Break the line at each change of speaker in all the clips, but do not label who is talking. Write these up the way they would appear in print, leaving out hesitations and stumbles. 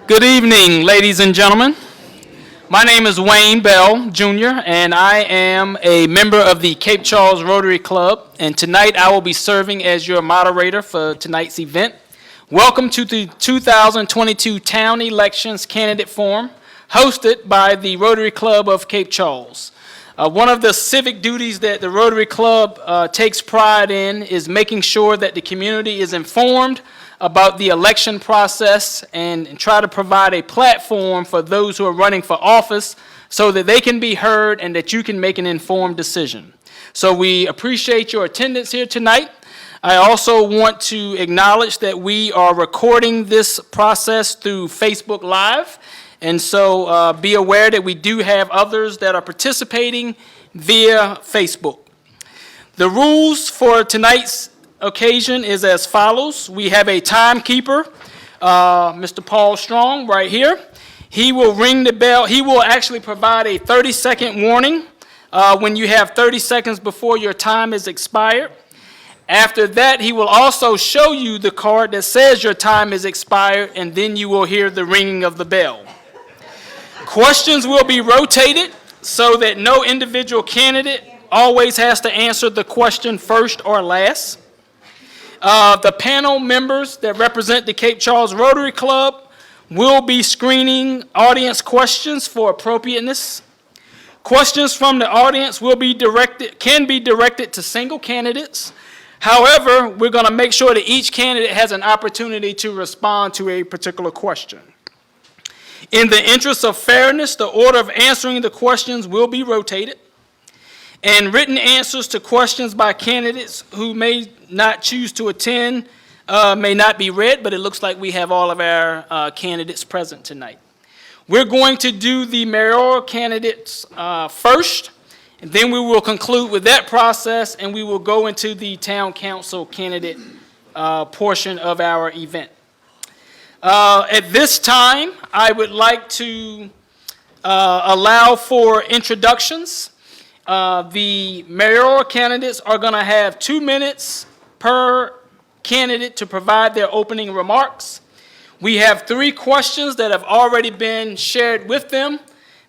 Good evening, ladies and gentlemen. My name is Wayne Bell, Jr., and I am a member of the Cape Charles Rotary Club, and tonight I will be serving as your moderator for tonight's event. Welcome to the 2022 Town Elections Candidate Forum, hosted by the Rotary Club of Cape Charles. One of the civic duties that the Rotary Club takes pride in is making sure that the community is informed about the election process and try to provide a platform for those who are running for office so that they can be heard and that you can make an informed decision. So we appreciate your attendance here tonight. I also want to acknowledge that we are recording this process through Facebook Live, and so be aware that we do have others that are participating via Facebook. The rules for tonight's occasion is as follows. We have a timekeeper, Mr. Paul Strong, right here. He will ring the bell. He will actually provide a 30-second warning when you have 30 seconds before your time is expired. After that, he will also show you the card that says your time is expired, and then you will hear the ringing of the bell. Questions will be rotated so that no individual candidate always has to answer the question first or last. The panel members that represent the Cape Charles Rotary Club will be screening audience questions for appropriateness. Questions from the audience can be directed to single candidates. However, we're going to make sure that each candidate has an opportunity to respond to a particular question. In the interest of fairness, the order of answering the questions will be rotated, and written answers to questions by candidates who may not choose to attend may not be read, but it looks like we have all of our candidates present tonight. We're going to do the mayoral candidates first, and then we will conclude with that process, and we will go into the town council candidate portion of our event. At this time, I would like to allow for introductions. The mayoral candidates are going to have 2 minutes per candidate to provide their opening remarks. We have 3 questions that have already been shared with them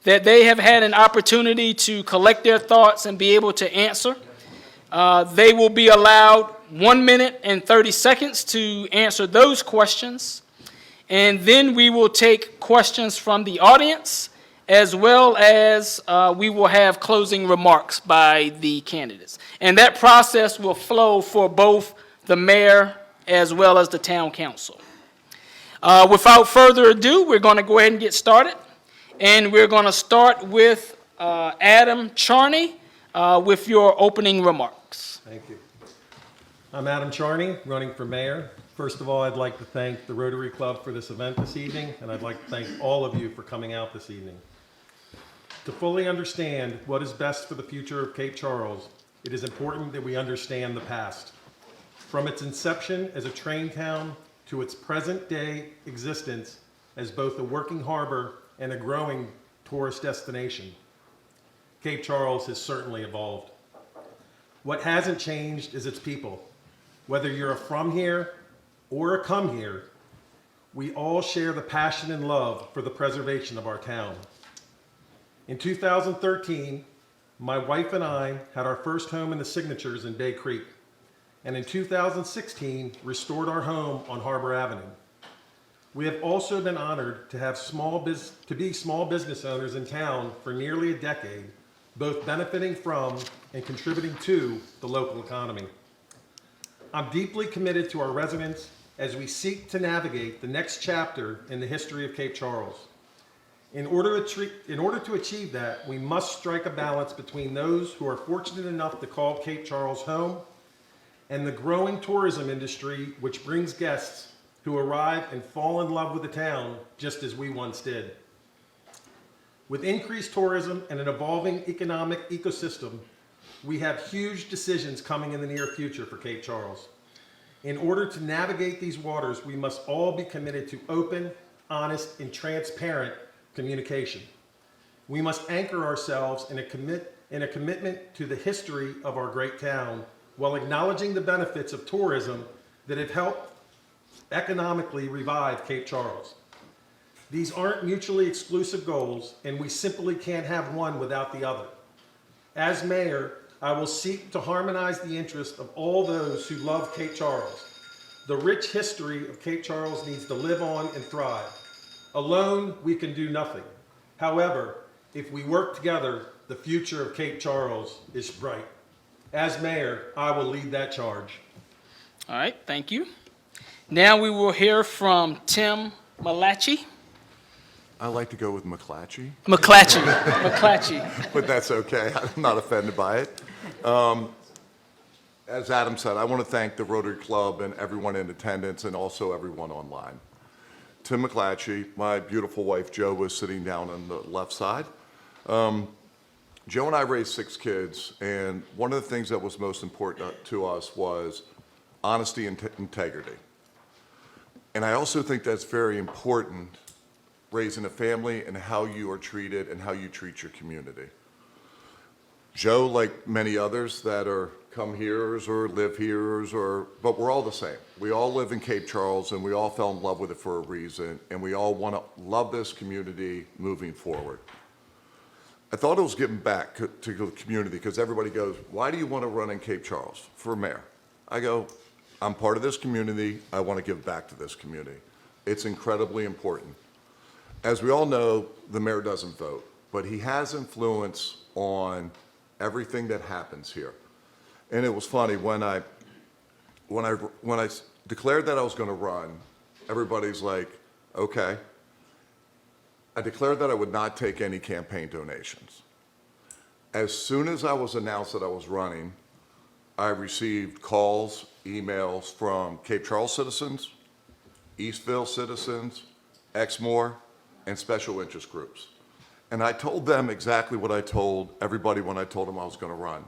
that they have had an opportunity to collect their thoughts and be able to answer. They will be allowed 1 minute and 30 seconds to answer those questions. And then we will take questions from the audience, as well as we will have closing remarks by the candidates. And that process will flow for both the mayor as well as the town council. Without further ado, we're going to go ahead and get started. And we're going to start with Adam Charney with your opening remarks.
Thank you. I'm Adam Charney, running for mayor. First of all, I'd like to thank the Rotary Club for this event this evening, and I'd like to thank all of you for coming out this evening. To fully understand what is best for the future of Cape Charles, it is important that we understand the past. From its inception as a train town to its present-day existence as both a working harbor and a growing tourist destination, Cape Charles has certainly evolved. What hasn't changed is its people. Whether you're from here or a come here, we all share the passion and love for the preservation of our town. In 2013, my wife and I had our first home in the Signatures in Bay Creek, and in 2016, restored our home on Harbor Avenue. We have also been honored to have be small business owners in town for nearly a decade, both benefiting from and contributing to the local economy. I'm deeply committed to our residents as we seek to navigate the next chapter in the history of Cape Charles. In order to achieve that, we must strike a balance between those who are fortunate enough to call Cape Charles home and the growing tourism industry, which brings guests who arrive and fall in love with the town just as we once did. With increased tourism and an evolving economic ecosystem, we have huge decisions coming in the near future for Cape Charles. In order to navigate these waters, we must all be committed to open, honest, and transparent communication. We must anchor ourselves in a commitment to the history of our great town while acknowledging the benefits of tourism that have helped economically revive Cape Charles. These aren't mutually exclusive goals, and we simply can't have one without the other. As mayor, I will seek to harmonize the interests of all those who love Cape Charles. The rich history of Cape Charles needs to live on and thrive. Alone, we can do nothing. However, if we work together, the future of Cape Charles is bright. As mayor, I will lead that charge.
All right, thank you. Now we will hear from Tim Malachi.
I like to go with McClatchy,
McClatchy.
but that's okay. I'm not offended by it. As Adam said, I want to thank the Rotary Club and everyone in attendance and also everyone online. Tim McClatchy, my beautiful wife Jo was sitting down on the left side. Joe and I raised 6 kids, and one of the things that was most important to us was honesty and integrity. And I also think that's very important, raising a family and how you are treated and how you treat your community. Joe, like many others that are come here's or live here's, but we're all the same. We all live in Cape Charles, and we all fell in love with it for a reason, and we all want to love this community moving forward. I thought it was giving back to the community because everybody goes, why do you want to run in Cape Charles for mayor? I go, I'm part of this community. I want to give back to this community. It's incredibly important. As we all know, the mayor doesn't vote, but he has influence on everything that happens here. And it was funny, when I declared that I was going to run, everybody's like, okay. I declared that I would not take any campaign donations. As soon as I was announced that I was running, I received calls, emails from Cape Charles citizens, Eastville citizens, Exmoor, and special interest groups. And I told them exactly what I told everybody when I told them I was going to run.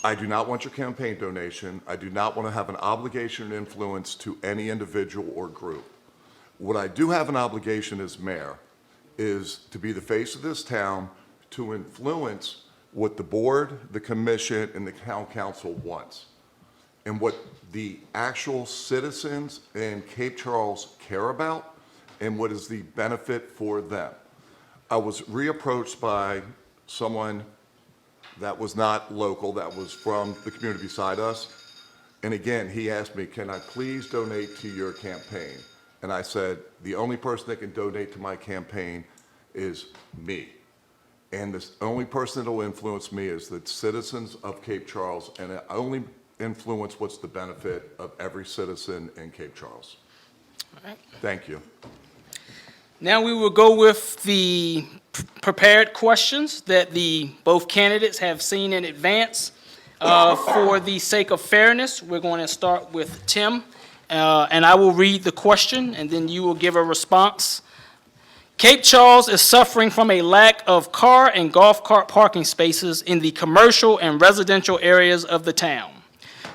I do not want your campaign donation. I do not want to have an obligation or influence to any individual or group. What I do have an obligation as mayor is to be the face of this town, to influence what the board, the commission, and the town council wants, and what the actual citizens in Cape Charles care about, and what is the benefit for them. I was reapproached by someone that was not local, that was from the community beside us. And again, he asked me, can I please donate to your campaign? And I said, the only person that can donate to my campaign is me. And the only person that will influence me is the citizens of Cape Charles, and I only influence what's the benefit of every citizen in Cape Charles.
All right.
Thank you.
Now we will go with the prepared questions that both candidates have seen in advance. For the sake of fairness, we're going to start with Tim, and I will read the question, and then you will give a response. Cape Charles is suffering from a lack of car and golf cart parking spaces in the commercial and residential areas of the town.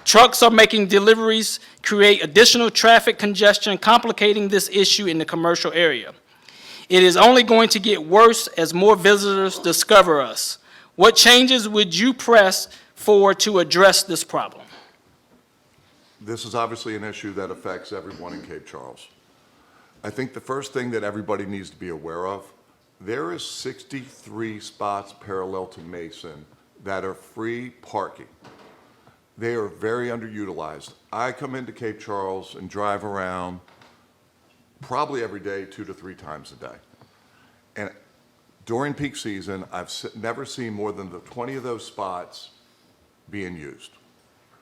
Trucks are making deliveries, create additional traffic congestion, complicating this issue in the commercial area. It is only going to get worse as more visitors discover us. What changes would you press for to address this problem?
This is obviously an issue that affects everyone in Cape Charles. I think the first thing that everybody needs to be aware of, there is 63 spots parallel to Mason that are free parking. They are very underutilized. I come into Cape Charles and drive around probably every day, 2 to 3 times a day. And during peak season, I've never seen more than the 20 of those spots being used.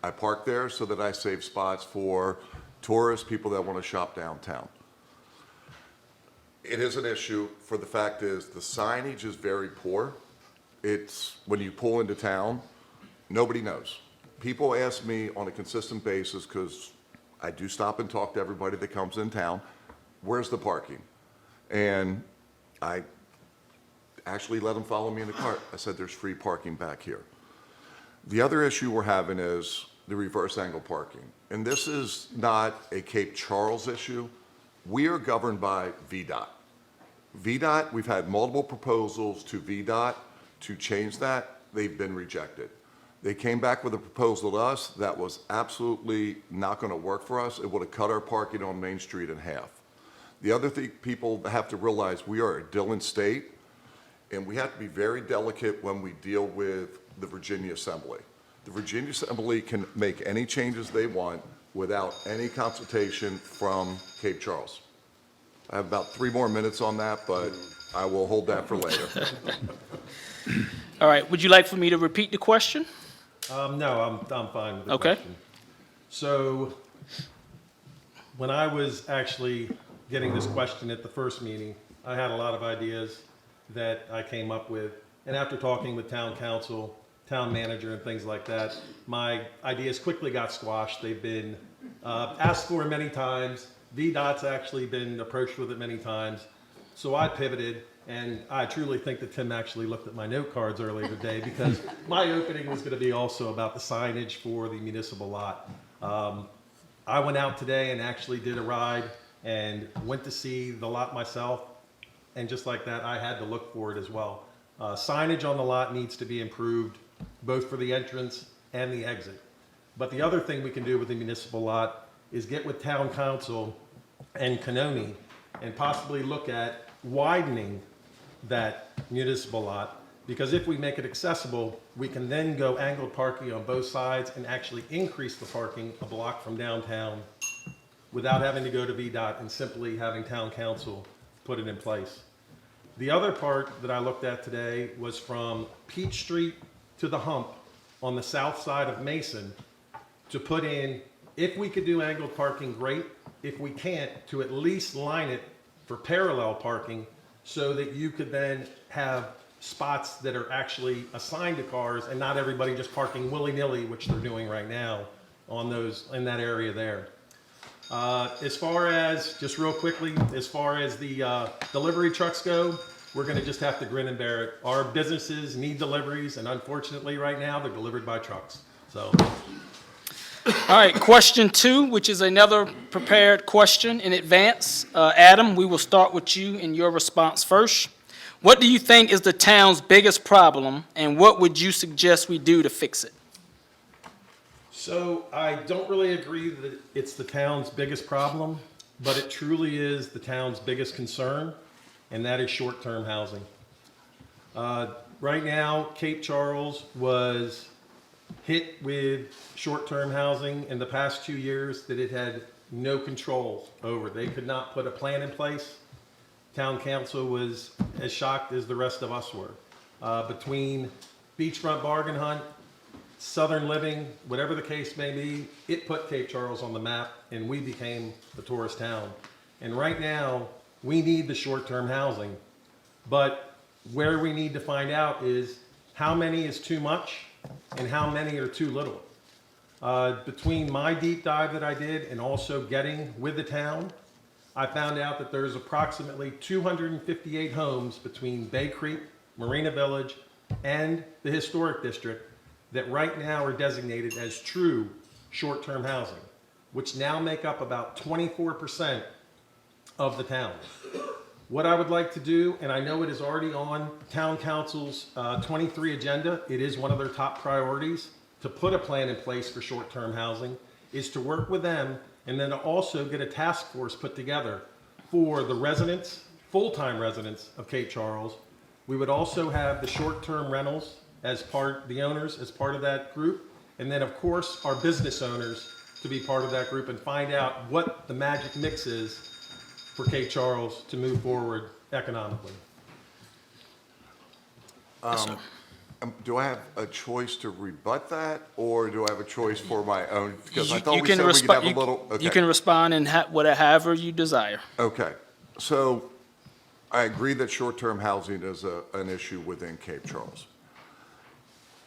I park there so that I save spots for tourists, people that want to shop downtown. It is an issue, for the fact is the signage is very poor. It's, when you pull into town, nobody knows. People ask me on a consistent basis, because I do stop and talk to everybody that comes in town, where's the parking? And I actually let them follow me in the cart. I said, there's free parking back here. The other issue we're having is the reverse angle parking. And this is not a Cape Charles issue. We are governed by VDOT. VDOT, we've had multiple proposals to VDOT to change that. They've been rejected. They came back with a proposal to us that was absolutely not going to work for us. It would have cut our parking on Main Street in half. The other thing people have to realize, we are a Dillon state, and we have to be very delicate when we deal with the Virginia Assembly. The Virginia Assembly can make any changes they want without any consultation from Cape Charles. I have about 3 more minutes on that, but I will hold that for later.
All right, would you like for me to repeat the question?
No, I'm fine with the
Okay.
question. So, when I was actually getting this question at the first meeting, I had a lot of ideas that I came up with. And after talking with town council, town manager, and things like that, my ideas quickly got squashed. They've been asked for many times. VDOT's actually been approached with it many times. So I pivoted, and I truly think that Tim actually looked at my note cards earlier today, because my opening was going to be also about the signage for the municipal lot. I went out today and actually did a ride and went to see the lot myself, and just like that, I had to look for it as well. Signage on the lot needs to be improved, both for the entrance and the exit. But the other thing we can do with the municipal lot is get with town council and Canoni and possibly look at widening that municipal lot, because if we make it accessible, we can then go angled parking on both sides and actually increase the parking a block from downtown without having to go to VDOT and simply having town council put it in place. The other part that I looked at today was from Peach Street to the hump on the south side of Mason, to put in, if we could do angled parking, great. If we can't, to at least line it for parallel parking, so that you could then have spots that are actually assigned to cars and not everybody just parking willy-nilly, which they're doing right now on those, in that area there. As far as, just real quickly, as far as the delivery trucks go, we're gonna just have to grin and bear it. Our businesses need deliveries, and unfortunately, right now, they're delivered by trucks, so.
All right, question 2, which is another prepared question in advance. Adam, we will start with you in your response first. What do you think is the town's biggest problem, and what would you suggest we do to fix it?
So I don't really agree that it's the town's biggest problem, but it truly is the town's biggest concern, and that is short-term housing. Right now, Cape Charles was hit with short-term housing in the past 2 years that it had no control over. They could not put a plan in place. Town council was as shocked as the rest of us were. Between beachfront bargain hunt, Southern Living, whatever the case may be, it put Cape Charles on the map, and we became a tourist town. And right now, we need the short-term housing. But where we need to find out is how many is too much and how many are too little. Between my deep dive that I did and also getting with the town, I found out that there's approximately 258 homes between Bay Creek, Marina Village, and the Historic District that right now are designated as true short-term housing, which now make up about 24% of the town. What I would like to do, and I know it is already on town council's 23 agenda, it is one of their top priorities to put a plan in place for short-term housing, is to work with them and then to also get a task force put together for the residents, full-time residents of Cape Charles. We would also have the short-term rentals as part, the owners as part of that group, and then of course our business owners to be part of that group, and find out what the magic mix is for Cape Charles to move forward economically.
Do I have a choice to rebut that, or do I have a choice for my own? Because I
You
thought we
can
said we could have a
respo-
little.
you
Okay.
can respond in however you desire.
Okay, so I agree that short-term housing is an issue within Cape Charles.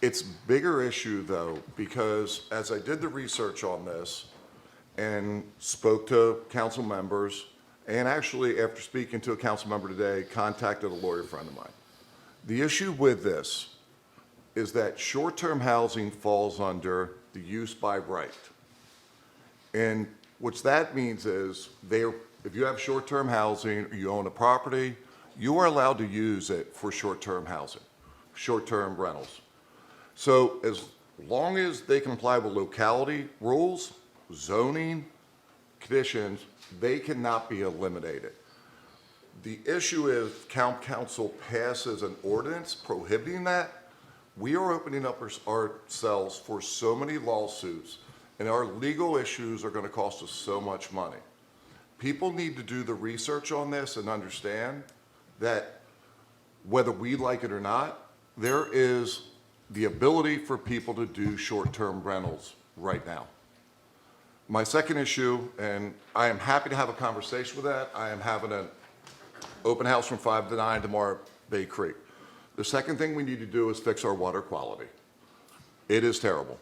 It's bigger issue though, because as I did the research on this and spoke to council members, and actually after speaking to a council member today, contacted a lawyer friend of mine. The issue with this is that short-term housing falls under the use by right. And what that means is if you have short-term housing, or you own a property, you are allowed to use it for short-term housing, short-term rentals. So as long as they comply with locality rules, zoning, conditions, they cannot be eliminated. The issue is, council passes an ordinance prohibiting that, we are opening up ourselves for so many lawsuits, and our legal issues are going to cost us so much money. People need to do the research on this and understand that whether we like it or not, there is the ability for people to do short-term rentals right now. My second issue, and I am happy to have a conversation with that, I am having an open house from 5 to 9 tomorrow at Bay Creek. The second thing we need to do is fix our water quality. It is terrible.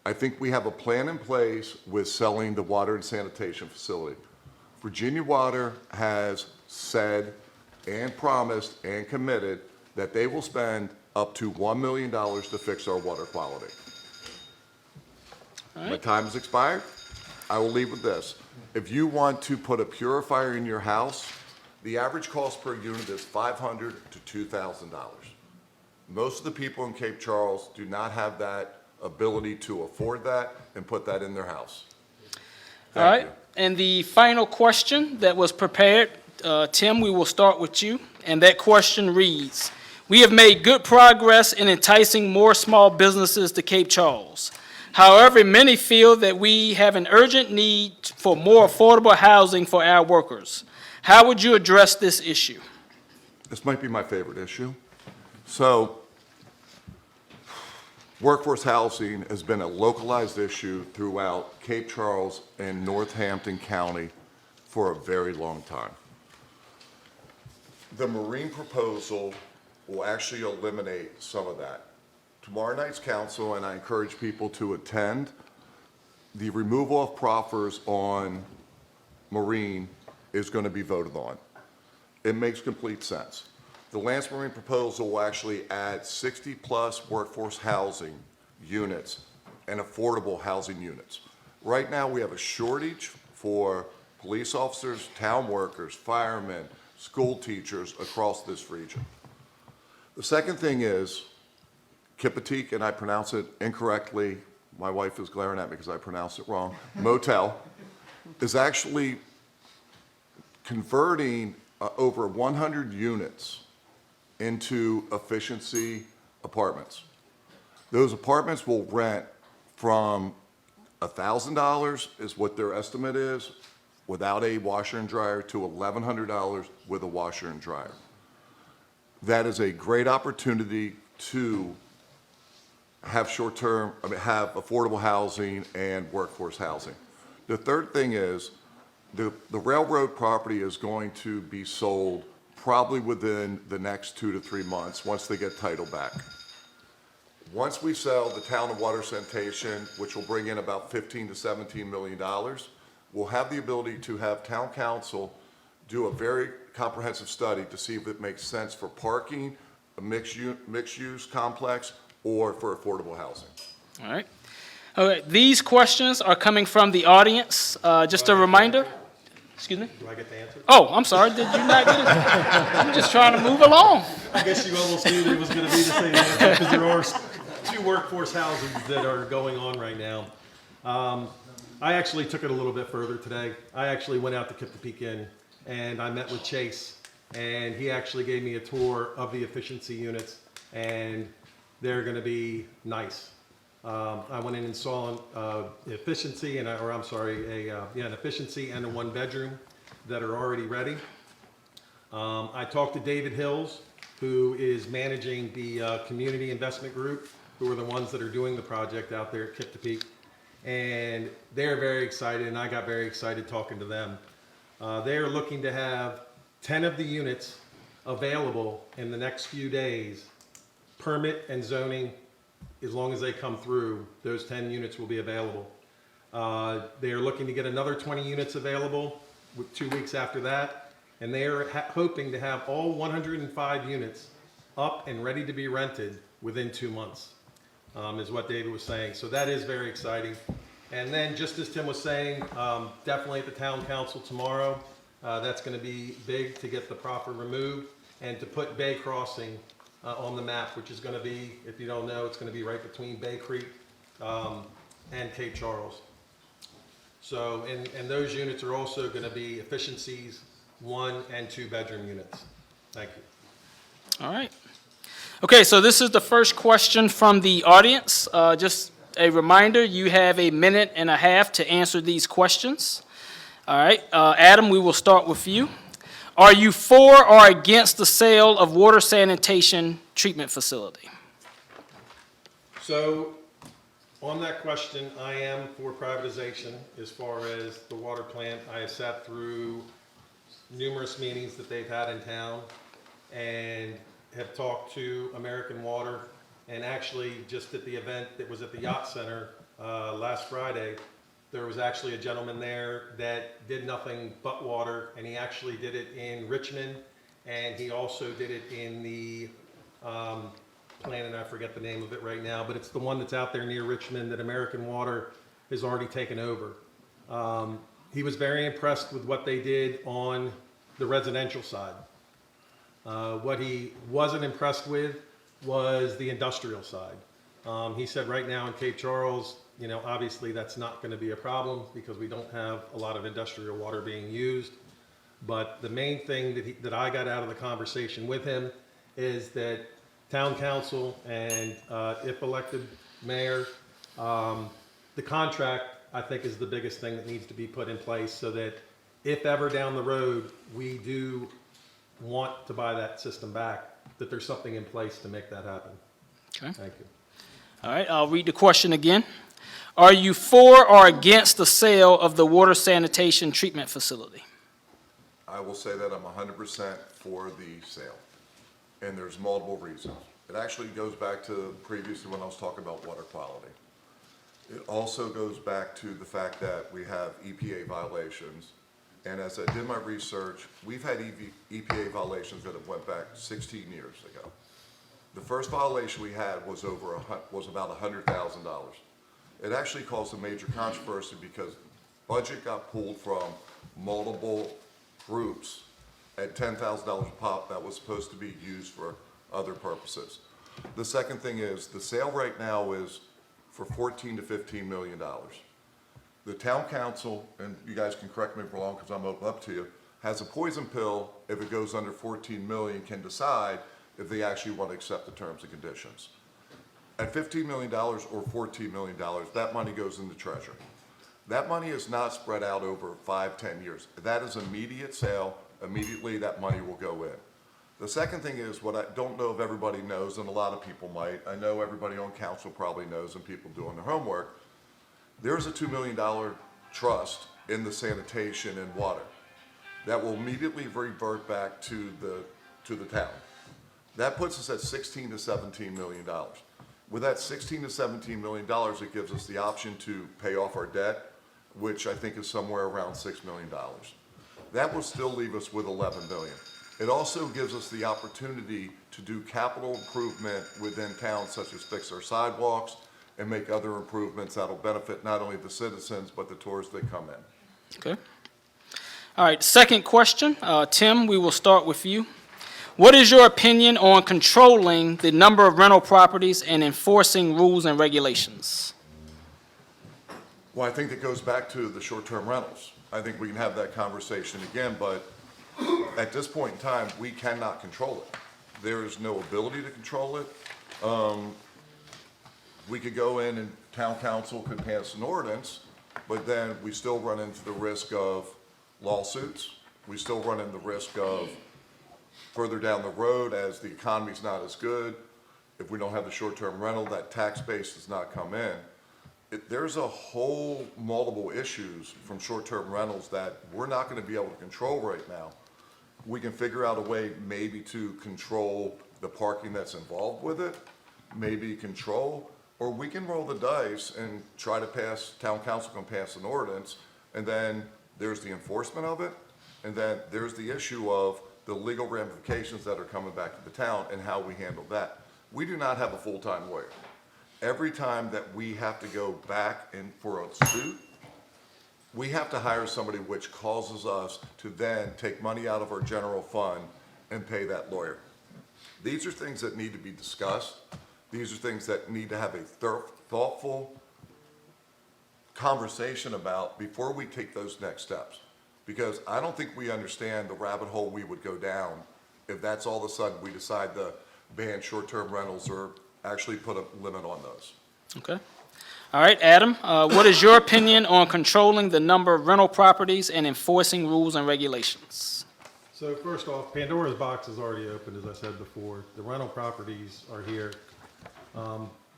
I think we have a plan in place with selling the water and sanitation facility. Virginia Water has said and promised and committed that they will spend up to $1 million to fix our water quality. My time has expired. I will leave with this. If you want to put a purifier in your house, the average cost per unit is $500 to $2,000. Most of the people in Cape Charles do not have that ability to afford that and put that in their house.
All right,
Thank you.
and the final question that was prepared, Tim, we will start with you, and that question reads, we have made good progress in enticing more small businesses to Cape Charles. However, many feel that we have an urgent need for more affordable housing for our workers. How would you address this issue?
This might be my favorite issue. So, workforce housing has been a localized issue throughout Cape Charles and Northampton County for a very long time. The Marine proposal will actually eliminate some of that. Tomorrow night's council, and I encourage people to attend, the removal of proffers on Marine is going to be voted on. It makes complete sense. The Lance Marine proposal will actually add 60-plus workforce housing units and affordable housing units. Right now, we have a shortage for police officers, town workers, firemen, school teachers across this region. The second thing is, Kipatik, and I pronounce it incorrectly, my wife is glaring at me because I pronounced it wrong, motel, is actually converting over 100 units into efficiency apartments. Those apartments will rent from $1,000 is what their estimate is, without a washer and dryer, to $1,100 with a washer and dryer. That is a great opportunity to have have affordable housing and workforce housing. The third thing is, the railroad property is going to be sold probably within the next 2 to 3 months once they get title back. Once we sell the town of water sanitation, which will bring in about $15 to $17 million, we'll have the ability to have town council do a very comprehensive study to see if it makes sense for parking, a mixed-use complex, or for affordable housing.
All right. Okay, these questions are coming from the audience. Just a reminder. Excuse me?
Do I get the answer?
Oh, I'm sorry. Did you not get it? I'm just trying to move along.
I guess you almost knew that it was going to be the same answer because there are 2 workforce houses that are going on right now. I actually took it a little bit further today. I actually went out to Kipatik Inn and I met with Chase, and he actually gave me a tour of the efficiency units, and they're going to be nice. I went in and saw efficiency and an efficiency and a 1-bedroom that are already ready. I talked to David Hills, who is managing the community investment group, who are the ones that are doing the project out there at Kipatik, and they're very excited, and I got very excited talking to them. They are looking to have 10 of the units available in the next few days. Permit and zoning, as long as they come through, those 10 units will be available. They are looking to get another 20 units available with 2 weeks after that, and they are hoping to have all 105 units up and ready to be rented within 2 months, is what David was saying. So that is very exciting. And then, just as Tim was saying, definitely at the town council tomorrow, that's going to be big to get the proffer removed and to put Bay Crossing on the map, which is going to be, if you don't know, it's going to be right between Bay Creek and Cape Charles. So, and those units are also going to be efficiencies 1 and 2 bedroom units. Thank you.
All right. Okay, so this is the first question from the audience. Just a reminder, you have a minute and a half to answer these questions. All right, Adam, we will start with you. Are you for or against the sale of water sanitation treatment facility?
So, on that question, I am for privatization as far as the water plant. I have sat through numerous meetings that they've had in town and have talked to American Water. And actually, just at the event that was at the Yacht Center last Friday, there was actually a gentleman there that did nothing but water, and he actually did it in Richmond, and he also did it in the plant, and I forget the name of it right now, but it's the one that's out there near Richmond that American Water has already taken over. He was very impressed with what they did on the residential side. What he wasn't impressed with was the industrial side. He said right now in Cape Charles, you know, obviously that's not going to be a problem because we don't have a lot of industrial water being used. But the main thing that I got out of the conversation with him is that town council and if elected mayor, the contract I think is the biggest thing that needs to be put in place so that if ever down the road we do want to buy that system back, that there's something in place to make that happen.
Okay.
Thank you.
All right, I'll read the question again. Are you for or against the sale of the water sanitation treatment facility?
I will say that I'm 100% for the sale, and there's multiple reasons. It actually goes back to previously when I was talking about water quality. It also goes back to the fact that we have EPA violations, and as I did my research, we've had EPA violations that have went back 16 years ago. The first violation we had was about $100,000. It actually caused a major controversy because budget got pulled from multiple groups at $10,000 a pop that was supposed to be used for other purposes. The second thing is the sale right now is for $14 to $15 million. The town council, and you guys can correct me if I'm wrong because I'm open up to you, has a poison pill if it goes under 14 million can decide if they actually want to accept the terms and conditions. At $15 million or $14 million, that money goes in the treasury. That money is not spread out over 5-10 years. That is immediate sale. Immediately that money will go in. The second thing is what I don't know if everybody knows, and a lot of people might. I know everybody on council probably knows and people doing their homework. There's a $2 million trust in the sanitation and water that will immediately revert back to the town. That puts us at $16 to $17 million. With that $16 to $17 million, it gives us the option to pay off our debt, which I think is somewhere around $6 million. That will still leave us with $11 million. It also gives us the opportunity to do capital improvement within town, such as fix our sidewalks and make other improvements that'll benefit not only the citizens, but the tourists that come in.
Okay. All right, second question. Tim, we will start with you. What is your opinion on controlling the number of rental properties and enforcing rules and regulations?
Well, I think that goes back to the short-term rentals. I think we can have that conversation again, but at this point in time, we cannot control it. There is no ability to control it. We could go in and town council could pass an ordinance, but then we still run into the risk of lawsuits. We still run into the risk of further down the road as the economy's not as good. If we don't have the short-term rental, that tax base does not come in. There's a whole multiple issues from short-term rentals that we're not going to be able to control right now. We can figure out a way maybe to control the parking that's involved with it, maybe control, or we can roll the dice and try to pass, town council can pass an ordinance, and then there's the enforcement of it, and then there's the issue of the legal ramifications that are coming back to the town and how we handle that. We do not have a full-time lawyer. Every time that we have to go back in for a suit, we have to hire somebody, which causes us to then take money out of our general fund and pay that lawyer. These are things that need to be discussed. These are things that need to have a thoughtful conversation about before we take those next steps. because I don't think we understand the rabbit hole we would go down if that's all of a sudden we decide to ban short-term rentals or actually put a limit on those.
Okay. All right, Adam, what is your opinion on controlling the number of rental properties and enforcing rules and regulations?
So first off, Pandora's box is already opened, as I said before. The rental properties are here.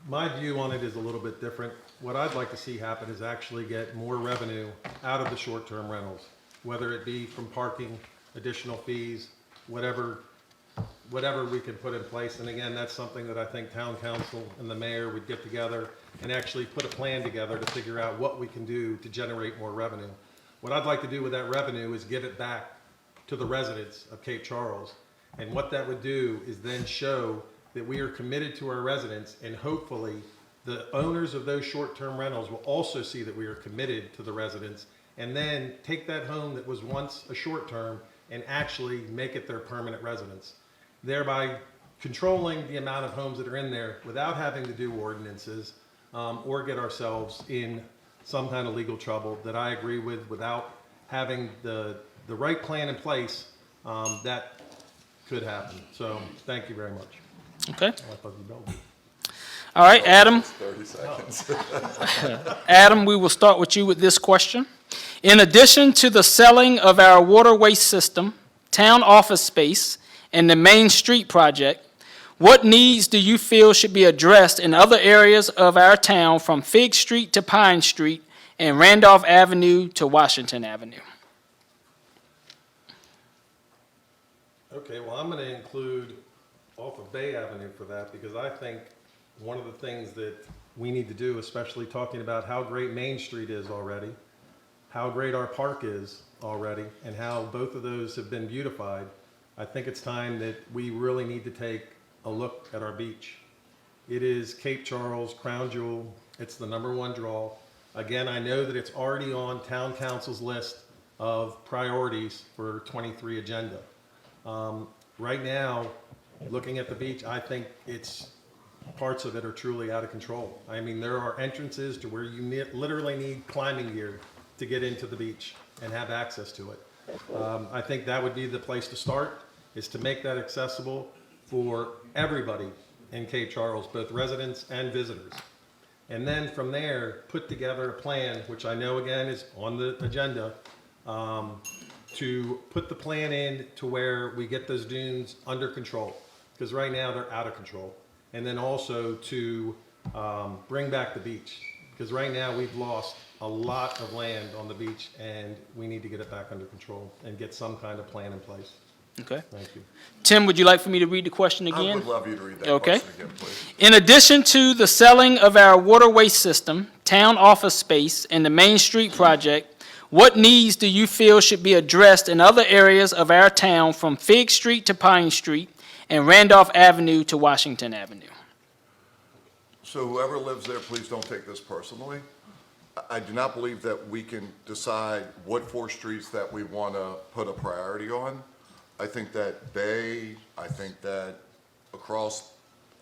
My view on it is a little bit different. What I'd like to see happen is actually get more revenue out of the short-term rentals, whether it be from parking, additional fees, whatever we can put in place. And again, that's something that I think town council and the mayor would get together and actually put a plan together to figure out what we can do to generate more revenue. What I'd like to do with that revenue is give it back to the residents of Cape Charles. And what that would do is then show that we are committed to our residents, and hopefully the owners of those short-term rentals will also see that we are committed to the residents, and then take that home that was once a short-term and actually make it their permanent residence, thereby controlling the amount of homes that are in there without having to do ordinances or get ourselves in some kind of legal trouble that I agree with. Without having the right plan in place, that could happen. So thank you very much.
Okay.
I thought you don't.
All right, Adam.
30 seconds.
Adam, we will start with you with this question. In addition to the selling of our water waste system, town office space, and the Main Street project, what needs do you feel should be addressed in other areas of our town from Fig Street to Pine Street and Randolph Avenue to Washington Avenue?
Okay, well, I'm going to include off of Bay Avenue for that, because I think one of the things that we need to do, especially talking about how great Main Street is already, how great our park is already, and how both of those have been beautified, I think it's time that we really need to take a look at our beach. It is Cape Charles' crown jewel. It's the #1 draw. Again, I know that it's already on town council's list of priorities for 23 agenda. Right now, looking at the beach, I think parts of it are truly out of control. I mean, there are entrances to where you literally need climbing gear to get into the beach and have access to it. I think that would be the place to start, is to make that accessible for everybody in Cape Charles, both residents and visitors. And then from there, put together a plan, which I know again is on the agenda, to put the plan in to where we get those dunes under control, because right now they're out of control. And then also to bring back the beach, because right now we've lost a lot of land on the beach, and we need to get it back under control and get some kind of plan in place.
Okay.
Thank you.
Tim, would you like for me to read the question
I
again?
would love you to read that
Okay.
question again, please.
In addition to the selling of our water waste system, town office space, and the Main Street project, what needs do you feel should be addressed in other areas of our town from Fig Street to Pine Street and Randolph Avenue to Washington Avenue?
So whoever lives there, please don't take this personally. I do not believe that we can decide what 4 streets that we want to put a priority on. I think that I think that across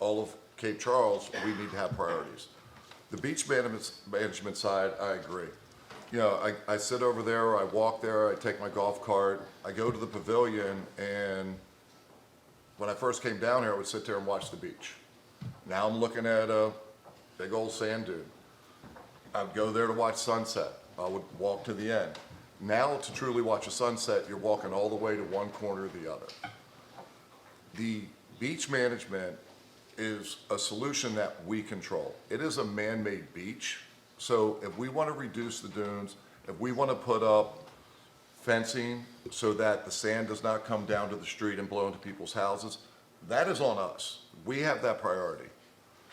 all of Cape Charles, we need to have priorities. The beach management side, I agree. You know, I sit over there, I walk there, I take my golf cart, I go to the pavilion, and when I first came down here, I would sit there and watch the beach. Now I'm looking at a big old sand dune. I'd go there to watch sunset. I would walk to the end. Now to truly watch a sunset, you're walking all the way to one corner or the other. The beach management is a solution that we control. It is a man-made beach. So if we want to reduce the dunes, if we want to put up fencing so that the sand does not come down to the street and blow into people's houses, that is on us. We have that priority.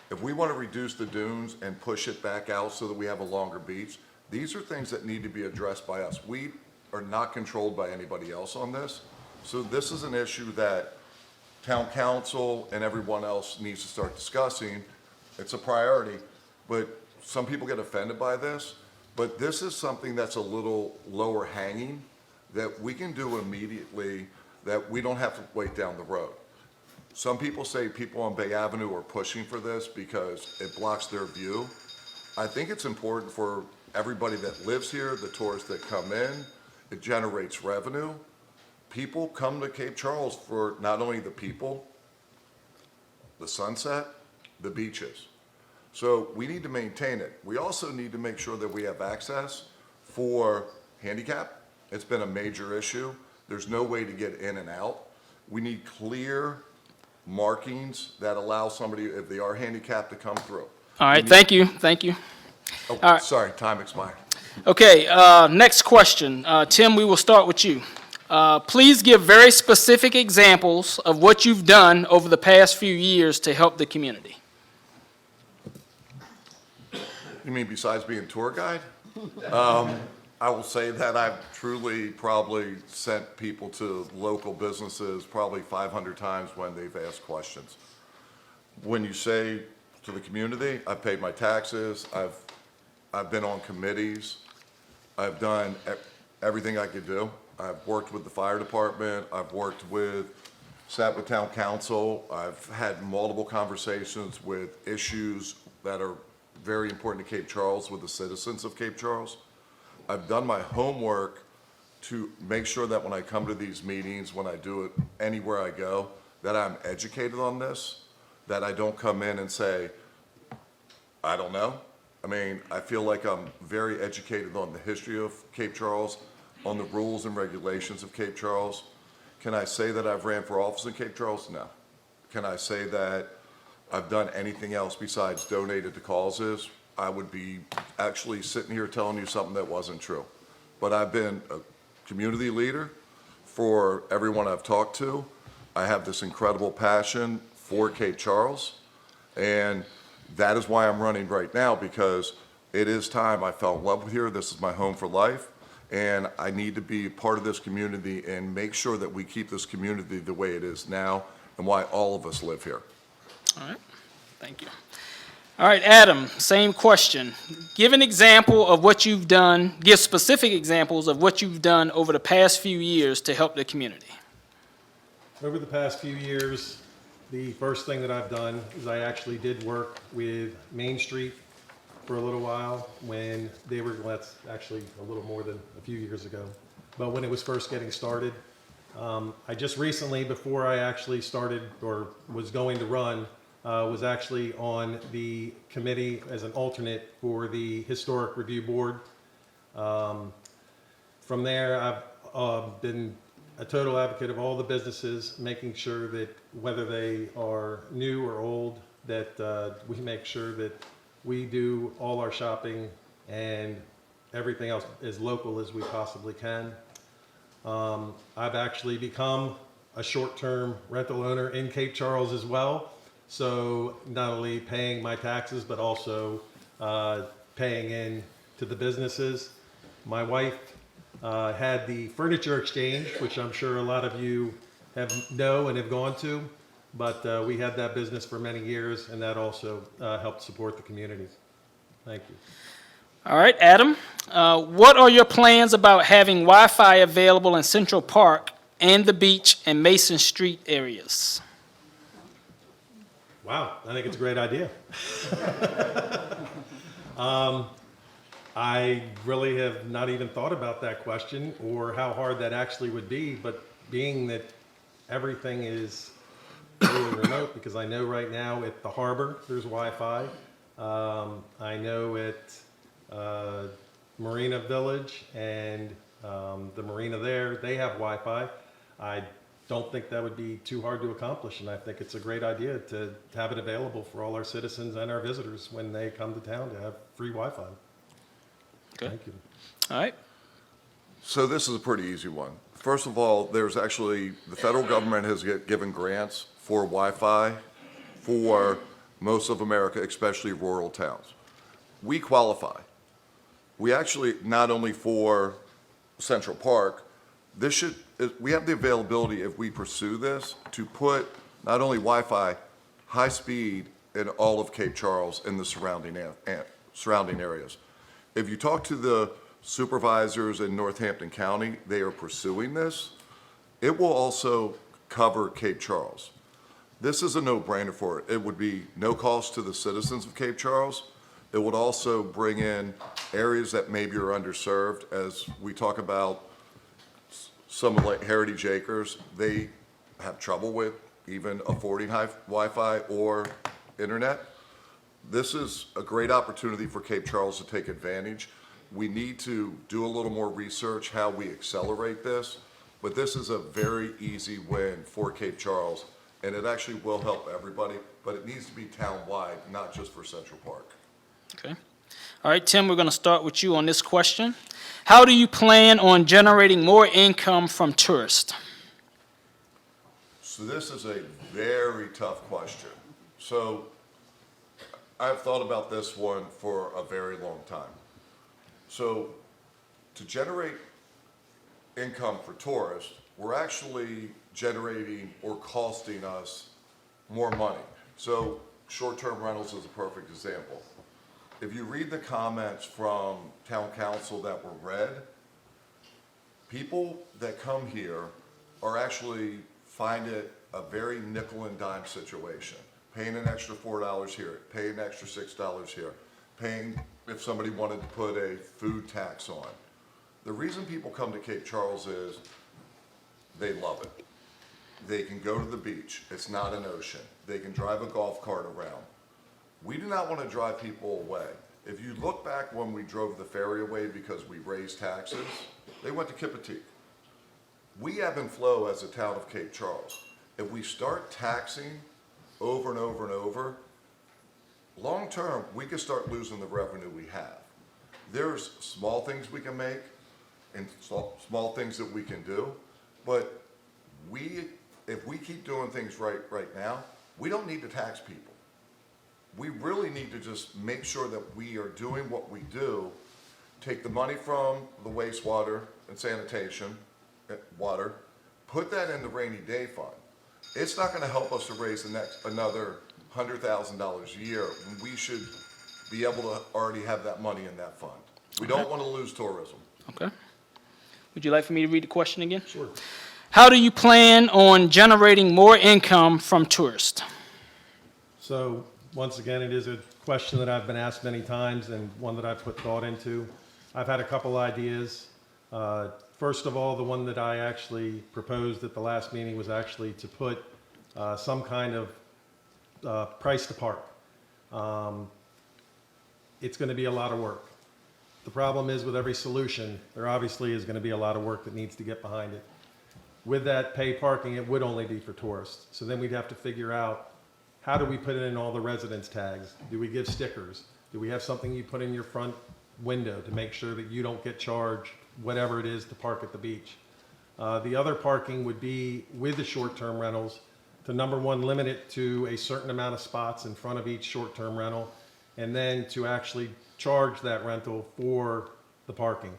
If we want to reduce the dunes and push it back out so that we have a longer beach, these are things that need to be addressed by us. We are not controlled by anybody else on this. So this is an issue that town council and everyone else needs to start discussing. It's a priority, but some people get offended by this. But this is something that's a little lower hanging that we can do immediately, that we don't have to wait down the road. Some people say people on Bay Avenue are pushing for this because it blocks their view. I think it's important for everybody that lives here, the tourists that come in, it generates revenue. People come to Cape Charles for not only the people, the sunset, the beaches. So we need to maintain it. We also need to make sure that we have access for handicap. It's been a major issue. There's no way to get in and out. We need clear markings that allow somebody, if they are handicapped, to come through.
All right, thank you, thank you.
Oh,
All right.
sorry, time expired.
Okay, next question. Tim, we will start with you. Please give very specific examples of what you've done over the past few years to help the community.
You mean besides being tour guide? I will say that I've truly probably sent people to local businesses probably 500 times when they've asked questions. When you say to the community, I've paid my taxes, I've been on committees, I've done everything I could do. I've worked with the fire department, sat with town council, I've had multiple conversations with issues that are very important to Cape Charles with the citizens of Cape Charles. I've done my homework to make sure that when I come to these meetings, when I do it anywhere I go, that I'm educated on this, that I don't come in and say, I don't know. I mean, I feel like I'm very educated on the history of Cape Charles, on the rules and regulations of Cape Charles. Can I say that I've ran for office in Cape Charles? No. Can I say that I've done anything else besides donated to causes? I would be actually sitting here telling you something that wasn't true. But I've been a community leader for everyone I've talked to. I have this incredible passion for Cape Charles, and that is why I'm running right now, because it is time. I fell in love with here. This is my home for life, and I need to be part of this community and make sure that we keep this community the way it is now and why all of us live here.
All right, thank you. All right, Adam, same question. Give an example of what you've done, give specific examples of what you've done over the past few years to help the community.
Over the past few years, the first thing that I've done is I actually did work with Main Street for a little while when they were, well, that's actually a little more than a few years ago, but when it was first getting started. I just recently, before I actually started or was going to run, was actually on the committee as an alternate for the Historic Review Board. From there, I've been a total advocate of all the businesses, making sure that whether they are new or old, that we make sure that we do all our shopping and everything else as local as we possibly can. I've actually become a short-term rental owner in Cape Charles as well. So not only paying my taxes, but also paying in to the businesses. My wife had the furniture exchange, which I'm sure a lot of you know and have gone to, but we had that business for many years, and that also helped support the community. Thank you.
All right, Adam, what are your plans about having Wi-Fi available in Central Park and the beach and Mason Street areas?
Wow, I think it's a great idea. I really have not even thought about that question or how hard that actually would be, but being that everything is really remote, because I know right now at the harbor there's Wi-Fi. I know at Marina Village and the marina there, they have Wi-Fi. I don't think that would be too hard to accomplish, and I think it's a great idea to have it available for all our citizens and our visitors when they come to town to have free Wi-Fi.
Okay.
Thank you.
All right.
So this is a pretty easy one. First of all, there's actually, the federal government has given grants for Wi-Fi for most of America, especially rural towns. We qualify. We actually, not only for Central Park, we have the availability, if we pursue this, to put not only Wi-Fi, high speed in all of Cape Charles and the surrounding areas. If you talk to the supervisors in Northampton County, they are pursuing this. It will also cover Cape Charles. This is a no-brainer for it. It would be no cost to the citizens of Cape Charles. It would also bring in areas that maybe are underserved, as we talk about some of like Heritage Acres, they have trouble with even affording high Wi-Fi or internet. This is a great opportunity for Cape Charles to take advantage. We need to do a little more research how we accelerate this, but this is a very easy win for Cape Charles, and it actually will help everybody, but it needs to be town-wide, not just for Central Park.
Okay. All right, Tim, we're going to start with you on this question. How do you plan on generating more income from tourists?
So this is a very tough question. So I've thought about this one for a very long time. So to generate income for tourists, we're actually generating or costing us more money. So short-term rentals is a perfect example. If you read the comments from town council that were read, people that come here are actually find it a very nickel and dime situation. Paying an extra $4 here, paying an extra $6 here, paying if somebody wanted to put a food tax on. The reason people come to Cape Charles is they love it. They can go to the beach. It's not an ocean. They can drive a golf cart around. We do not want to drive people away. If you look back when we drove the ferry away because we raised taxes, they went to Kipateek. We ebb and flow as a town of Cape Charles. If we start taxing over and over and over, long term, we could start losing the revenue we have. There's small things we can make and small things that we can do, but if we keep doing things right now, we don't need to tax people. We really need to just make sure that we are doing what we do, take the money from the wastewater and sanitation, water, put that in the rainy day fund. It's not gonna help us to raise another $100,000 a year when we should be able to already have that money in that fund. We don't wanna lose tourism.
Okay. Would you like for me to read the question again?
Sure.
How do you plan on generating more income from tourists?
So, once again, it is a question that I've been asked many times and one that I've put thought into. I've had a couple ideas. First of all, the one that I actually proposed at the last meeting was actually to put some kind of price to park. It's going to be a lot of work. The problem is with every solution, there obviously is going to be a lot of work that needs to get behind it. With that pay parking, it would only be for tourists. So then we'd have to figure out, how do we put it in all the residence tags? Do we give stickers? Do we have something you put in your front window to make sure that you don't get charged whatever it is to park at the beach? The other parking would be with the short-term rentals to, number one, limit it to a certain amount of spots in front of each short-term rental, and then to actually charge that rental for the parking.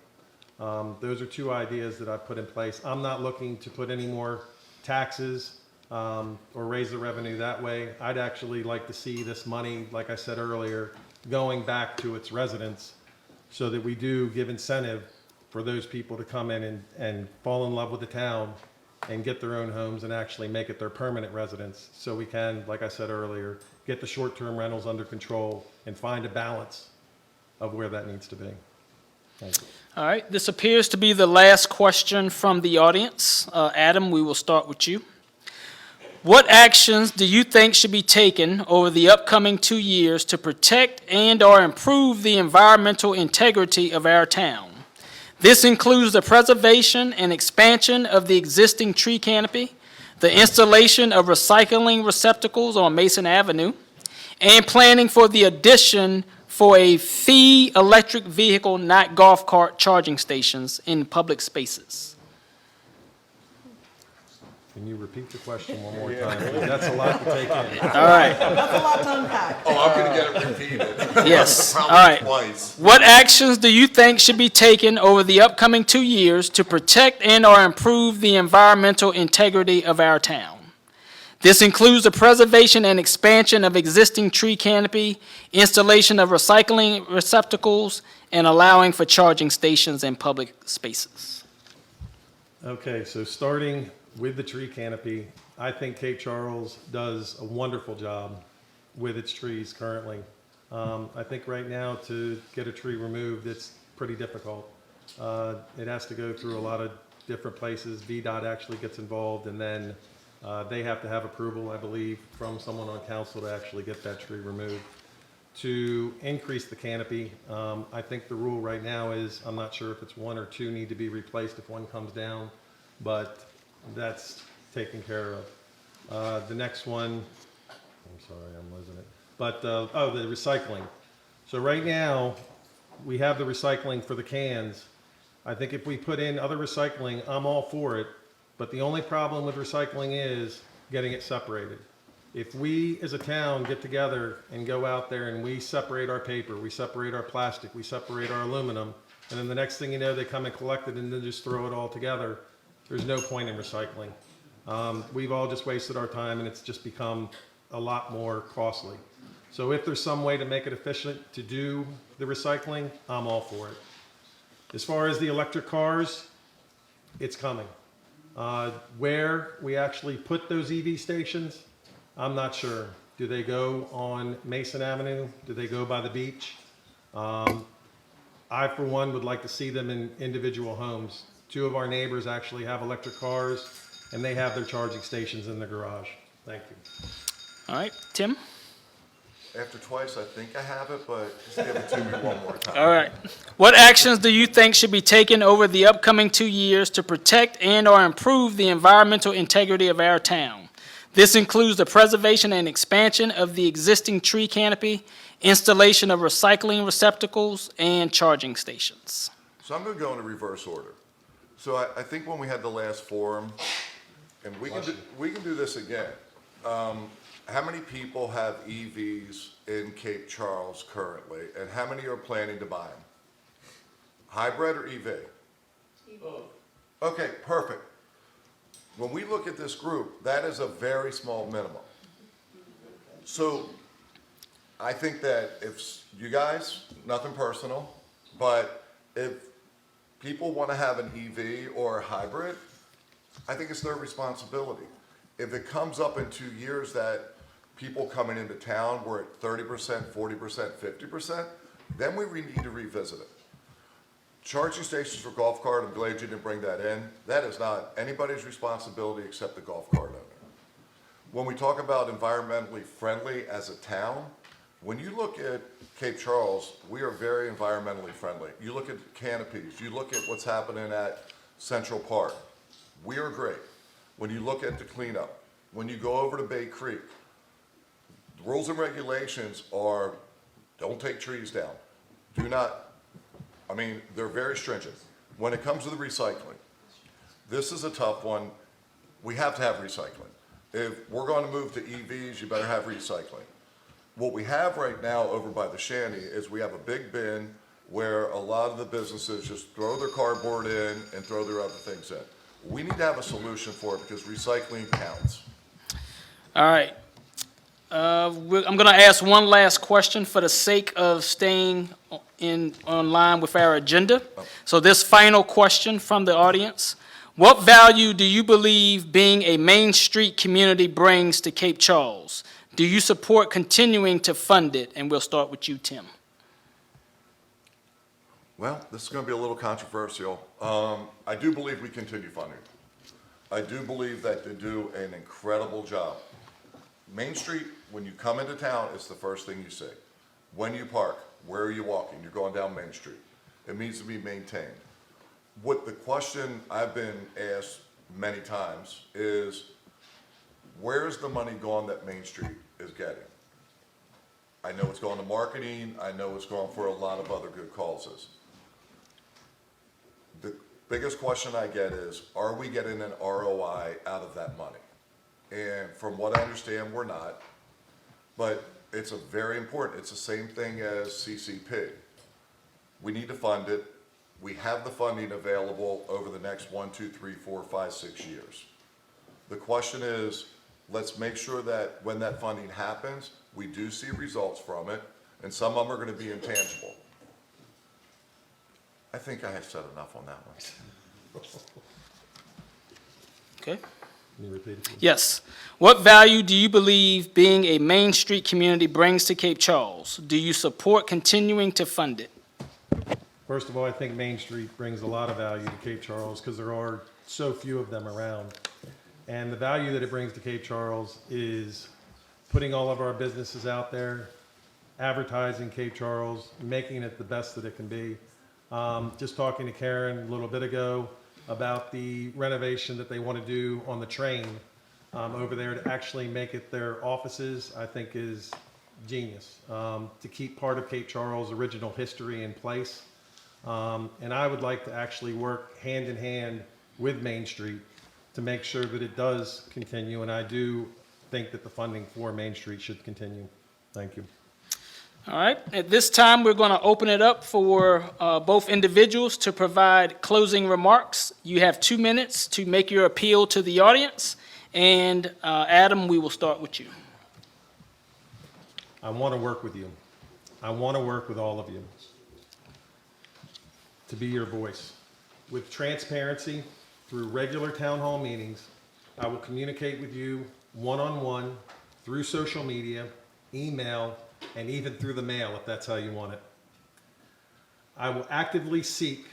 Those are two ideas that I've put in place. I'm not looking to put any more taxes or raise the revenue that way. I'd actually like to see this money, like I said earlier, going back to its residents so that we do give incentive for those people to come in and fall in love with the town and get their own homes and actually make it their permanent residence. So we can, like I said earlier, get the short-term rentals under control and find a balance of where that needs to be. Thank you.
All right, this appears to be the last question from the audience. Adam, we will start with you. What actions do you think should be taken over the upcoming 2 years to protect and/or improve the environmental integrity of our town? This includes the preservation and expansion of the existing tree canopy, the installation of recycling receptacles on Mason Avenue, and planning for the addition for a fee electric vehicle, not golf cart charging stations in public spaces.
Can you repeat the question one more time? That's a lot to take in.
All right.
That's a lot to unpack.
Oh, I'm gonna get it repeated.
Yes.
Probably
All right.
twice.
What actions do you think should be taken over the upcoming 2 years to protect and/or improve the environmental integrity of our town? This includes the preservation and expansion of existing tree canopy, installation of recycling receptacles, and allowing for charging stations in public spaces.
Okay, so starting with the tree canopy, I think Cape Charles does a wonderful job with its trees currently. I think right now to get a tree removed, it's pretty difficult. It has to go through a lot of different places. VDOT actually gets involved, and then they have to have approval, I believe, from someone on council to actually get that tree removed. To increase the canopy, I think the rule right now is, I'm not sure if it's one or two need to be replaced if one comes down, but that's taken care of. The next one, I'm sorry, I'm losing it. But, the recycling. So right now, we have the recycling for the cans. I think if we put in other recycling, I'm all for it, but the only problem with recycling is getting it separated. If we as a town get together and go out there and we separate our paper, we separate our plastic, we separate our aluminum, and then the next thing you know, they come and collect it and then just throw it all together, there's no point in recycling. We've all just wasted our time and it's just become a lot more costly. So if there's some way to make it efficient to do the recycling, I'm all for it. As far as the electric cars, it's coming. Where we actually put those EV stations, I'm not sure. Do they go on Mason Avenue? Do they go by the beach? I, for one, would like to see them in individual homes. Two of our neighbors actually have electric cars, and they have their charging stations in the garage. Thank you.
All right, Tim?
After twice, I think I have it, but just give it to me one more time.
All right. What actions do you think should be taken over the upcoming 2 years to protect and/or improve the environmental integrity of our town? This includes the preservation and expansion of the existing tree canopy, installation of recycling receptacles, and charging stations.
So I'm going to go in a reverse order. So I think when we had the last forum, and we can do this again. How many people have EVs in Cape Charles currently, and how many are planning to buy them? Hybrid or EV? Okay, perfect. When we look at this group, that is a very small minimum. So I think that if you guys, nothing personal, but if people want to have an EV or a hybrid, I think it's their responsibility. If it comes up in 2 years that people coming into town were at 30%, 40%, 50%, then we need to revisit it. Charging stations for golf cart, I'm glad you didn't bring that in. That is not anybody's responsibility except the golf cart owner. When we talk about environmentally friendly as a town, when you look at Cape Charles, we are very environmentally friendly. You look at canopies, you look at what's happening at Central Park. We are great. When you look at the cleanup, when you go over to Bay Creek, the rules and regulations are don't take trees down. Do not, they're very stringent. When it comes to the recycling, this is a tough one. We have to have recycling. If we're going to move to EVs, you better have recycling. What we have right now over by the shanty is we have a big bin where a lot of the businesses just throw their cardboard in and throw their other things in. We need to have a solution for it because recycling counts.
All right. I'm going to ask one last question for the sake of staying on line with our agenda. So this final question from the audience. What value do you believe being a Main Street community brings to Cape Charles? Do you support continuing to fund it? And we'll start with you, Tim.
Well, this is going to be a little controversial. I do believe we continue funding. I do believe that they do an incredible job. Main Street, when you come into town, it's the first thing you see. When you park, where are you walking? You're going down Main Street. It needs to be maintained. What the question I've been asked many times is, where's the money gone that Main Street is getting? I know it's going to marketing. I know it's going for a lot of other good causes. The biggest question I get is, are we getting an ROI out of that money? And from what I understand, we're not. But it's a very important, it's the same thing as CCP. We need to fund it. We have the funding available over the next 1, 2, 3, 4, 5, 6 years. The question is, let's make sure that when that funding happens, we do see results from it, and some of them are going to be intangible. I think I have said enough on that one.
Okay.
Can you repeat it, please?
Yes. What value do you believe being a Main Street community brings to Cape Charles? Do you support continuing to fund it?
First of all, I think Main Street brings a lot of value to Cape Charles because there are so few of them around. And the value that it brings to Cape Charles is putting all of our businesses out there, advertising Cape Charles, making it the best that it can be. Just talking to Karen a little bit ago about the renovation that they want to do on the train over there to actually make it their offices, I think is genius. To keep part of Cape Charles' original history in place. And I would like to actually work hand in hand with Main Street to make sure that it does continue. And I do think that the funding for Main Street should continue. Thank you.
All right, at this time, we're going to open it up for both individuals to provide closing remarks. You have 2 minutes to make your appeal to the audience. And Adam, we will start with you.
I want to work with you. I want to work with all of you to be your voice. With transparency, through regular town hall meetings, I will communicate with you one-on-one, through social media, email, and even through the mail if that's how you want it. I will actively seek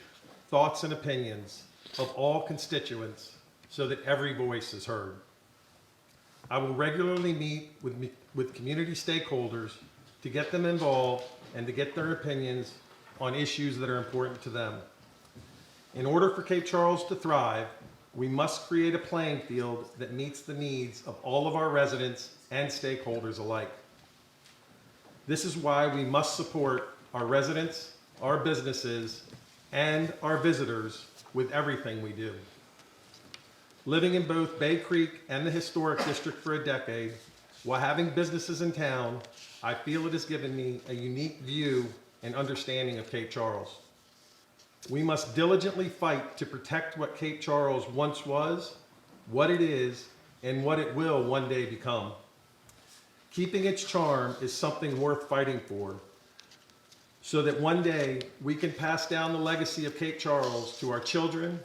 thoughts and opinions of all constituents so that every voice is heard. I will regularly meet with community stakeholders to get them involved and to get their opinions on issues that are important to them. In order for Cape Charles to thrive, we must create a playing field that meets the needs of all of our residents and stakeholders alike. This is why we must support our residents, our businesses, and our visitors with everything we do. Living in both Bay Creek and the Historic District for a decade, while having businesses in town, I feel it has given me a unique view and understanding of Cape Charles. We must diligently fight to protect what Cape Charles once was, what it is, and what it will one day become. Keeping its charm is something worth fighting for, so that one day we can pass down the legacy of Cape Charles to our children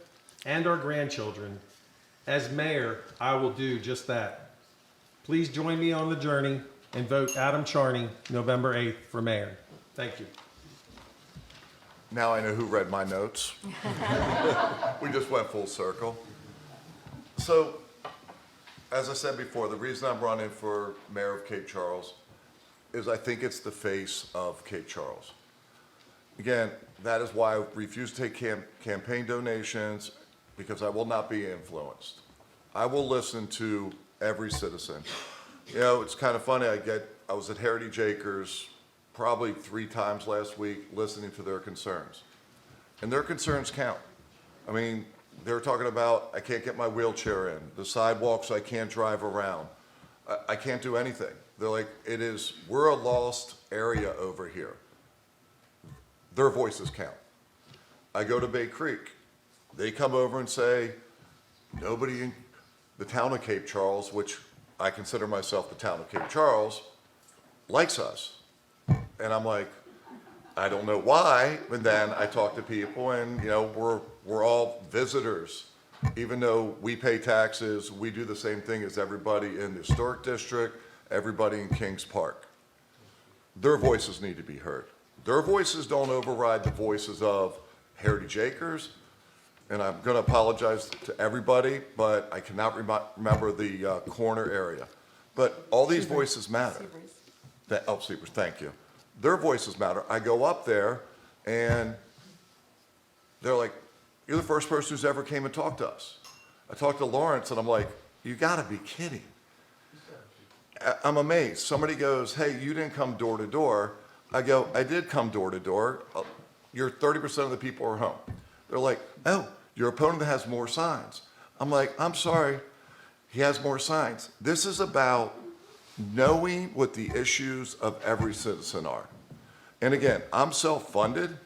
and our grandchildren. As mayor, I will do just that. Please join me on the journey and vote Adam Charney November 8th for mayor. Thank you.
Now I know who read my notes. We just went full circle. So, as I said before, the reason I'm running for mayor of Cape Charles is I think it's the face of Cape Charles. Again, that is why I refuse to take campaign donations, because I will not be influenced. I will listen to every citizen. You know, it's kind of funny, I was at Heritage Acres probably 3 times last week listening to their concerns. And their concerns count. I mean, they're talking about, I can't get my wheelchair in, the sidewalks I can't drive around, I can't do anything. They're like, we're a lost area over here. Their voices count. I go to Bay Creek, they come over and say, nobody in the town of Cape Charles, which I consider myself the town of Cape Charles, likes us. And I'm like, I don't know why, but then I talk to people and, you know, we're all visitors. Even though we pay taxes, we do the same thing as everybody in the historic district, everybody in Kings Park. Their voices need to be heard. Their voices don't override the voices of Heritage Acres, and I'm going to apologize to everybody, but I cannot remember the corner area. But all these voices matter. Seabreeze, thank you. Their voices matter. I go up there, and they're like, you're the first person who's ever came and talked to us. I talked to Lawrence, and I'm like, you got to be kidding. I'm amazed. Somebody goes, hey, you didn't come door to door. I go, I did come door to door. You're 30% of the people are home. They're like, oh, your opponent has more signs. I'm like, I'm sorry, he has more signs. This is about knowing what the issues of every citizen are. And again, I'm self-funded,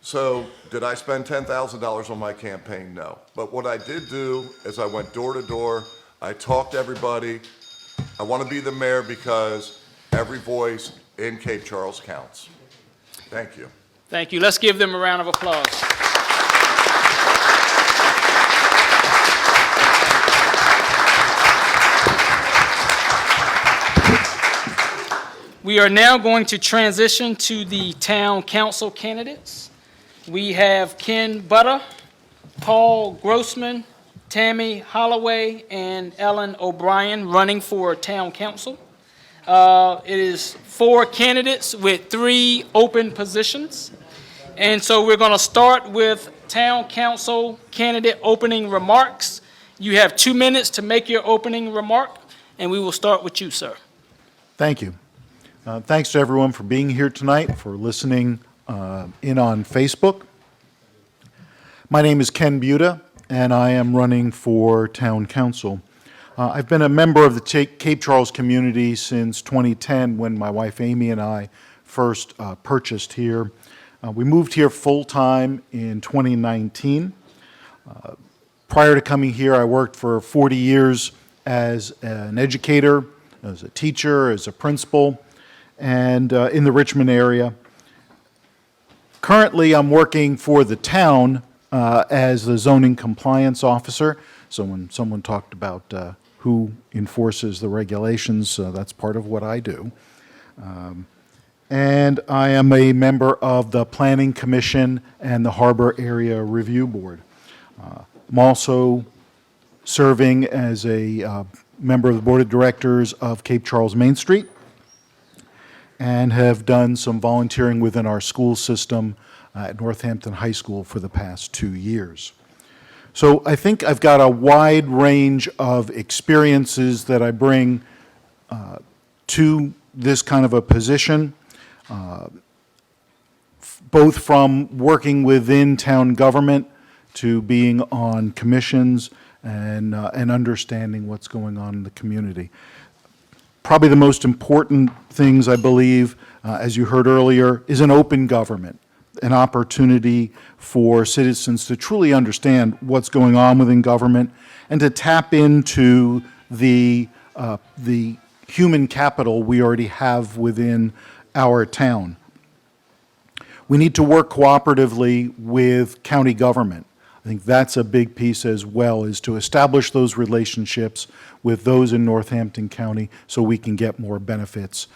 so did I spend $10,000 on my campaign? No. But what I did do is I went door to door, I talked to everybody. I want to be the mayor because every voice in Cape Charles counts. Thank you.
Thank you. Let's give them a round of applause. We are now going to transition to the town council candidates. We have Ken Butter, Paul Grossman, Tammy Holloway, and Ellen O'Brien running for town council. It is 4 candidates with 3 open positions. And so we're going to start with town council candidate opening remarks. You have 2 minutes to make your opening remark, and we will start with you, sir.
Thank you. Thanks to everyone for being here tonight, for listening in on Facebook. My name is Ken Buda, and I am running for town council. I've been a member of the Cape Charles community since 2010 when my wife Amy and I first purchased here. We moved here full-time in 2019. Prior to coming here, I worked for 40 years as an educator, as a teacher, as a principal, and in the Richmond area. Currently, I'm working for the town as the zoning compliance officer. So when someone talked about who enforces the regulations, that's part of what I do. And I am a member of the Planning Commission and the Harbor Area Review Board. I'm also serving as a member of the Board of Directors of Cape Charles Main Street and have done some volunteering within our school system at Northampton High School for the past 2 years. So I think I've got a wide range of experiences that I bring to this kind of a position, both from working within town government to being on commissions and understanding what's going on in the community. Probably the most important things, I believe, as you heard earlier, is an open government, an opportunity for citizens to truly understand what's going on within government and to tap into the human capital we already have within our town. We need to work cooperatively with county government. I think that's a big piece as well, is to establish those relationships with those in Northampton County so we can get more benefits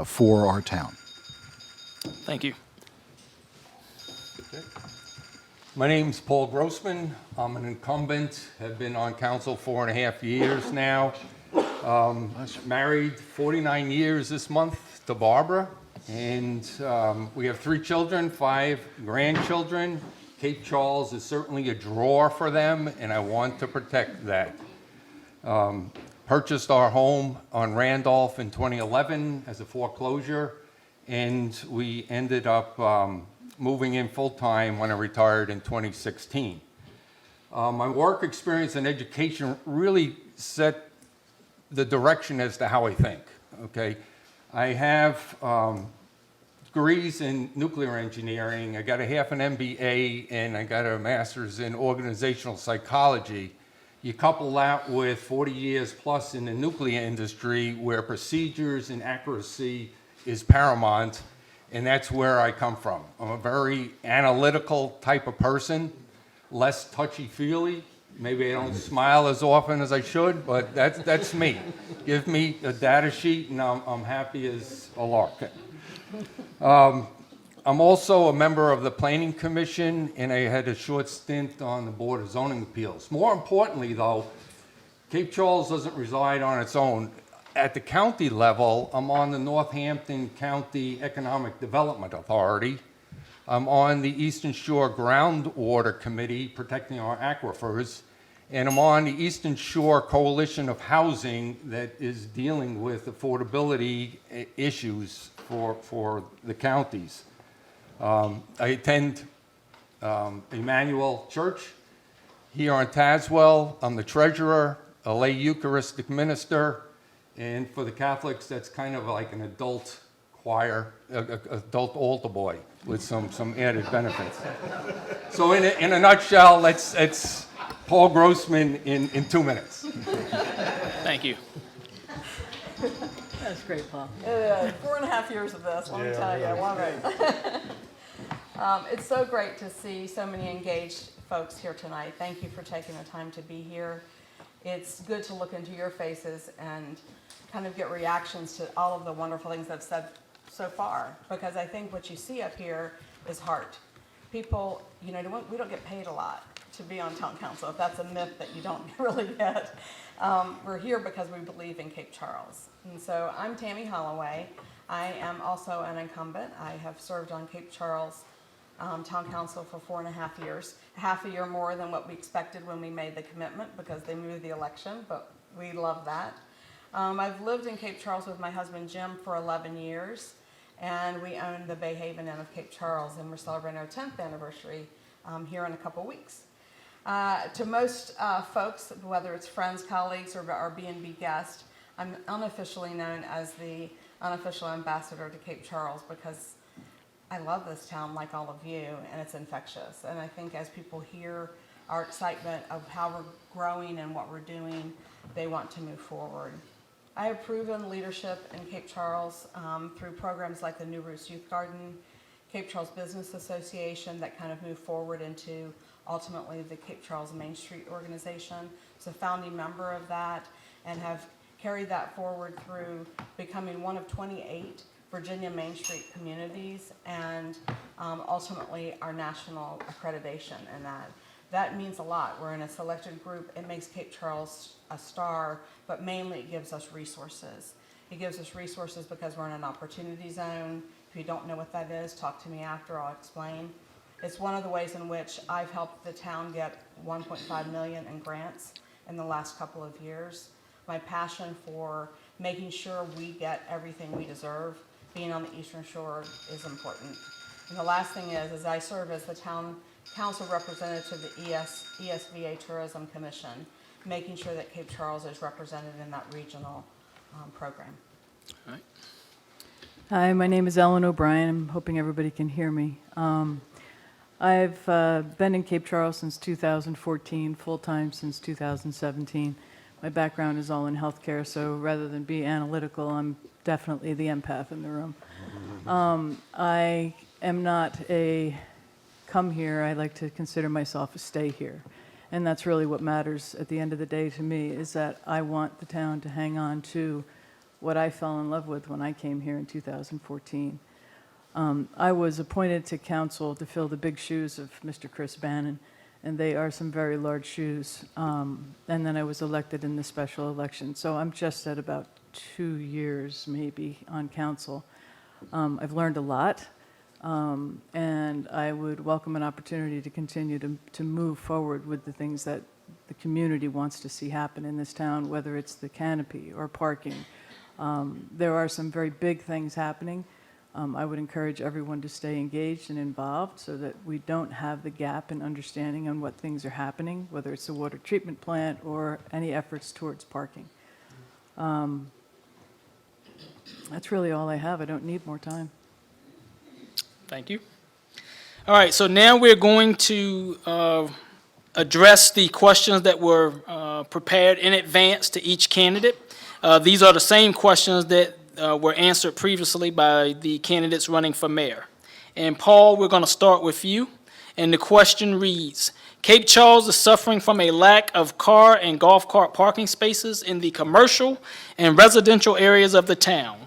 for our town.
Thank you.
My name's Paul Grossman. I'm an incumbent, have been on council 4.5 years now. Married 49 years this month to Barbara, and we have 3 children, 5 grandchildren. Cape Charles is certainly a draw for them, and I want to protect that. Purchased our home on Randolph in 2011 as a foreclosure, and we ended up moving in full-time when I retired in 2016. My work experience and education really set the direction as to how I think, okay? I have degrees in nuclear engineering, I got a half an MBA, and I got a master's in organizational psychology. You couple that with 40 years plus in the nuclear industry where procedures and accuracy is paramount, and that's where I come from. I'm a very analytical type of person, less touchy-feely. Maybe I don't smile as often as I should, but that's me. Give me a data sheet and I'm happy as a lark. I'm also a member of the Planning Commission, and I had a short stint on the Board of Zoning Appeals. More importantly, though, Cape Charles doesn't reside on its own. At the county level, I'm on the Northampton County Economic Development Authority. I'm on the Eastern Shore Groundwater Committee, protecting our aquifers, and I'm on the Eastern Shore Coalition of Housing that is dealing with affordability issues for the counties. I attend Emmanuel Church here on Tazewell. I'm the treasurer, a lay Eucharistic minister, and for the Catholics, that's kind of like an adult choir, adult altar boy with some added benefits. So in a nutshell, it's Paul Grossman in 2 minutes.
Thank you.
That's great, Paul.
4.5 years of this, let me tell you. I love it. It's so great to see so many engaged folks here tonight. Thank you for taking the time to be here. It's good to look into your faces and kind of get reactions to all of the wonderful things I've said so far, because I think what you see up here is heart. people, you know, we don't get paid a lot to be on town council. If that's a myth that you don't really get. We're here because we believe in Cape Charles. And so I'm Tammy Holloway. I am also an incumbent. I have served on Cape Charles Town Council for 4.5 years, half a year more than what we expected when we made the commitment because they moved the election, but we love that. I've lived in Cape Charles with my husband Jim for 11 years, and we own the Bay Haven Inn of Cape Charles, and we're celebrating our 10th anniversary here in a couple weeks. To most folks, whether it's friends, colleagues, or B&B guests, I'm unofficially known as the unofficial ambassador to Cape Charles because I love this town like all of you, and it's infectious. And I think as people hear our excitement of how we're growing and what we're doing, they want to move forward. I have proven leadership in Cape Charles through programs like the New Roots Youth Garden, Cape Charles Business Association that kind of moved forward into ultimately the Cape Charles Main Street organization. So a founding member of that and have carried that forward through becoming one of 28 Virginia Main Street communities and ultimately our national accreditation in that. That means a lot. We're in a selected group. It makes Cape Charles a star, but mainly it gives us resources. It gives us resources because we're in an opportunity zone. If you don't know what that is, talk to me after, I'll explain. It's one of the ways in which I've helped the town get $1.5 million in grants in the last couple of years. My passion for making sure we get everything we deserve, being on the Eastern Shore is important. And the last thing is I serve as the town council representative to the ESVA Tourism Commission, making sure that Cape Charles is represented in that regional program.
All right.
Hi, my name is Ellen O'Brien. I'm hoping everybody can hear me. I've been in Cape Charles since 2014, full-time since 2017. My background is all in healthcare, so rather than be analytical, I'm definitely the empath in the room. I am not a come here. I like to consider myself a stay here. And that's really what matters at the end of the day to me, is that I want the town to hang on to what I fell in love with when I came here in 2014. I was appointed to council to fill the big shoes of Mr. Chris Bannon, and they are some very large shoes. And then I was elected in the special election. So I'm just at about 2 years maybe on council. I've learned a lot, and I would welcome an opportunity to continue to move forward with the things that the community wants to see happen in this town, whether it's the canopy or parking. There are some very big things happening. I would encourage everyone to stay engaged and involved so that we don't have the gap in understanding on what things are happening, whether it's the water treatment plant or any efforts towards parking. That's really all I have. I don't need more time.
Thank you. All right, so now we're going to address the questions that were prepared in advance to each candidate. These are the same questions that were answered previously by the candidates running for mayor. And Paul, we're going to start with you. And the question reads, Cape Charles is suffering from a lack of car and golf cart parking spaces in the commercial and residential areas of the town.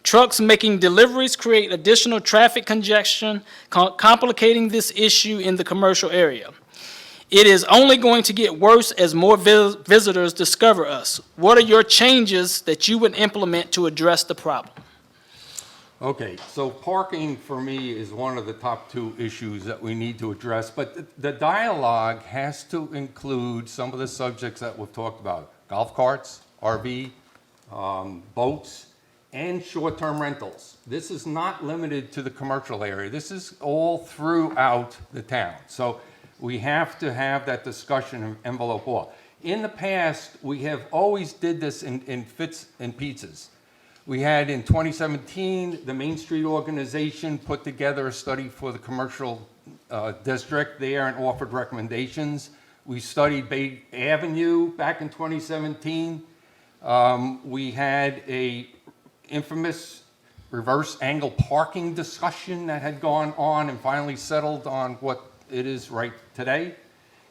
Trucks making deliveries create additional traffic congestion, complicating this issue in the commercial area. It is only going to get worse as more visitors discover us. What are your changes that you would implement to address the problem?
Okay, so parking for me is one of the top 2 issues that we need to address, but the dialogue has to include some of the subjects that we've talked about: golf carts, RV, boats, and short-term rentals. This is not limited to the commercial area. This is all throughout the town. So we have to have that discussion of envelope law. In the past, we have always did this in fits and pizzas. We had in 2017, the Main Street organization put together a study for the commercial district there and offered recommendations. We studied Bay Avenue back in 2017. We had a infamous reverse angle parking discussion that had gone on and finally settled on what it is right today.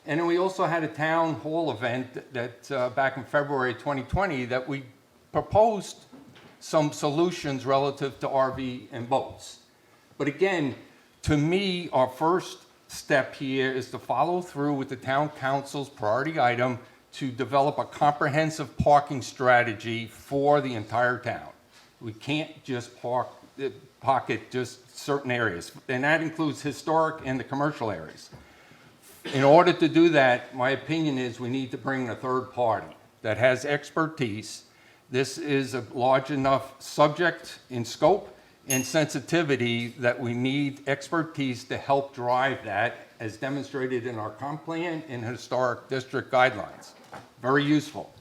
And then we also had a town hall event that back in February 2020 that we proposed some solutions relative to RV and boats. But again, to me, our first step here is to follow through with the town council's priority item to develop a comprehensive parking strategy for the entire town. We can't just pocket just certain areas, and that includes historic and the commercial areas. In order to do that, my opinion is we need to bring in a third party that has expertise. This is a large enough subject in scope and sensitivity that we need expertise to help drive that, as demonstrated in our comp plan and historic district guidelines. Very useful.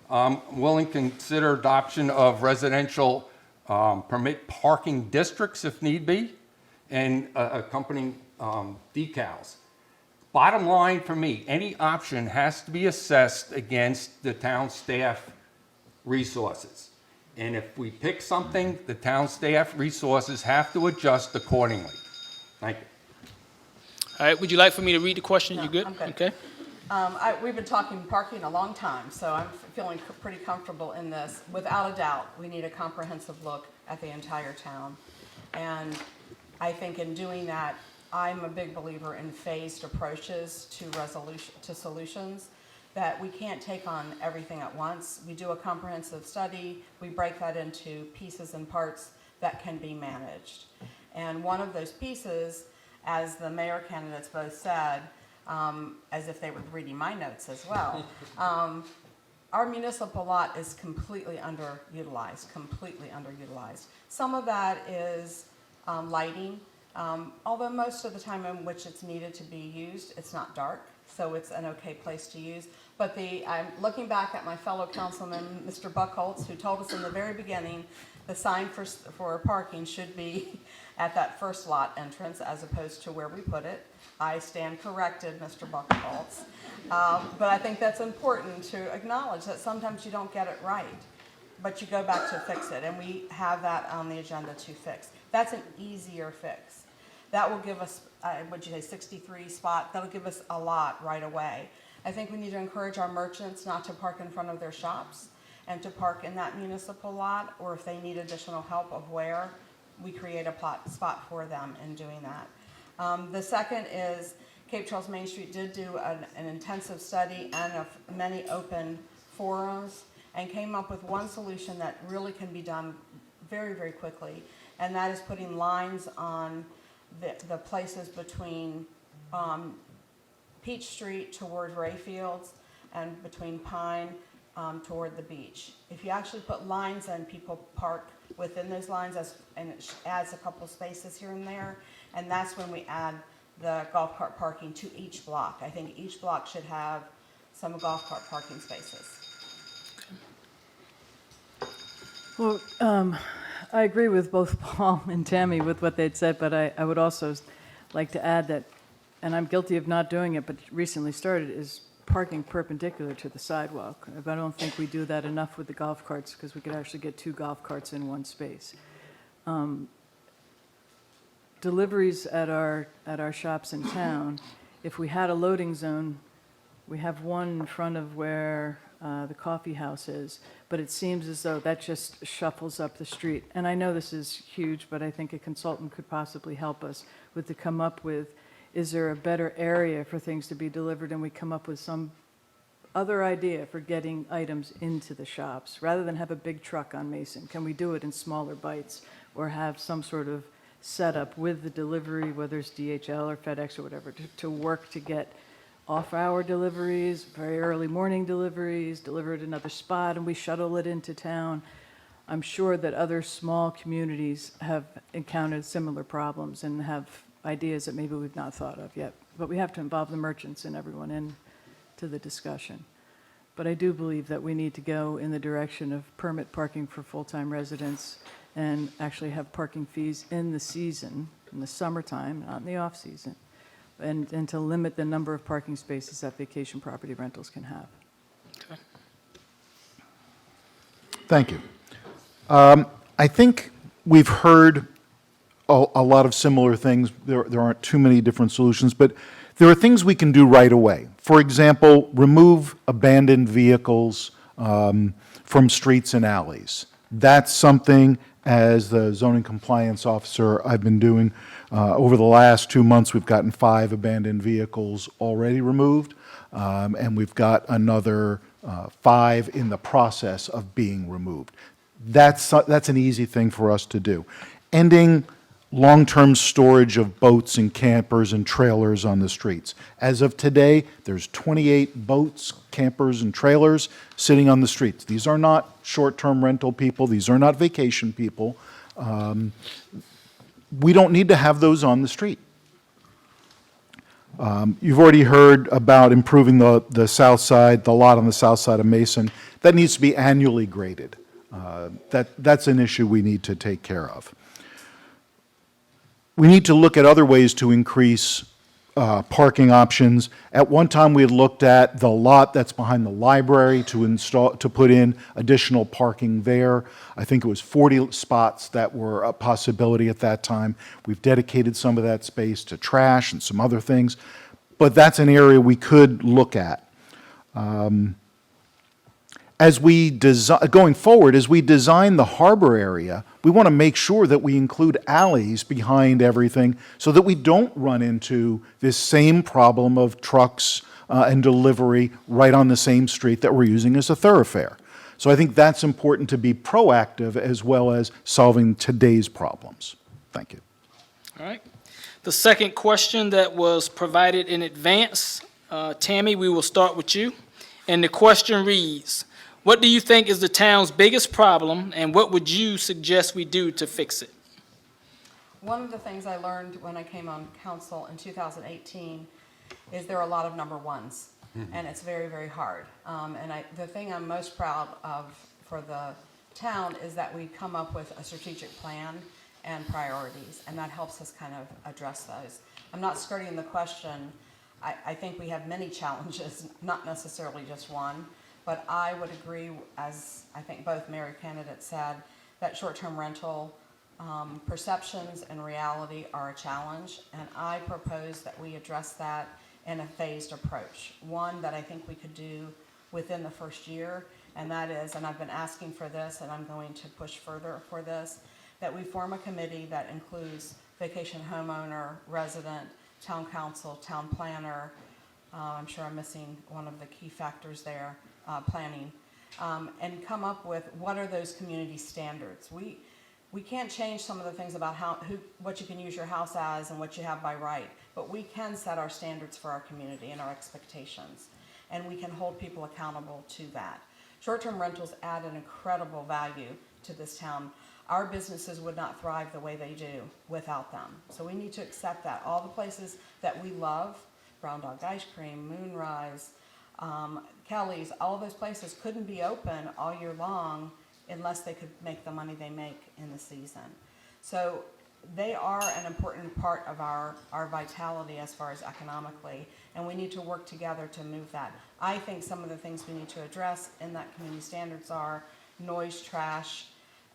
Willing to consider adoption of residential permit parking districts if need be, and accompanying decals. Bottom line for me, any option has to be assessed against the town staff resources. And if we pick something, the town staff resources have to adjust accordingly. Thank you.
All right, would you like for me to read the question? You good?
I'm good.
Okay.
We've been talking parking a long time, so I'm feeling pretty comfortable in this. Without a doubt, we need a comprehensive look at the entire town. And I think in doing that, I'm a big believer in phased approaches to solutions, that we can't take on everything at once. We do a comprehensive study, we break that into pieces and parts that can be managed. And one of those pieces, as the mayor candidates both said, as if they were reading my notes as well, our municipal lot is completely underutilized. Some of that is lighting, although most of the time in which it's needed to be used, it's not dark, so it's an okay place to use. But I'm looking back at my fellow councilman, Mr. Buckholz, who told us in the very beginning, the sign for parking should be at that first lot entrance as opposed to where we put it. I stand corrected, Mr. Buckholz. But I think that's important to acknowledge that sometimes you don't get it right, but you go back to fix it, and we have that on the agenda to fix. That's an easier fix. That will give us, what'd you say, 63 spot, that'll give us a lot right away. I think we need to encourage our merchants not to park in front of their shops and to park in that municipal lot, or if they need additional help of where, we create a spot for them in doing that. The second is Cape Charles Main Street did do an intensive study and many open forums and came up with one solution that really can be done very, very quickly, and that is putting lines on the places between Peach Street toward Rayfields and between Pine toward the beach. If you actually put lines in, people park within those lines, and it adds a couple spaces here and there, and that's when we add the golf cart parking to each block. I think each block should have some golf cart parking spaces.
Well, I agree with both Paul and Tammy with what they'd said, but I would also like to add that, and I'm guilty of not doing it, but recently started, is parking perpendicular to the sidewalk. I don't think we do that enough with the golf carts, because we could actually get 2 golf carts in one space. Deliveries at our shops in town, if we had a loading zone, we have one in front of where the coffee house is, but it seems as though that just shuffles up the street. And I know this is huge, but I think a consultant could possibly help us to come up with, is there a better area for things to be delivered, and we come up with some other idea for getting items into the shops, rather than have a big truck on Mason. Can we do it in smaller bites, or have some sort of setup with the delivery, whether it's DHL or FedEx or whatever, to work to get off-hour deliveries, very early morning deliveries, deliver at another spot, and we shuttle it into town. I'm sure that other small communities have encountered similar problems and have ideas that maybe we've not thought of yet. But we have to involve the merchants and everyone into the discussion. But I do believe that we need to go in the direction of permit parking for full-time residents and actually have parking fees in the season, in the summertime, not in the off-season, and to limit the number of parking spaces that vacation property rentals can have.
Okay.
Thank you. I think we've heard a lot of similar things. There aren't too many different solutions, but there are things we can do right away. For example, remove abandoned vehicles from streets and alleys. That's something, as the zoning compliance officer, I've been doing Over the last 2 months, we've gotten 5 abandoned vehicles already removed, and we've got another 5 in the process of being removed. That's an easy thing for us to do. Ending long-term storage of boats and campers and trailers on the streets. As of today, there's 28 boats, campers, and trailers sitting on the streets. These are not short-term rental people. These are not vacation people. We don't need to have those on the street. You've already heard about improving the south side, the lot on the south side of Mason. That needs to be annually graded. That's an issue we need to take care of. We need to look at other ways to increase parking options. At one time, we had looked at the lot that's behind the library to put in additional parking there. I think it was 40 spots that were a possibility at that time. We've dedicated some of that space to trash and some other things, but that's an area we could look at. Going forward, as we design the harbor area, we want to make sure that we include alleys behind everything so that we don't run into this same problem of trucks and delivery right on the same street that we're using as a thoroughfare. So I think that's important to be proactive as well as solving today's problems. Thank you.
All right. The second question that was provided in advance, Tammy, we will start with you. And the question reads, what do you think is the town's biggest problem, and what would you suggest we do to fix it?
One of the things I learned when I came on council in 2018 is there are a lot of number ones, and it's very, very hard. The thing I'm most proud of for the town is that we come up with a strategic plan and priorities, and that helps us kind of address those. I'm not skirting the question. I think we have many challenges, not necessarily just one. But I would agree, as I think both mayor candidates said, that short-term rental perceptions and reality are a challenge. And I propose that we address that in a phased approach. One that I think we could do within the first year, and that is, and I've been asking for this, and I'm going to push further for this, that we form a committee that includes vacation homeowner, resident, town council, town planner. I'm sure I'm missing one of the key factors there. Planning, and come up with what are those community standards. We can't change some of the things about what you can use your house as and what you have by right, but we can set our standards for our community and our expectations, and we can hold people accountable to that. Short-term rentals add an incredible value to this town. Our businesses would not thrive the way they do without them, so we need to accept that. All the places that we love, Brown Dog Ice Cream, Moonrise, Kelly's, all of those places couldn't be open all year long unless they could make the money they make in the season. So they are an important part of our vitality as far as economically, and we need to work together to move that. I think some of the things we need to address in that community standards are noise, trash,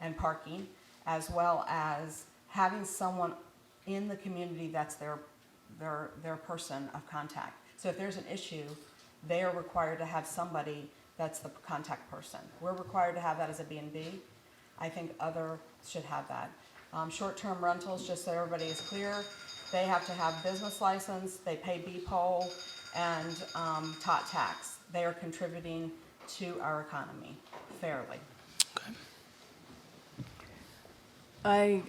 and parking, as well as having someone in the community that's their person of contact. So if there's an issue, they are required to have somebody that's the contact person. We're required to have that as a B&B. I think others should have that. Short-term rentals, just so everybody is clear, they have to have business license, they pay B-Poll, and tot tax. They are contributing to our economy fairly.
I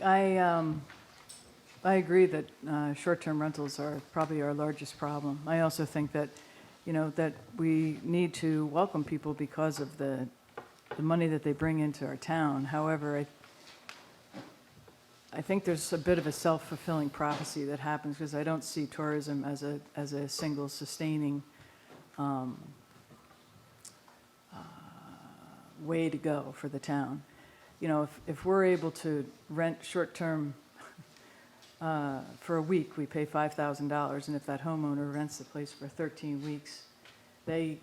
agree that short-term rentals are probably our largest problem. I also think that, that we need to welcome people because of the money that they bring into our town. However, I think there's a bit of a self-fulfilling prophecy that happens because I don't see tourism as a single sustaining way to go for the town. If we're able to rent short-term for a week, we pay $5,000, and if that homeowner rents the place for 13 weeks, they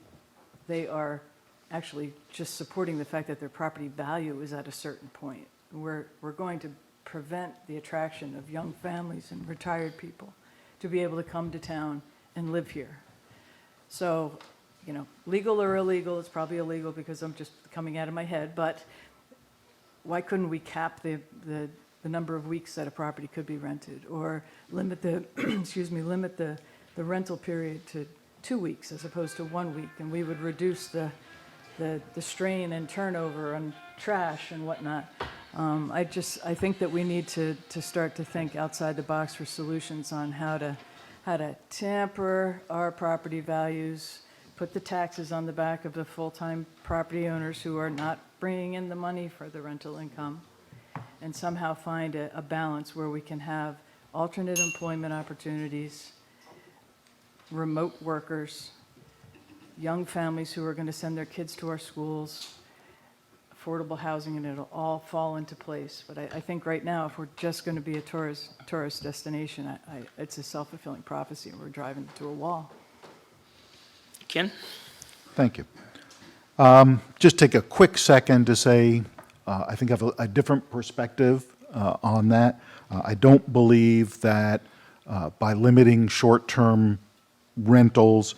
are actually just supporting the fact that their property value is at a certain point. We're going to prevent the attraction of young families and retired people to be able to come to town and live here. So, legal or illegal, it's probably illegal because I'm just coming out of my head, but why couldn't we cap the the number of weeks that a property could be rented, or limit the, limit the rental period to 2 weeks as opposed to 1 week, and we would reduce the strain and turnover on trash and whatnot. I think that we need to start to think outside the box for solutions on how to temper our property values, put the taxes on the back of the full-time property owners who are not bringing in the money for the rental income, and somehow find a balance where we can have alternate employment opportunities, remote workers, young families who are going to send their kids to our schools, affordable housing, and it'll all fall into place. But I think right now, if we're just going to be a tourist destination, it's a self-fulfilling prophecy, and we're driving to a wall.
Ken?
Thank you. Just take a quick second to say, I think I have a different perspective on that. I don't believe that by limiting short-term rentals,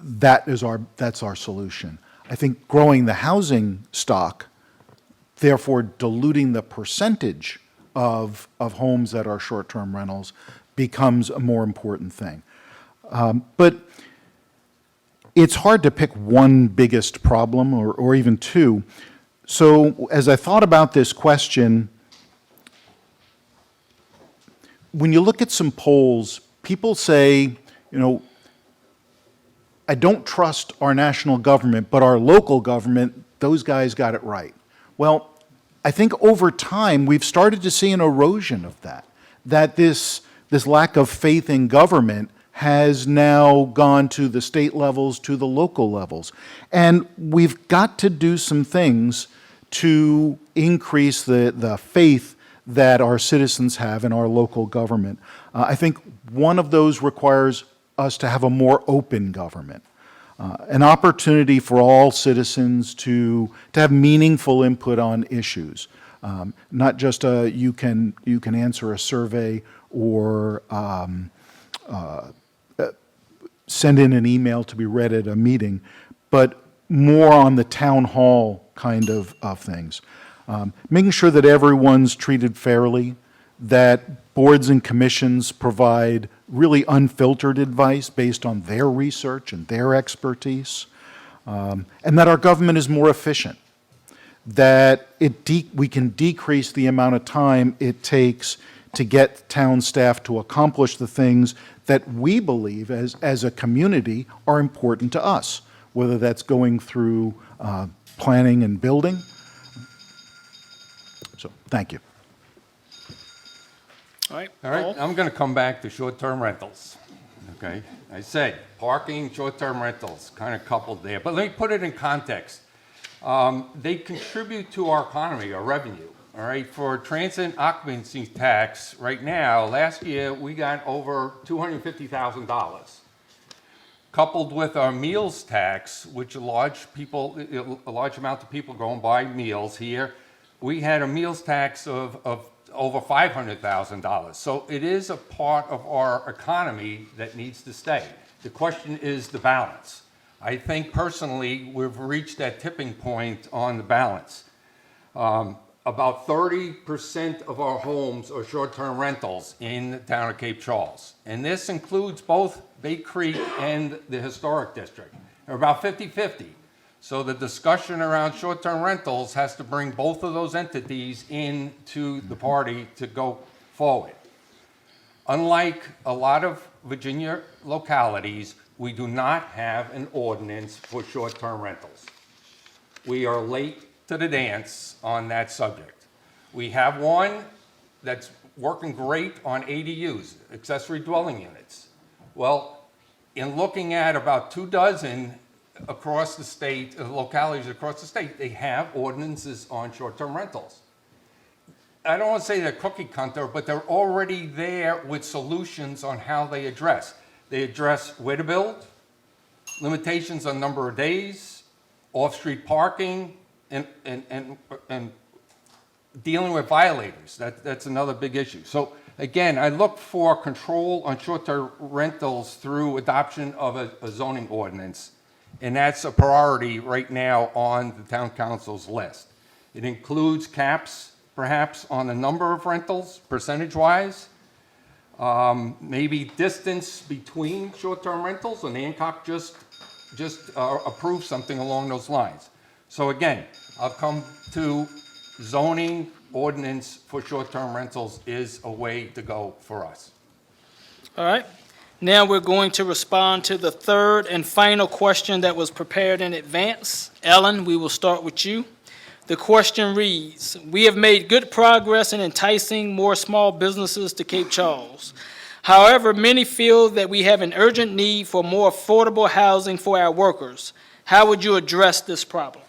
that's our solution. I think growing the housing stock, therefore diluting the percentage of homes that are short-term rentals, becomes a more important thing. But it's hard to pick one biggest problem or even two. So as I thought about this question, when you look at some polls, people say, I don't trust our national government, but our local government, those guys got it right. Well, I think over time we've started to see an erosion of that this lack of faith in government has now gone to the state levels, to the local levels. And we've got to do some things to increase the faith that our citizens have in our local government. I think one of those requires us to have a more open government, an opportunity for all citizens to have meaningful input on issues, not just you can answer a survey or send in an email to be read at a meeting, but more on the town hall kind of things. Making sure that everyone's treated fairly, that boards and commissions provide really unfiltered advice based on their research and their expertise, and that our government is more efficient, that we can decrease the amount of time it takes to get town staff to accomplish the things that we believe as a community are important to us, whether that's going through planning and building. So, thank you.
All right.
All right,
Paul?
I'm going to come back to short-term rentals. Okay, I said parking, short-term rentals, kind of coupled there. But let me put it in context. They contribute to our economy, our revenue. All right, for transit occupancy tax, right now, last year we got over $250,000. Coupled with our meals tax, which a large amount of people go and buy meals here, we had a meals tax of over $500,000. So it is a part of our economy that needs to stay. The question is the balance. I think personally we've reached that tipping point on the balance. About 30% of our homes are short-term rentals in the town of Cape Charles. And this includes both Bay Creek and the historic district. They're about 50-50. So the discussion around short-term rentals has to bring both of those entities into the party to go forward. Unlike a lot of Virginia localities, we do not have an ordinance for short-term rentals. We are late to the dance on that subject. We have one that's working great on ADUs, accessory dwelling units. Well, in looking at about 24 across the state, localities across the state, they have ordinances on short-term rentals. I don't want to say they're cookie cutter, but they're already there with solutions on how they address. They address where to build, limitations on number of days, off-street parking, and dealing with violators. That's another big issue. So again, I look for control on short-term rentals through adoption of a zoning ordinance, and that's a priority right now on the town council's list. It includes caps perhaps on the number of rentals, percentage-wise. Maybe distance between short-term rentals, and Hancock just approved something along those lines. So again, I've come to zoning ordinance for short-term rentals is a way to go for us.
All right. Now we're going to respond to the third and final question that was prepared in advance. Ellen, we will start with you. The question reads, we have made good progress in enticing more small businesses to Cape Charles. However, many feel that we have an urgent need for more affordable housing for our workers. How would you address this problem?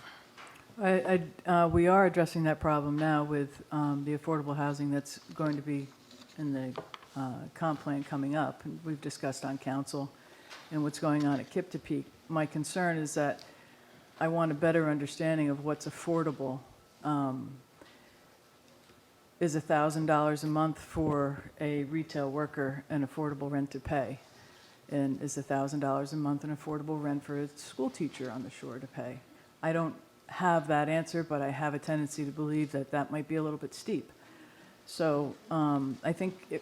We are addressing that problem now with the affordable housing that's going to be in the comp plan coming up. And we've discussed on council and what's going on at Kiptopeke. My concern is that I want a better understanding of what's affordable. Is $1,000 a month for a retail worker an affordable rent to pay? And is $1,000 a month an affordable rent for a school teacher on the shore to pay? I don't have that answer, but I have a tendency to believe that that might be a little bit steep. So I think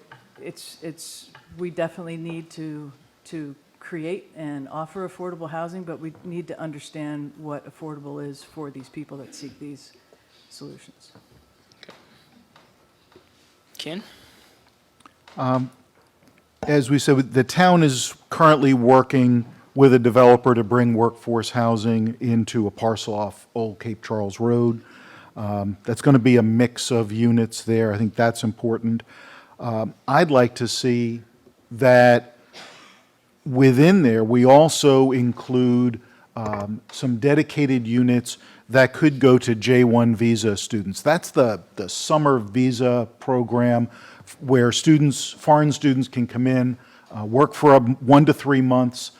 we definitely need to create and offer affordable housing, but we need to understand what affordable is for these people that seek these solutions.
Ken?
As we said, the town is currently working with a developer to bring workforce housing into a parcel off Old Cape Charles Road. That's going to be a mix of units there. I think that's important. I'd like to see that within there, we also include some dedicated units that could go to J1 visa students. That's the summer visa program where students, foreign students can come in, work for 1 to 3 months.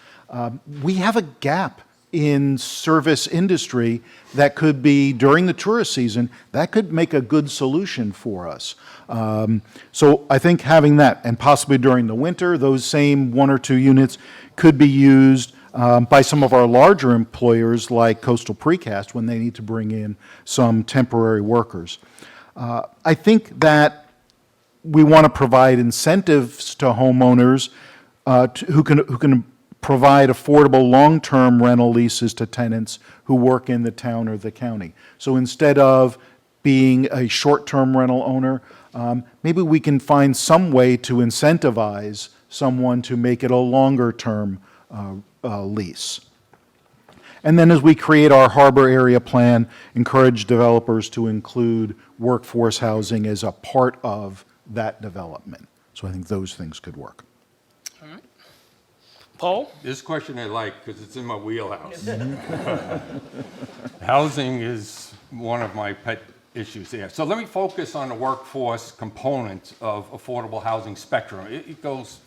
We have a gap in service industry that could be, during the tourist season, that could make a good solution for us. So I think having that, and possibly during the winter, those same 1 or 2 units could be used by some of our larger employers like Coastal Precast when they need to bring in some temporary workers. I think that we want to provide incentives to homeowners who can provide affordable long-term rental leases to tenants who work in the town or the county. So instead of being a short-term rental owner, maybe we can find some way to incentivize someone to make it a longer-term lease. And then as we create our harbor area plan, encourage developers to include workforce housing as a part of that development. So I think those things could work.
All right. Paul?
This question I like because it's in my wheelhouse. Housing is one of my pet issues there. So let me focus on the workforce component of affordable housing spectrum. It goes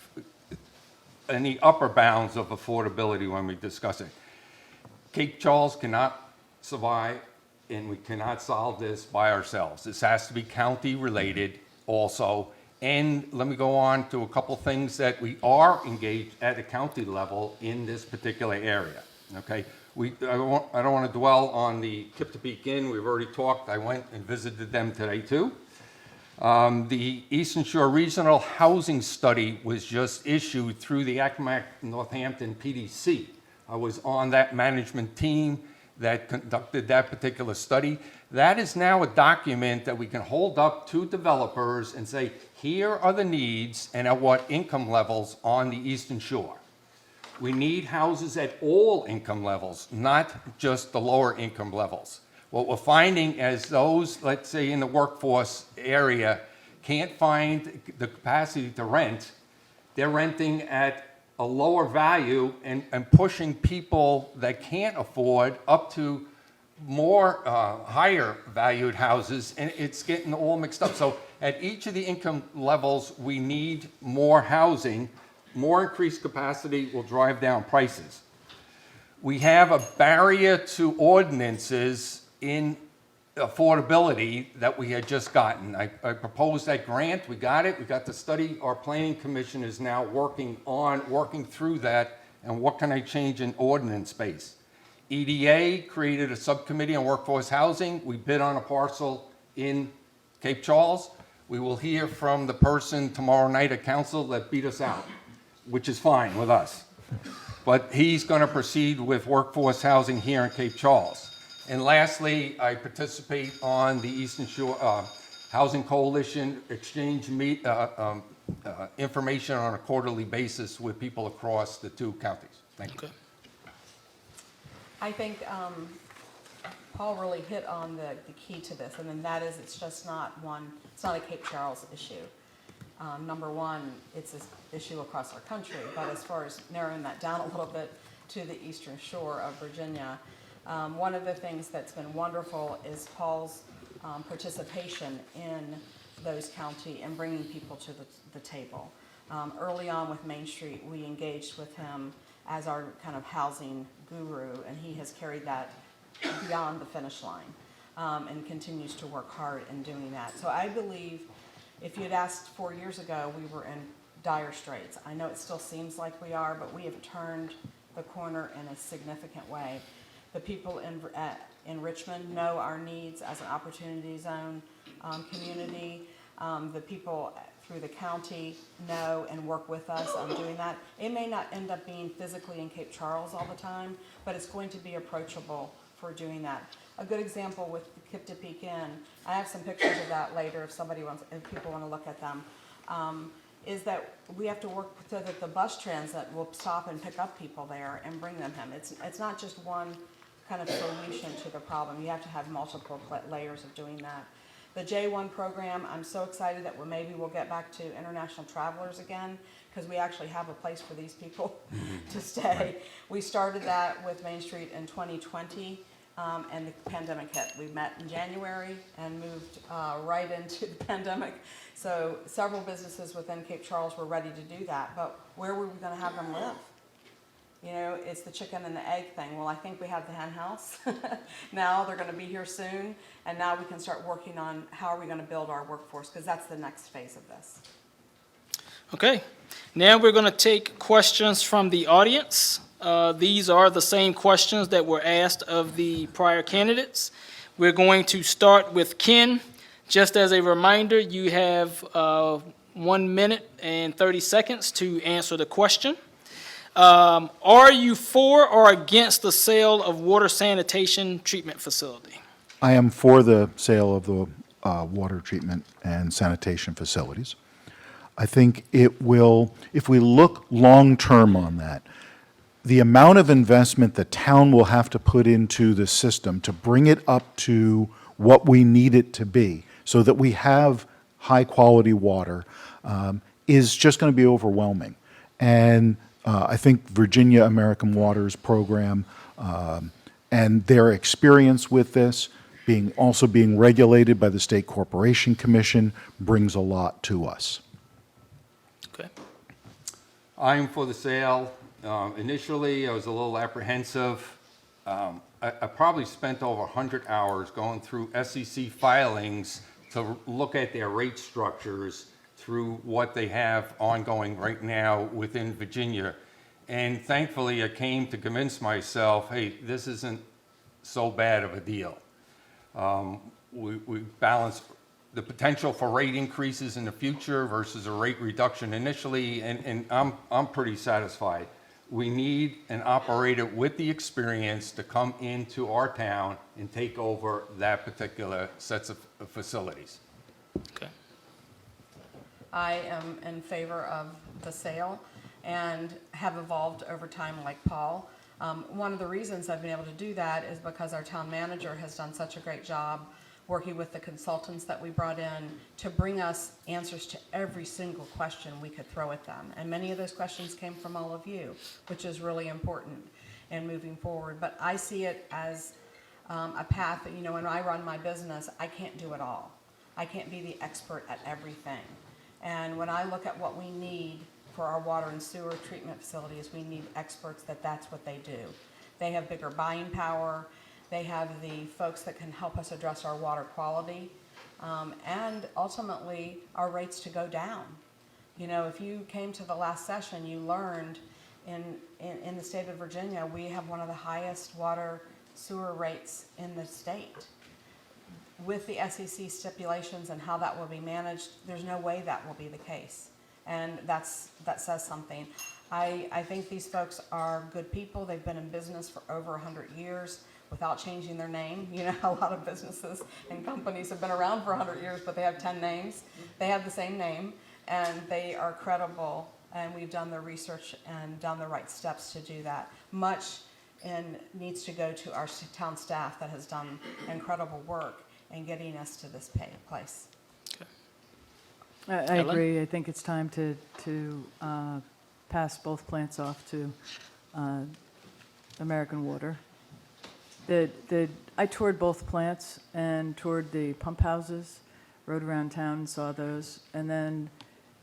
in the upper bounds of affordability when we discuss it. Cape Charles cannot survive, and we cannot solve this by ourselves. This has to be county related also. And let me go on to a couple things that we are engaged at a county level in this particular area. Okay, I don't want to dwell on the Kiptopeke Inn. We've already talked. I went and visited them today too. The Eastern Shore Regional Housing Study was just issued through the Accomack Northampton PDC. I was on that management team that conducted that particular study. That is now a document that we can hold up to developers and say, here are the needs and at what income levels on the Eastern Shore. We need houses at all income levels, not just the lower income levels. What we're finding as those, let's say in the workforce area, can't find the capacity to rent, they're renting at a lower value and pushing people that can't afford up to more higher valued houses, and it's getting all mixed up. So at each of the income levels, we need more housing. More increased capacity will drive down prices. We have a barrier to ordinances in affordability that we had just gotten. I proposed that grant, we got it, we got the study. Our planning commission is now working through that, and what can I change in ordinance space? EDA created a subcommittee on workforce housing. We bid on a parcel in Cape Charles, we will hear from the person tomorrow night at council that beat us out, which is fine with us. But he's going to proceed with workforce housing here in Cape Charles. And lastly, I participate on the Eastern Shore Housing Coalition, exchange information on a quarterly basis with people across the 2 counties. Thank you.
Okay.
I think Paul really hit on the key to this, and then that is it's not a Cape Charles issue. Number one, it's an issue across our country, but as far as narrowing that down a little bit to the eastern shore of Virginia, one of the things that's been wonderful is Paul's participation in those county and bringing people to the table. Early on with Main Street, we engaged with him as our kind of housing guru, and he has carried that beyond the finish line and continues to work hard in doing that. So I believe if you had asked 4 years ago, we were in dire straits. I know it still seems like we are, but we have turned the corner in a significant way. The people in Richmond know our needs as an opportunity zone community. The people through the county know and work with us on doing that. It may not end up being physically in Cape Charles all the time, but it's going to be approachable for doing that. A good example with the Kip to Peak Inn, I have some pictures of that later if people want to look at them, is that we have to work so that the bus transit will stop and pick up people there and bring them in. It's not just one kind of solution to the problem. You have to have multiple layers of doing that. The J1 program, I'm so excited that maybe we'll get back to international travelers again, because we actually have a place for these people to stay. We started that with Main Street in 2020, and the pandemic hit. We met in January and moved right into the pandemic. So several businesses within Cape Charles were ready to do that, but where were we going to have them live? You know, it's the chicken and the egg thing. Well, I think we have the hen house. Now they're going to be here soon, and now we can start working on how are we going to build our workforce, because that's the next phase of this.
Okay. Now we're going to take questions from the audience. These are the same questions that were asked of the prior candidates. We're going to start with Ken. Just as a reminder, you have 1 minute and 30 seconds to answer the question. Are you for or against the sale of water sanitation treatment facility?
I am for the sale of the water treatment and sanitation facilities. I think it will, if we look long-term on that, the amount of investment the town will have to put into the system to bring it up to what we need it to be so that we have high-quality water is just going to be overwhelming. And I think Virginia American Water's program and their experience with this, also being regulated by the State Corporation Commission, brings a lot to us.
Okay.
I'm for the sale. Initially, I was a little apprehensive. I probably spent over 100 hours going through SEC filings to look at their rate structures through what they have ongoing right now within Virginia. And thankfully, I came to convince myself, hey, this isn't so bad of a deal. We balance the potential for rate increases in the future versus a rate reduction initially, and I'm pretty satisfied. We need an operator with the experience to come into our town and take over that particular sets of facilities.
Okay.
I am in favor of the sale and have evolved over time like Paul. One of the reasons I've been able to do that is because our town manager has done such a great job working with the consultants that we brought in to bring us answers to every single question we could throw at them. And many of those questions came from all of you, which is really important in moving forward. But I see it as a path that, you know, when I run my business, I can't do it all. I can't be the expert at everything. And when I look at what we need for our water and sewer treatment facilities, we need experts that's what they do. They have bigger buying power. They have the folks that can help us address our water quality and ultimately our rates to go down. You know, if you came to the last session, you learned in the state of Virginia, we have one of the highest water sewer rates in the state. with the SEC stipulations and how that will be managed, there's no way that will be the case. And that says something. I think these folks are good people. They've been in business for over 100 years without changing their name. You know, a lot of businesses and companies have been around for 100 years, but they have 10 names. They have the same name, and they are credible, and we've done the research and done the right steps to do that. Much needs to go to our town staff that has done incredible work in getting us to this place.
I
Ellen?
agree. I think it's time to pass both plants off to American Water. I toured both plants and toured the pump houses, rode around town and saw those, and then,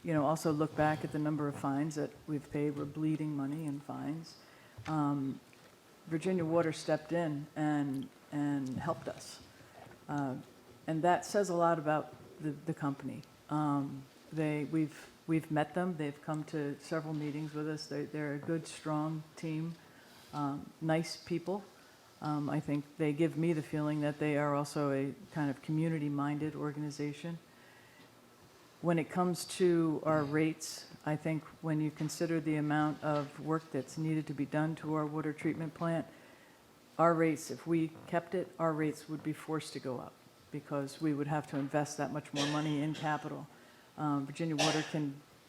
you know, also look back at the number of fines that we've paid. We're bleeding money in fines. Virginia Water stepped in and helped us. And that says a lot about the company. We've met them. They've come to several meetings with us. They're a good, strong team, nice people. I think they give me the feeling that they are also a kind of community-minded organization. When it comes to our rates, I think when you consider the amount of work that's needed to be done to our water treatment plant, our rates, if we kept it, our rates would be forced to go up because we would have to invest that much more money in capital. Virginia Water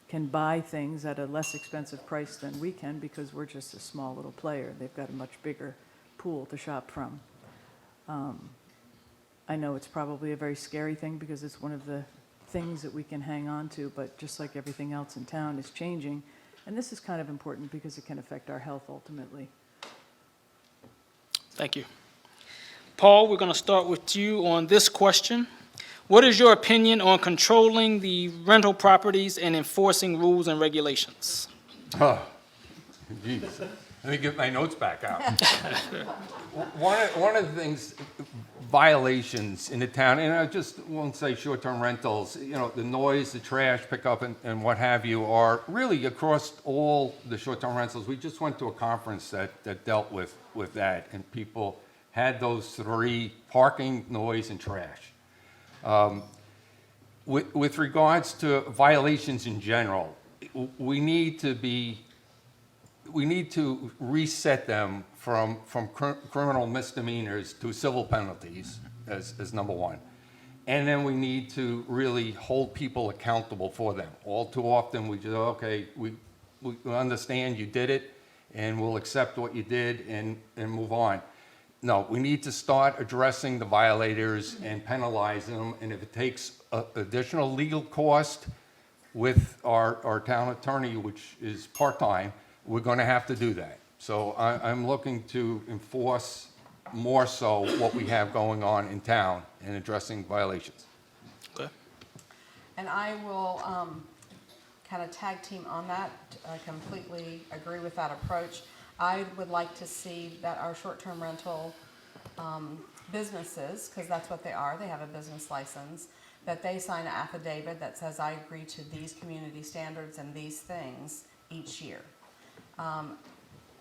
can buy things at a less expensive price than we can because we're just a small little player. They've got a much bigger pool to shop from. I know it's probably a very scary thing because it's one of the things that we can hang on to, but just like everything else in town is changing. And this is kind of important because it can affect our health ultimately.
Thank you. Paul, we're going to start with you on this question. What is your opinion on controlling the rental properties and enforcing rules and regulations?
Oh, geez. Let me get my notes back out. One of the things, violations in the town, and I just won't say short-term rentals, you know, the noise, the trash pickup and what have you are really across all the short-term rentals. We just went to a conference that dealt with that, and people had those three: parking, noise, and trash. With regards to violations in general, we need to reset them from criminal misdemeanors to civil penalties as number one. And then we need to really hold people accountable for them. All too often we just, okay, we understand you did it and we'll accept what you did and move on. No, we need to start addressing the violators and penalizing them. And if it takes additional legal cost with our town attorney, which is part-time, we're going to have to do that. So I'm looking to enforce more so what we have going on in town and addressing violations.
Okay.
And I will kind of tag team on that. I completely agree with that approach. I would like to see that our short-term rental businesses, because that's what they are, they have a business license, that they sign an affidavit that says, I agree to these community standards and these things each year.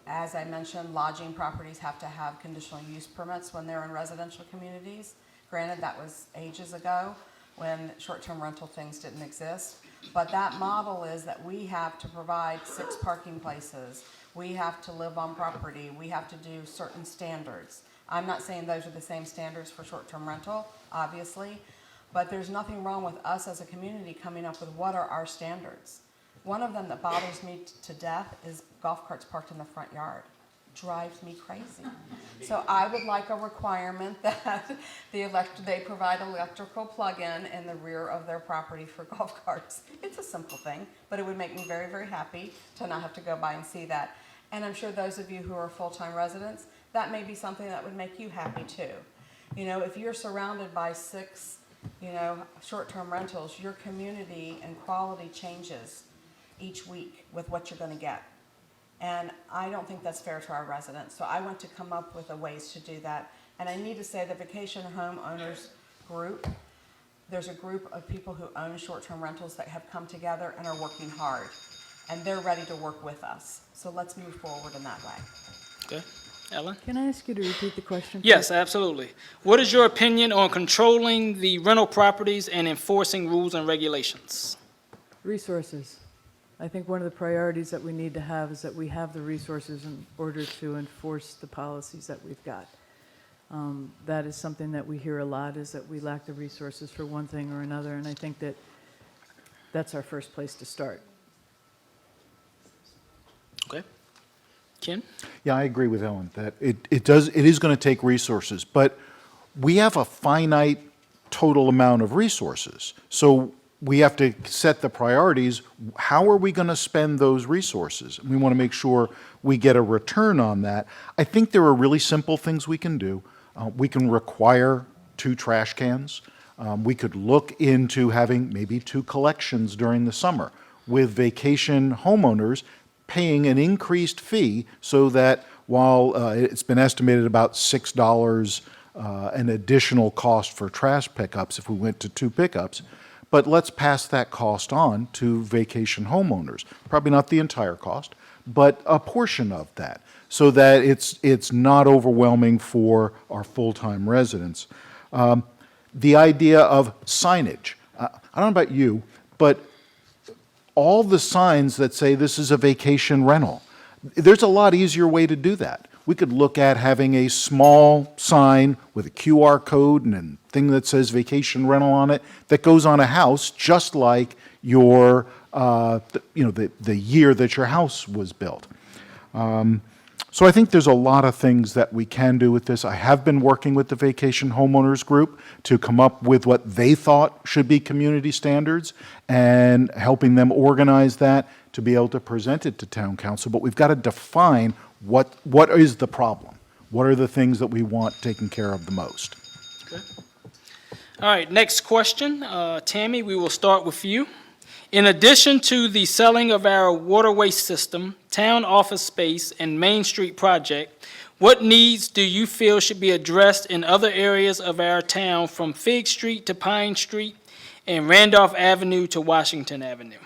As I mentioned, lodging properties have to have conditional use permits when they're in residential communities. Granted, that was ages ago when short-term rental things didn't exist. But that model is that we have to provide 6 parking places. We have to live on property. We have to do certain standards. I'm not saying those are the same standards for short-term rental, obviously, but there's nothing wrong with us as a community coming up with what are our standards. One of them that bothers me to death is golf carts parked in the front yard. Drives me crazy. So I would like a requirement that they provide electrical plug-in in the rear of their property for golf carts. It's a simple thing, but it would make me very, very happy to not have to go by and see that. And I'm sure those of you who are full-time residents, that may be something that would make you happy too. You know, if you're surrounded by 6, short-term rentals, your community and quality changes each week with what you're going to get. And I don't think that's fair to our residents. So I want to come up with ways to do that. And I need to say the Vacation Home Owners Group, there's a group of people who own short-term rentals that have come together and are working hard. And they're ready to work with us. So let's move forward in that way.
Okay. Ellen?
Can I ask you to repeat the question?
Yes, absolutely. What is your opinion on controlling the rental properties and enforcing rules and regulations?
Resources. I think one of the priorities that we need to have is that we have the resources in order to enforce the policies that we've got. That is something that we hear a lot, is that we lack the resources for one thing or another, and I think that that's our first place to start.
Okay. Ken?
Yeah, I agree with Ellen that it is going to take resources, but we have a finite total amount of resources. So we have to set the priorities. How are we going to spend those resources? We want to make sure we get a return on that. I think there are really simple things we can do. We can require 2 trash cans. We could look into having maybe 2 collections during the summer with vacation homeowners paying an increased fee so that while it's been estimated about $6 an additional cost for trash pickups if we went to 2 pickups, but let's pass that cost on to vacation homeowners. Probably not the entire cost, but a portion of that, so that it's not overwhelming for our full-time residents. The idea of signage. I don't know about you, but all the signs that say this is a vacation rental, there's a lot easier way to do that. We could look at having a small sign with a QR code and a thing that says vacation rental on it that goes on a house, just like your, the year that your house was built. So I think there's a lot of things that we can do with this. I have been working with the Vacation Homeowners Group to come up with what they thought should be community standards and helping them organize that to be able to present it to Town Council. But we've got to define what is the problem. What are the things that we want taken care of the most?
Okay. All right, next question. Tammy, we will start with you. In addition to the selling of our water waste system, town office space, and Main Street project, what needs do you feel should be addressed in other areas of our town from Fig Street to Pine Street and Randolph Avenue to Washington Avenue?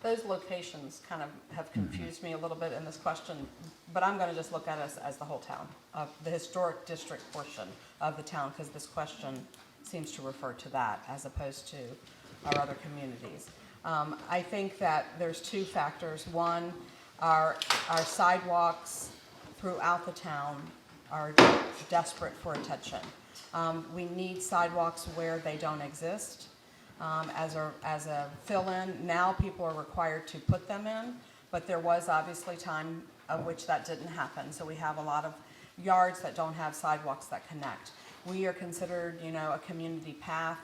Those locations kind of have confused me a little bit in this question, but I'm going to just look at us as the whole town, the historic district portion of the town, because this question seems to refer to that as opposed to our other communities. I think that there's 2 factors. One, our sidewalks throughout the town are desperate for attention. We need sidewalks where they don't exist. As a fill-in, now people are required to put them in, but there was obviously time of which that didn't happen. So we have a lot of yards that don't have sidewalks that connect. We are considered, a community path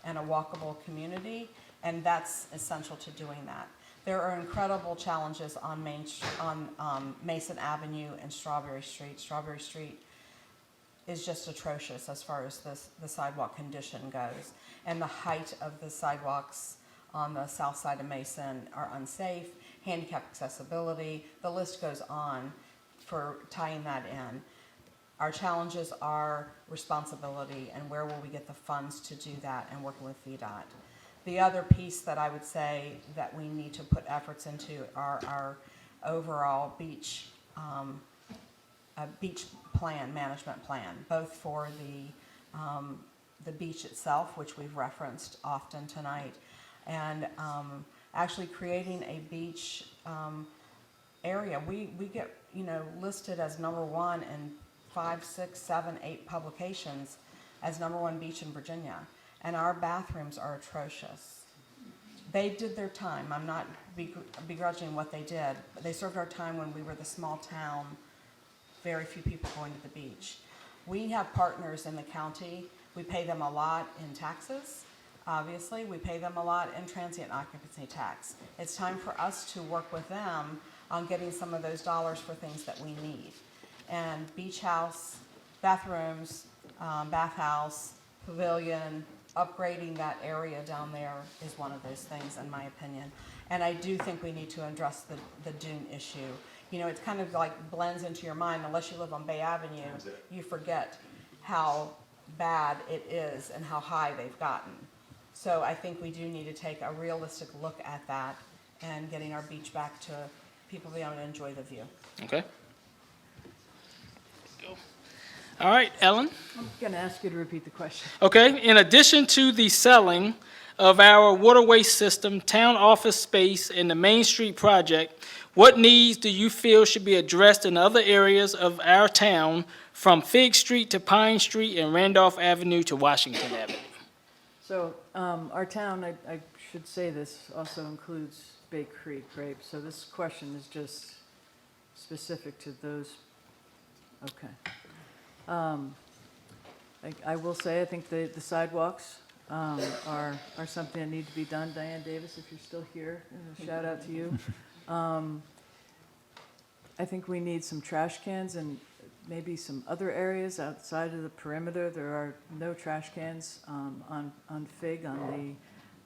and a walkable community, and that's essential to doing that. There are incredible challenges on Mason Avenue and Strawberry Street. Strawberry Street is just atrocious as far as the sidewalk condition goes. And the height of the sidewalks on the south side of Mason are unsafe, handicap accessibility, the list goes on for tying that in. Our challenges are responsibility and where will we get the funds to do that, and working with VDOT. The other piece that I would say that we need to put efforts into are our overall beach management plan, both for the beach itself, which we've referenced often tonight, and actually creating a beach area. We get listed as #1 in 5, 6, 7, 8 publications as #1 beach in Virginia, and our bathrooms are atrocious. They did their time. I'm not begrudging what they did, but they served our time when we were the small town, very few people going to the beach. We have partners in the county. We pay them a lot in taxes. Obviously, we pay them a lot in transient occupancy tax. It's time for us to work with them on getting some of those dollars for things that we need. And beach house, bathrooms, bathhouse, pavilion, upgrading that area down there is one of those things, in my opinion. And I do think we need to address the dune issue. It's kind of like blends into your mind. Unless you live on Bay Avenue, you forget how bad it is and how high they've gotten. So I think we do need to take a realistic look at that and getting our beach back to people being able to enjoy the view.
Okay. go. All right, Ellen?
I'm going to ask you to repeat the question.
Okay, in addition to the selling of our waterway system, town office space, and the Main Street project, what needs do you feel should be addressed in other areas of our town, from Fig Street to Pine Street and Randolph Avenue to Washington Avenue?
So our town, I should say this, also includes Bay Creek, right? So this question is just specific to those, okay. I will say, I think the sidewalks are something that need to be done. Diane Davis, if you're still here, shout out to you. I think we need some trash cans and maybe some other areas outside of the perimeter. There are no trash cans on Fig, on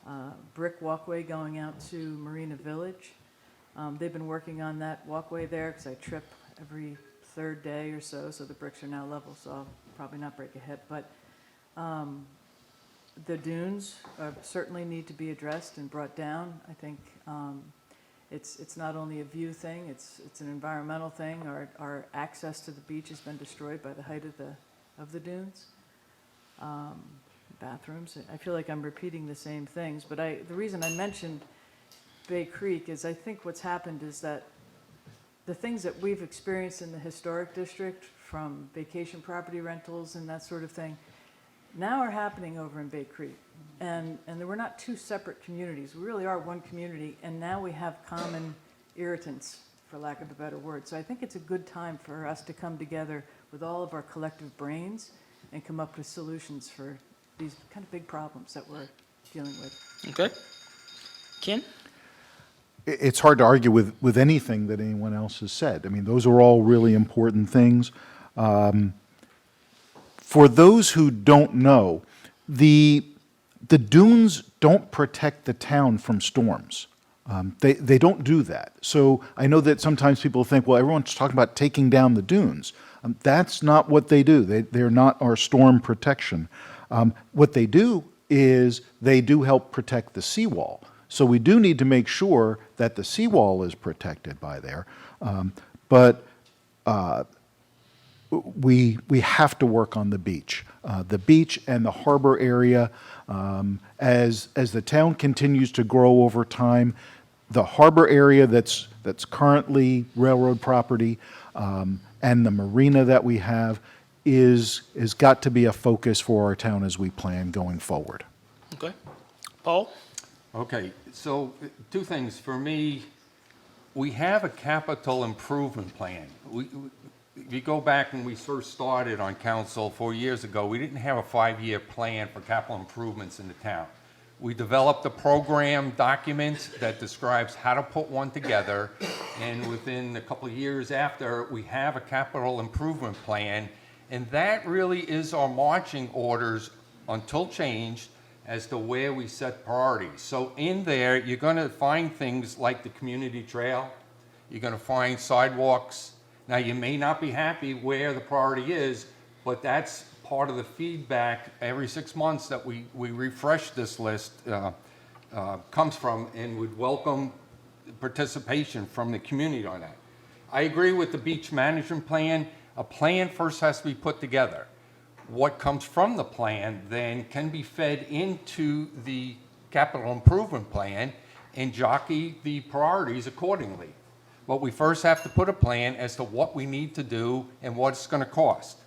the brick walkway going out to Marina Village. They've been working on that walkway there because I trip every third day or so the bricks are now level, so I'll probably not break a hip. But the dunes certainly need to be addressed and brought down. I think it's not only a view thing, it's an environmental thing. Our access to the beach has been destroyed by the height of the dunes. Bathrooms, I feel like I'm repeating the same things, but the reason I mentioned Bay Creek is I think what's happened is that the things that we've experienced in the historic district, from vacation property rentals and that sort of thing, now are happening over in Bay Creek. And we're not two separate communities. We really are one community, and now we have common irritants, for lack of a better word. So I think it's a good time for us to come together with all of our collective brains and come up with solutions for these kind of big problems that we're dealing with.
Okay. Ken?
It's hard to argue with anything that anyone else has said. I mean, those are all really important things. For those who don't know, the dunes don't protect the town from storms. They don't do that. So I know that sometimes people think, well, everyone's talking about taking down the dunes. That's not what they do. They're not our storm protection. What they do is they do help protect the seawall. So we do need to make sure that the seawall is protected by there. But we have to work on the beach. The beach and the harbor area, as the town continues to grow over time, the harbor area that's currently railroad property, and the marina that we have is got to be a focus for our town as we plan going forward.
Okay. Paul?
Okay, so two things. For me, we have a capital improvement plan. If you go back when we first started on council 4 years ago, we didn't have a 5-year plan for capital improvements in the town. We developed a program document that describes how to put one together, and within a couple of years after, we have a capital improvement plan, and that really is our marching orders until changed as to where we set priorities. So in there, you're gonna find things like the community trail, you're gonna find sidewalks. Now, you may not be happy where the priority is, but that's part of the feedback every 6 months that we refresh this list comes from, and would welcome participation from the community on that. I agree with the beach management plan. A plan first has to be put together. What comes from the plan then can be fed into the capital improvement plan and jockey the priorities accordingly. But we first have to put a plan as to what we need to do and what it's going to cost.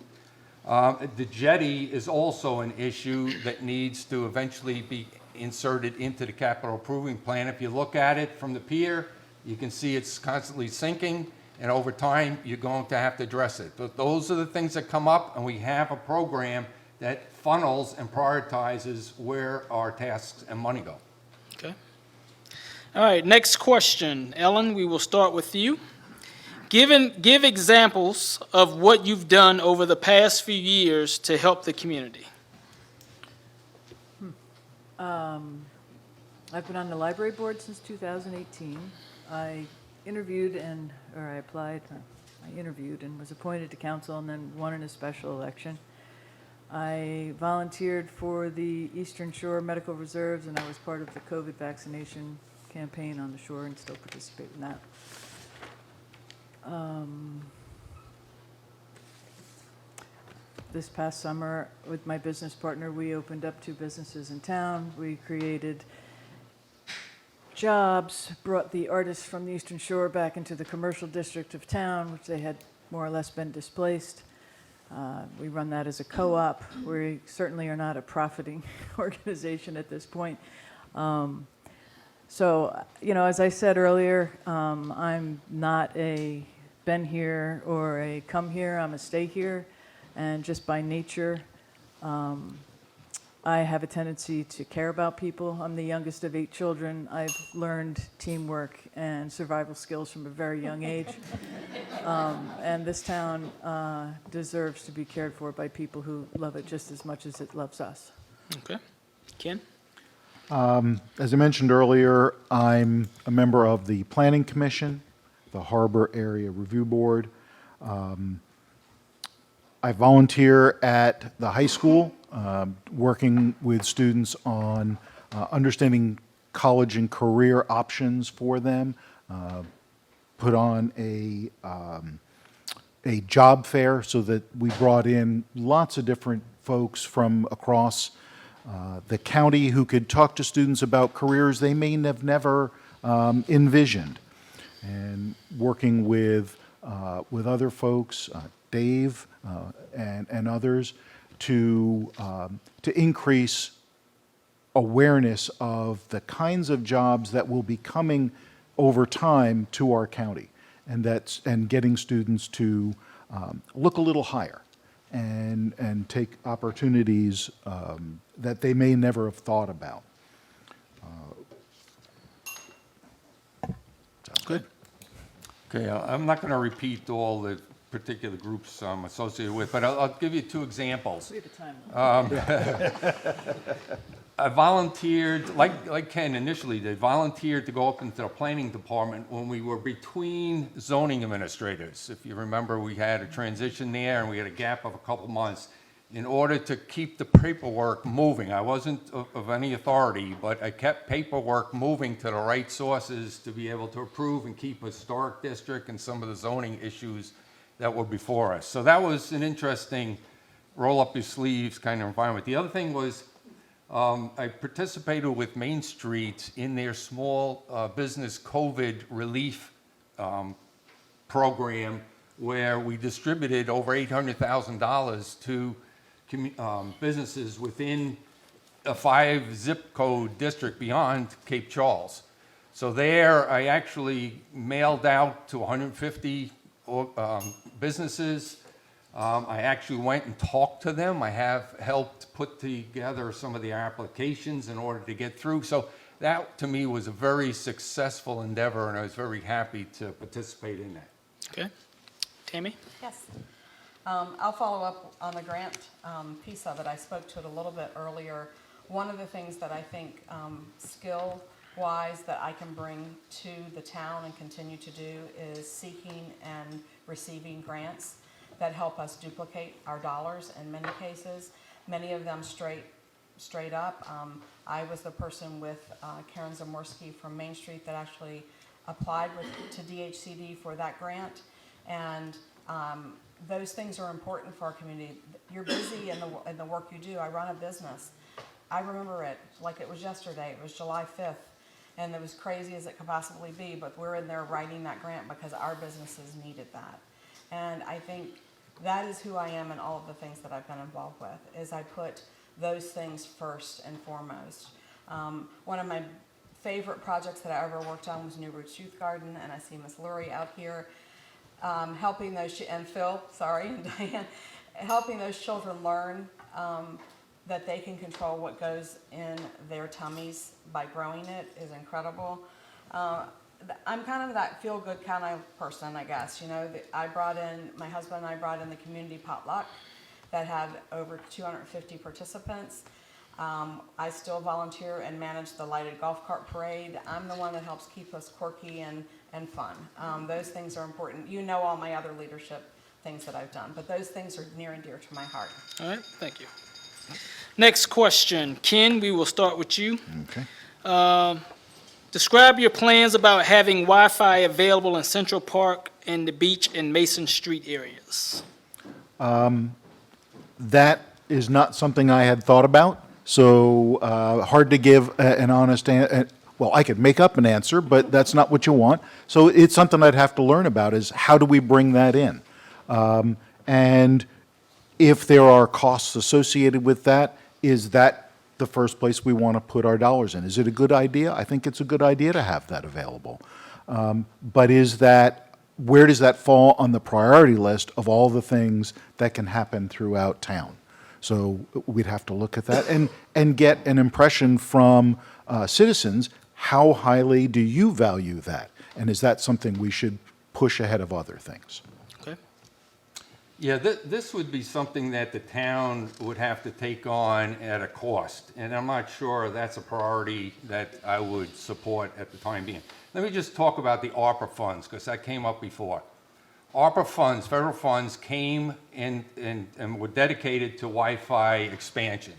The jetty is also an issue that needs to eventually be inserted into the capital improvement plan. If you look at it from the pier, you can see it's constantly sinking, and over time, you're going to have to address it. But those are the things that come up, and we have a program that funnels and prioritizes where our tasks and money go.
Okay. All right, next question. Ellen, we will start with you. Give examples of what you've done over the past few years to help the community.
I've been on the library board since 2018. I interviewed and was appointed to council and then won in a special election. I volunteered for the Eastern Shore Medical Reserves, and I was part of the COVID vaccination campaign on the shore and still participate in that. This past summer, with my business partner, we opened up 2 businesses in town. We created jobs, brought the artists from the Eastern Shore back into the commercial district of town, which they had more or less been displaced. We run that as a co-op. We certainly are not a profiting organization at this point. So, you know, as I said earlier, I'm not a been here or a come here, I'm a stay here. And just by nature, I have a tendency to care about people. I'm the youngest of 8 children. I've learned teamwork and survival skills from a very young age. And this town deserves to be cared for by people who love it just as much as it loves us.
Okay. Ken?
As I mentioned earlier, I'm a member of the Planning Commission, the Harbor Area Review Board. I volunteer at the high school, working with students on understanding college and career options for them. Put on a job fair so that we brought in lots of different folks from across the county who could talk to students about careers they may have never envisioned. And working with other folks, Dave and others, to increase awareness of the kinds of jobs that will be coming over time to our county, and getting students to look a little higher and take opportunities that they may never have thought about. Sounds good.
Okay, I'm not going to repeat all the particular groups I'm associated with, but I'll give you 2 examples.
We have a time.
I volunteered, like Ken initially did, volunteered to go up into the planning department when we were between zoning administrators. If you remember, we had a transition there and we had a gap of a couple months in order to keep the paperwork moving. I wasn't of any authority, but I kept paperwork moving to the right sources to be able to approve and keep a historic district and some of the zoning issues that were before us. So that was an interesting roll up your sleeves kind of environment. The other thing was I participated with Main Street in their small business COVID relief program, where we distributed over $800,000 to businesses within a 5 zip code district beyond Cape Charles. So there, I actually mailed out to 150 businesses. I actually went and talked to them. I have helped put together some of the applications in order to get through. So that, to me, was a very successful endeavor, and I was very happy to participate in that.
Okay. Tammy?
Yes. I'll follow up on the grant piece of it. I spoke to it a little bit earlier. One of the things that I think skill-wise that I can bring to the town and continue to do is seeking and receiving grants that help us duplicate our dollars in many cases, many of them straight up. I was the person with Karen Zamorsky from Main Street that actually applied to DHCD for that grant, and those things are important for our community. You're busy in the work you do. I run a business. I remember it like it was yesterday. It was July 5th, and it was crazy as it could possibly be, but we're in there writing that grant because our businesses needed that. And I think that is who I am in all of the things that I've been involved with, is I put those things first and foremost. One of my favorite projects that I ever worked on was New Roots Youth Garden, and I see Miss Lurie out here helping those, and Phil, sorry, and Diane, helping those children learn that they can control what goes in their tummies by growing it is incredible. I'm kind of that feel-good kind of person, I guess. You know, my husband and I brought in the community potluck that had over 250 participants. I still volunteer and manage the lighted golf cart parade. I'm the one that helps keep us quirky and fun. Those things are important. You know all my other leadership things that I've done, but those things are near and dear to my heart.
All right, thank you. Next question. Ken, we will start with you.
Okay.
Describe your plans about having Wi-Fi available in Central Park and the beach and Mason Street areas.
That is not something I had thought about, so hard to give an honest, well, I could make up an answer, but that's not what you want. So it's something I'd have to learn about, is how do we bring that in? And if there are costs associated with that, is that the first place we want to put our dollars in? Is it a good idea? I think it's a good idea to have that available. But where does that fall on the priority list of all the things that can happen throughout town? So we'd have to look at that and get an impression from citizens. How highly do you value that? And is that something we should push ahead of other things?
Okay.
Yeah, this would be something that the town would have to take on at a cost, and I'm not sure that's a priority that I would support at the time being. Let me just talk about the ARPA funds, because that came up before. ARPA funds, federal funds, came in and were dedicated to Wi-Fi expansion.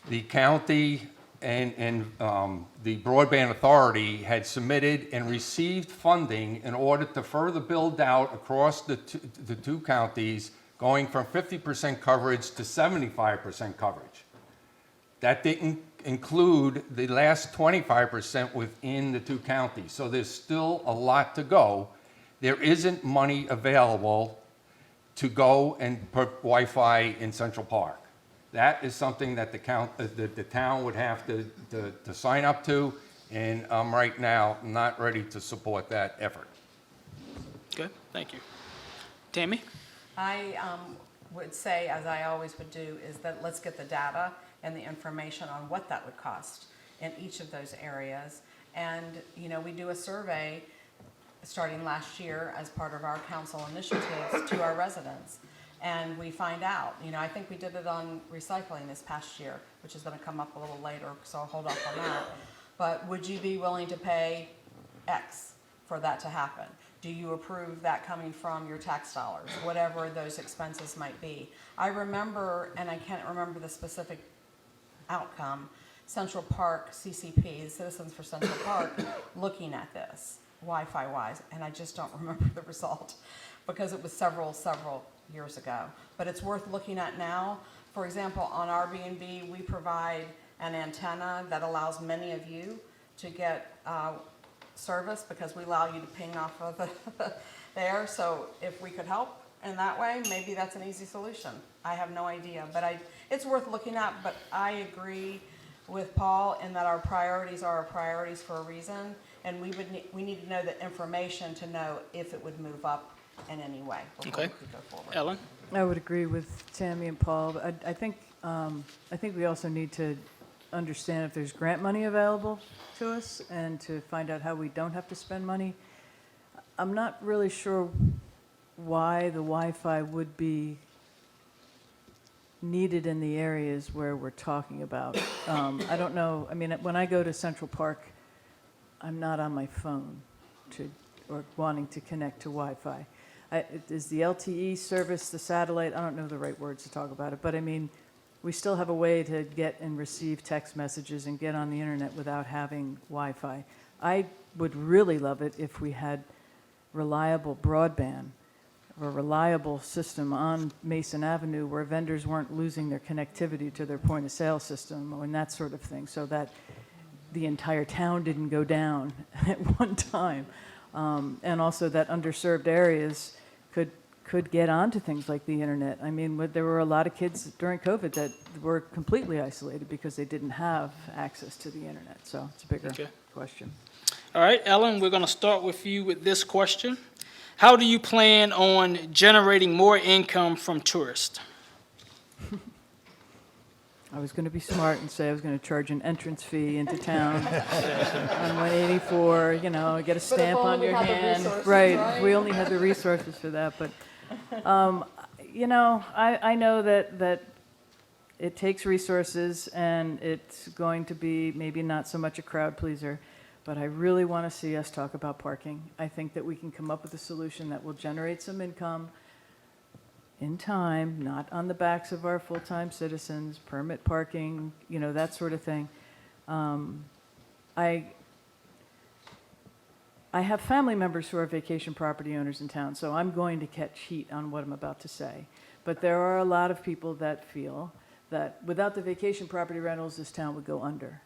The county and the Broadband Authority had submitted and received funding in order to further build out across the two counties, going from 50% coverage to 75% coverage. That didn't include the last 25% within the two counties. So there's still a lot to go. There isn't money available to go and put Wi-Fi in Central Park. That is something that the town would have to sign up to, and I'm right now not ready to support that effort.
Okay, thank you. Tammy?
I would say, as I always would do, is that let's get the data and the information on what that would cost in each of those areas. And, you know, we do a survey starting last year as part of our council initiatives to our residents. And we find out, you know, I think we did it on recycling this past year, which is going to come up a little later, so I'll hold off on that. But would you be willing to pay X for that to happen? Do you approve that coming from your tax dollars, whatever those expenses might be? I remember, and I can't remember the specific outcome, Central Park CCP, Citizens for Central Park, looking at this Wi-Fi wise, and I just don't remember the result because it was several years ago. But it's worth looking at now. For example, on Airbnb, we provide an antenna that allows many of you to get service because we allow you to ping off of there. So if we could help in that way, maybe that's an easy solution. I have no idea, but it's worth looking at. But I agree with Paul in that our priorities are our priorities for a reason, and we need to know the information to know if it would move up in any way before
Okay.
we could go forward.
Ellen?
I would agree with Tammy and Paul. But I think we also need to understand if there's grant money available to us and to find out how we don't have to spend money. I'm not really sure why the Wi-Fi would be needed in the areas where we're talking about. I don't know. I mean, when I go to Central Park, I'm not on my phone or wanting to connect to Wi-Fi. Is the LTE service, the satellite, I don't know the right words to talk about it, but I mean, we still have a way to get and receive text messages and get on the internet without having Wi-Fi. I would really love it if we had reliable broadband or a reliable system on Mason Avenue where vendors weren't losing their connectivity to their point of sale system and that sort of thing, so that the entire town didn't go down at one time. And also that underserved areas could get onto things like the internet. I mean, there were a lot of kids during COVID that were completely isolated because they didn't have access to the internet. So it's a bigger question.
All right, Ellen, we're going to start with you with this question. How do you plan on generating more income from tourists?
I was going to be smart and say I was going to charge an entrance fee into town on 184, you know, get a stamp on your hand. Right, we only had the resources for that. But, you know, I know that it takes resources and it's going to be maybe not so much a crowd pleaser, but I really want to see us talk about parking. I think that we can come up with a solution that will generate some income in time, not on the backs of our full-time citizens, permit parking, you know, that sort of thing. I have family members who are vacation property owners in town, so I'm going to catch heat on what I'm about to say. But there are a lot of people that feel that without the vacation property rentals, this town would go under.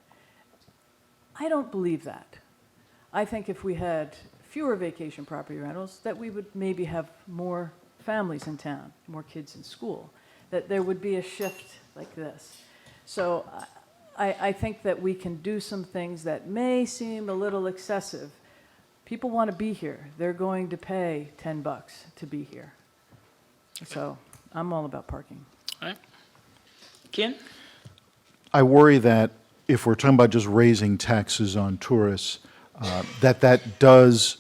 I don't believe that. I think if we had fewer vacation property rentals, that we would maybe have more families in town, more kids in school, that there would be a shift like this. So I think that we can do some things that may seem a little excessive. People want to be here. They're going to pay $10 to be here. So I'm all about parking.
All right. Ken?
I worry that if we're talking about just raising taxes on tourists, that does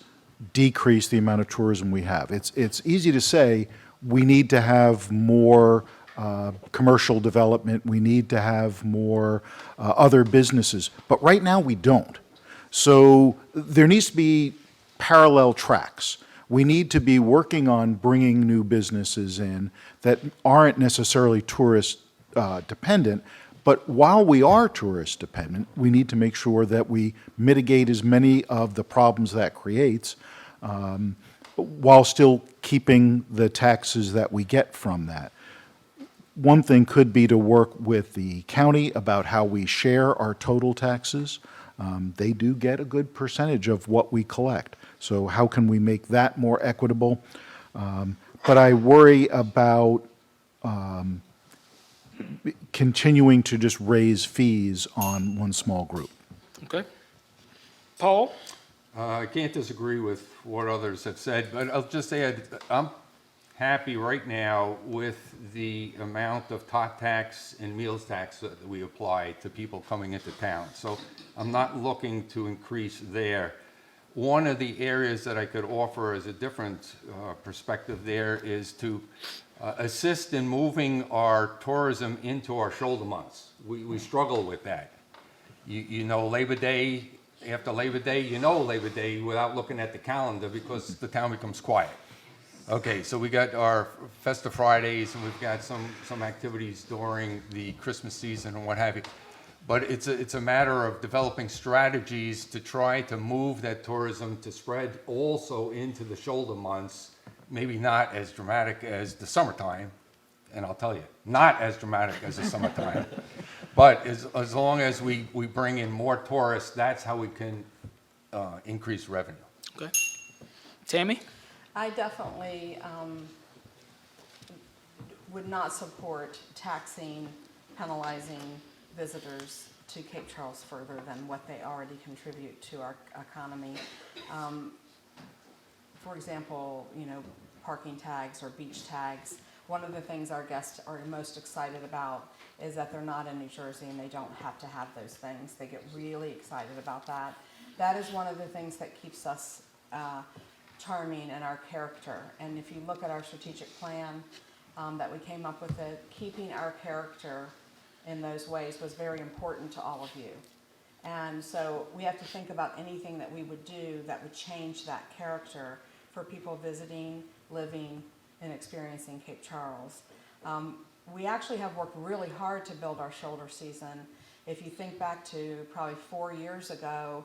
decrease the amount of tourism we have. It's easy to say we need to have more commercial development, we need to have more other businesses, but right now we don't. So there needs to be parallel tracks. We need to be working on bringing new businesses in that aren't necessarily tourist dependent, but while we are tourist dependent, we need to make sure that we mitigate as many of the problems that creates while still keeping the taxes that we get from that. One thing could be to work with the county about how we share our total taxes. They do get a good percentage of what we collect. So how can we make that more equitable? But I worry about continuing to just raise fees on one small group.
Okay. Paul?
I can't disagree with what others have said, but I'll just say I'm happy right now with the amount of tot tax and meals tax that we apply to people coming into town. So I'm not looking to increase there. One of the areas that I could offer as a different perspective there is to assist in moving our tourism into our shoulder months. We struggle with that. You know Labor Day, after Labor Day, you know Labor Day without looking at the calendar because the town becomes quiet. Okay, so we got our Festive Fridays and we've got some activities during the Christmas season and what have you. But it's a matter of developing strategies to try to move that tourism to spread also into the shoulder months, maybe not as dramatic as the summertime, and I'll tell you, not as dramatic as the summertime. But as long as we bring in more tourists, that's how we can increase revenue.
Okay. Tammy?
I definitely would not support taxing, penalizing visitors to Cape Charles further than what they already contribute to our economy. For example, parking tags or beach tags. One of the things our guests are most excited about is that they're not in New Jersey and they don't have to have those things. They get really excited about that. That is one of the things that keeps us charming and our character. And if you look at our strategic plan that we came up with, keeping our character in those ways was very important to all of you. And so we have to think about anything that we would do that would change that character for people visiting, living, and experiencing Cape Charles. We actually have worked really hard to build our shoulder season. If you think back to probably 4 years ago,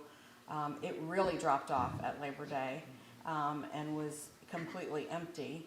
it really dropped off at Labor Day and was completely empty.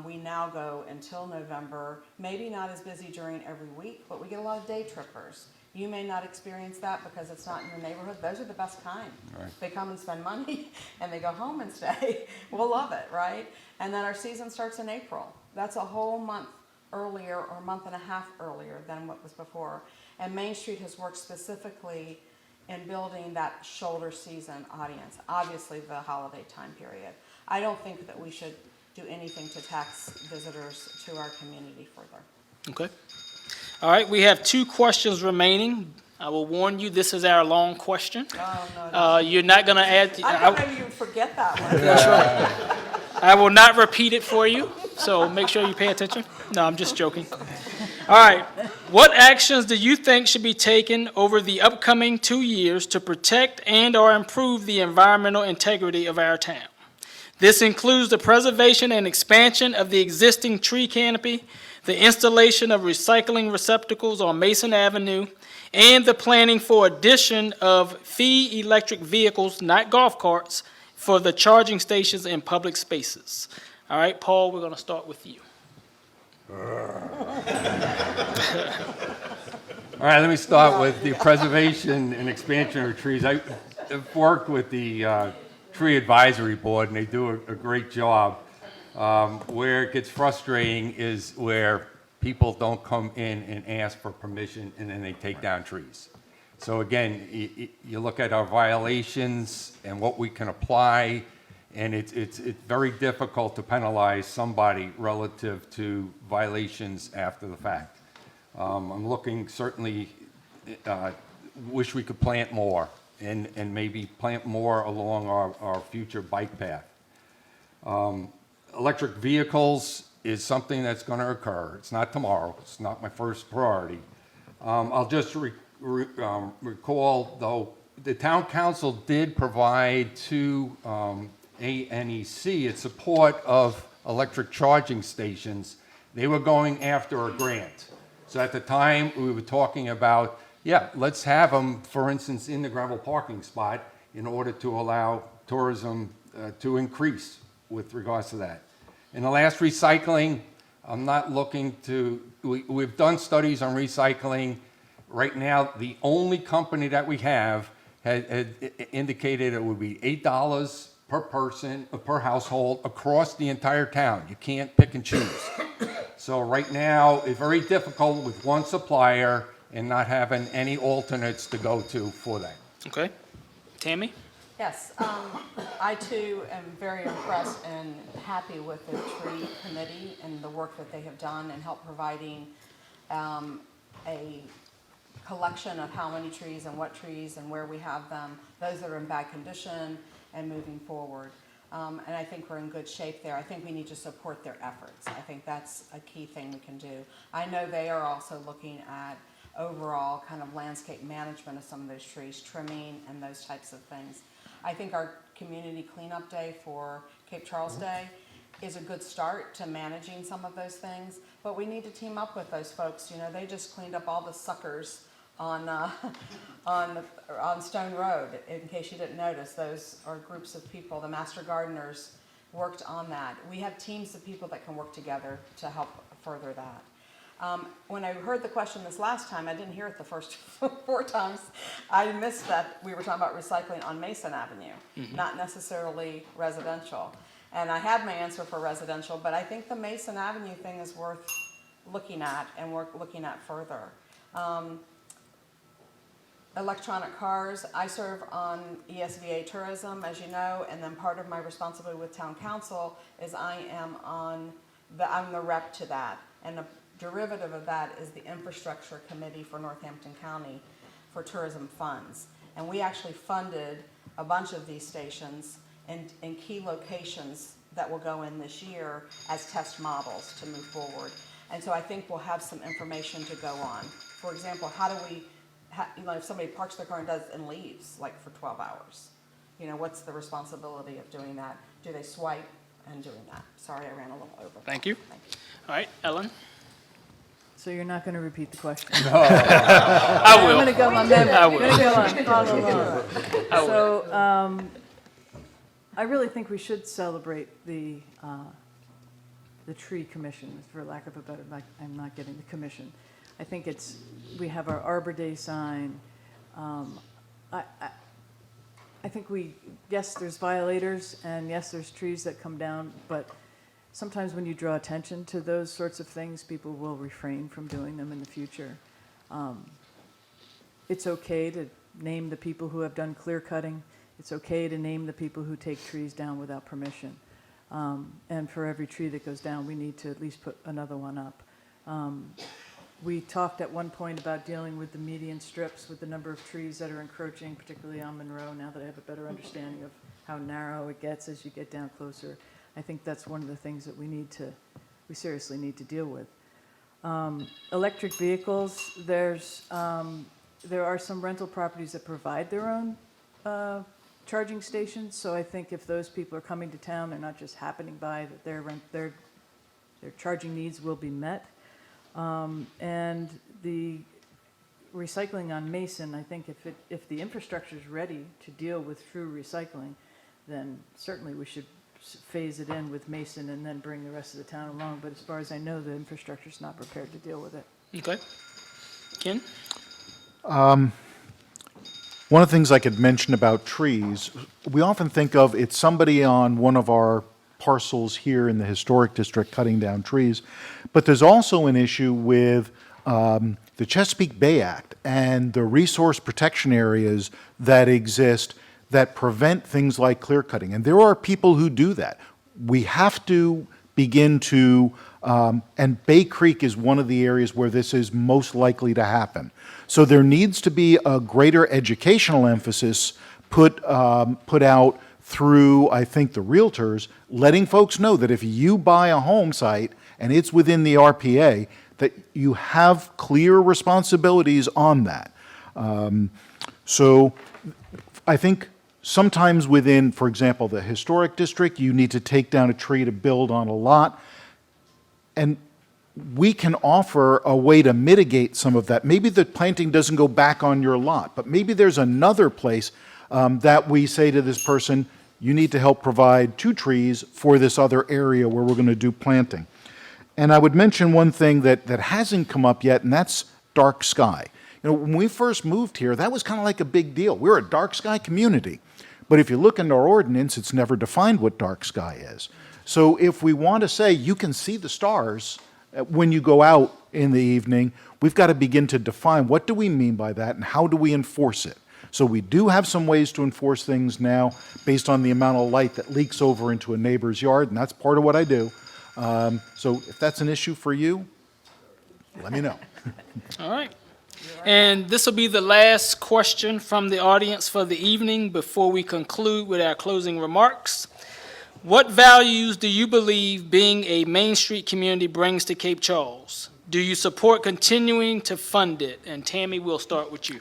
We now go until November, maybe not as busy during every week, but we get a lot of day trippers. You may not experience that because it's not in your neighborhood. Those are the best kind.
Right.
They come and spend money and they go home and stay. We'll love it, right? And then our season starts in April. That's a whole month earlier or month and a half earlier than what was before. And Main Street has worked specifically in building that shoulder season audience, obviously the holiday time period. I don't think that we should do anything to tax visitors to our community further.
Okay. All right, we have 2 questions remaining. I will warn you, this is our long question.
Oh, no.
You're not going to add...
I thought maybe you would forget that one.
That's right. I will not repeat it for you, so make sure you pay attention. No, I'm just joking. All right. What actions do you think should be taken over the upcoming 2 years to protect and/or improve the environmental integrity of our town? This includes the preservation and expansion of the existing tree canopy, the installation of recycling receptacles on Mason Avenue, and the planning for addition of fee electric vehicles, not golf carts, for the charging stations in public spaces. All right, Paul, we're going to start with you.
All right, let me start with the preservation and expansion of trees. I've worked with the Tree Advisory Board, and they do a great job. Where it gets frustrating is where people don't come in and ask for permission, and then they take down trees. So again, you look at our violations and what we can apply, and it's very difficult to penalize somebody relative to violations after the fact. I'm looking certainly, wish we could plant more and maybe plant more along our future bike path. Electric vehicles is something that's going to occur. It's not tomorrow. It's not my first priority. I'll just recall, though, the town council did provide to ANEC its support of electric charging stations. They were going after a grant. So at the time, we were talking about, yeah, let's have them, for instance, in the gravel parking spot in order to allow tourism to increase with regards to that. In the last recycling, I'm not looking to, we've done studies on recycling. Right now, the only company that we have had indicated it would be $8 per person, per household across the entire town. You can't pick and choose. So right now, it's very difficult with one supplier and not having any alternates to go to for that.
Okay. Tammy?
Yes, I too am very impressed and happy with the tree committee and the work that they have done in help providing a collection of how many trees and what trees and where we have them, those that are in bad condition and moving forward. And I think we're in good shape there. I think we need to support their efforts. I think that's a key thing we can do. I know they are also looking at overall kind of landscape management of some of those trees, trimming and those types of things. I think our community cleanup day for Cape Charles Day is a good start to managing some of those things, but we need to team up with those folks. You know, they just cleaned up all the suckers on Stone Road. In case you didn't notice, those are groups of people. The master gardeners worked on that. We have teams of people that can work together to help further that. When I heard the question this last time, I didn't hear it the first 4 times. I missed that we were talking about recycling on Mason Avenue, not necessarily residential. And I had my answer for residential, but I think the Mason Avenue thing is worth looking at and worth looking at further. Electronic cars, I serve on ESVA Tourism, as you know, and then part of my responsibility with Town Council is I'm the rep to that. And a derivative of that is the Infrastructure Committee for Northampton County for tourism funds. And we actually funded a bunch of these stations in key locations that will go in this year as test models to move forward. And so I think we'll have some information to go on. For example, how do we, if somebody parks their car and leaves like for 12 hours, what's the responsibility of doing that? Do they swipe and doing that? Sorry, I ran a little over.
Thank you.
Thank you.
All right, Ellen?
So you're not going to repeat the question?
I will.
I'm going to go on memory.
I
I'm
will.
going to go on, follow along.
I will.
So I really think we should celebrate the tree commission, for lack of a better, I'm not getting the commission. I think we have our Arbor Day sign. I think yes, there's violators, and yes, there's trees that come down, but sometimes when you draw attention to those sorts of things, people will refrain from doing them in the future. It's okay to name the people who have done clear cutting. It's okay to name the people who take trees down without permission. And for every tree that goes down, we need to at least put another one up. We talked at one point about dealing with the median strips with the number of trees that are encroaching, particularly on Monroe, now that I have a better understanding of how narrow it gets as you get down closer. I think that's one of the things that we seriously need to deal with. Electric vehicles, there are some rental properties that provide their own charging stations, so I think if those people are coming to town, they're not just happening by, that their charging needs will be met. And the recycling on Mason, I think if the infrastructure is ready to deal with true recycling, then certainly we should phase it in with Mason and then bring the rest of the town along. But as far as I know, the infrastructure's not prepared to deal with it.
Okay. Ken?
One of the things I could mention about trees, we often think of it's somebody on one of our parcels here in the historic district cutting down trees, but there's also an issue with the Chesapeake Bay Act and the resource protection areas that exist that prevent things like clear cutting. And there are people who do that. We have to begin to, and Bay Creek is one of the areas where this is most likely to happen. So there needs to be a greater educational emphasis put out through, I think, the realtors, letting folks know that if you buy a home site and it's within the RPA, that you have clear responsibilities on that. So I think sometimes within, for example, the historic district, you need to take down a tree to build on a lot. And we can offer a way to mitigate some of that. Maybe the planting doesn't go back on your lot, but maybe there's another place that we say to this person, you need to help provide 2 trees for this other area where we're going to do planting. And I would mention one thing that hasn't come up yet, and that's dark sky. You know, when we first moved here, that was kind of like a big deal. We're a dark sky community. But if you look into our ordinance, it's never defined what dark sky is. So if we want to say you can see the stars when you go out in the evening, we've got to begin to define what do we mean by that and how do we enforce it. So we do have some ways to enforce things now based on the amount of light that leaks over into a neighbor's yard, and that's part of what I do. So if that's an issue for you, let me know.
All right. And this will be the last question from the audience for the evening before we conclude with our closing remarks. What values do you believe being a Main Street community brings to Cape Charles? Do you support continuing to fund it? And Tammy, we'll start with you.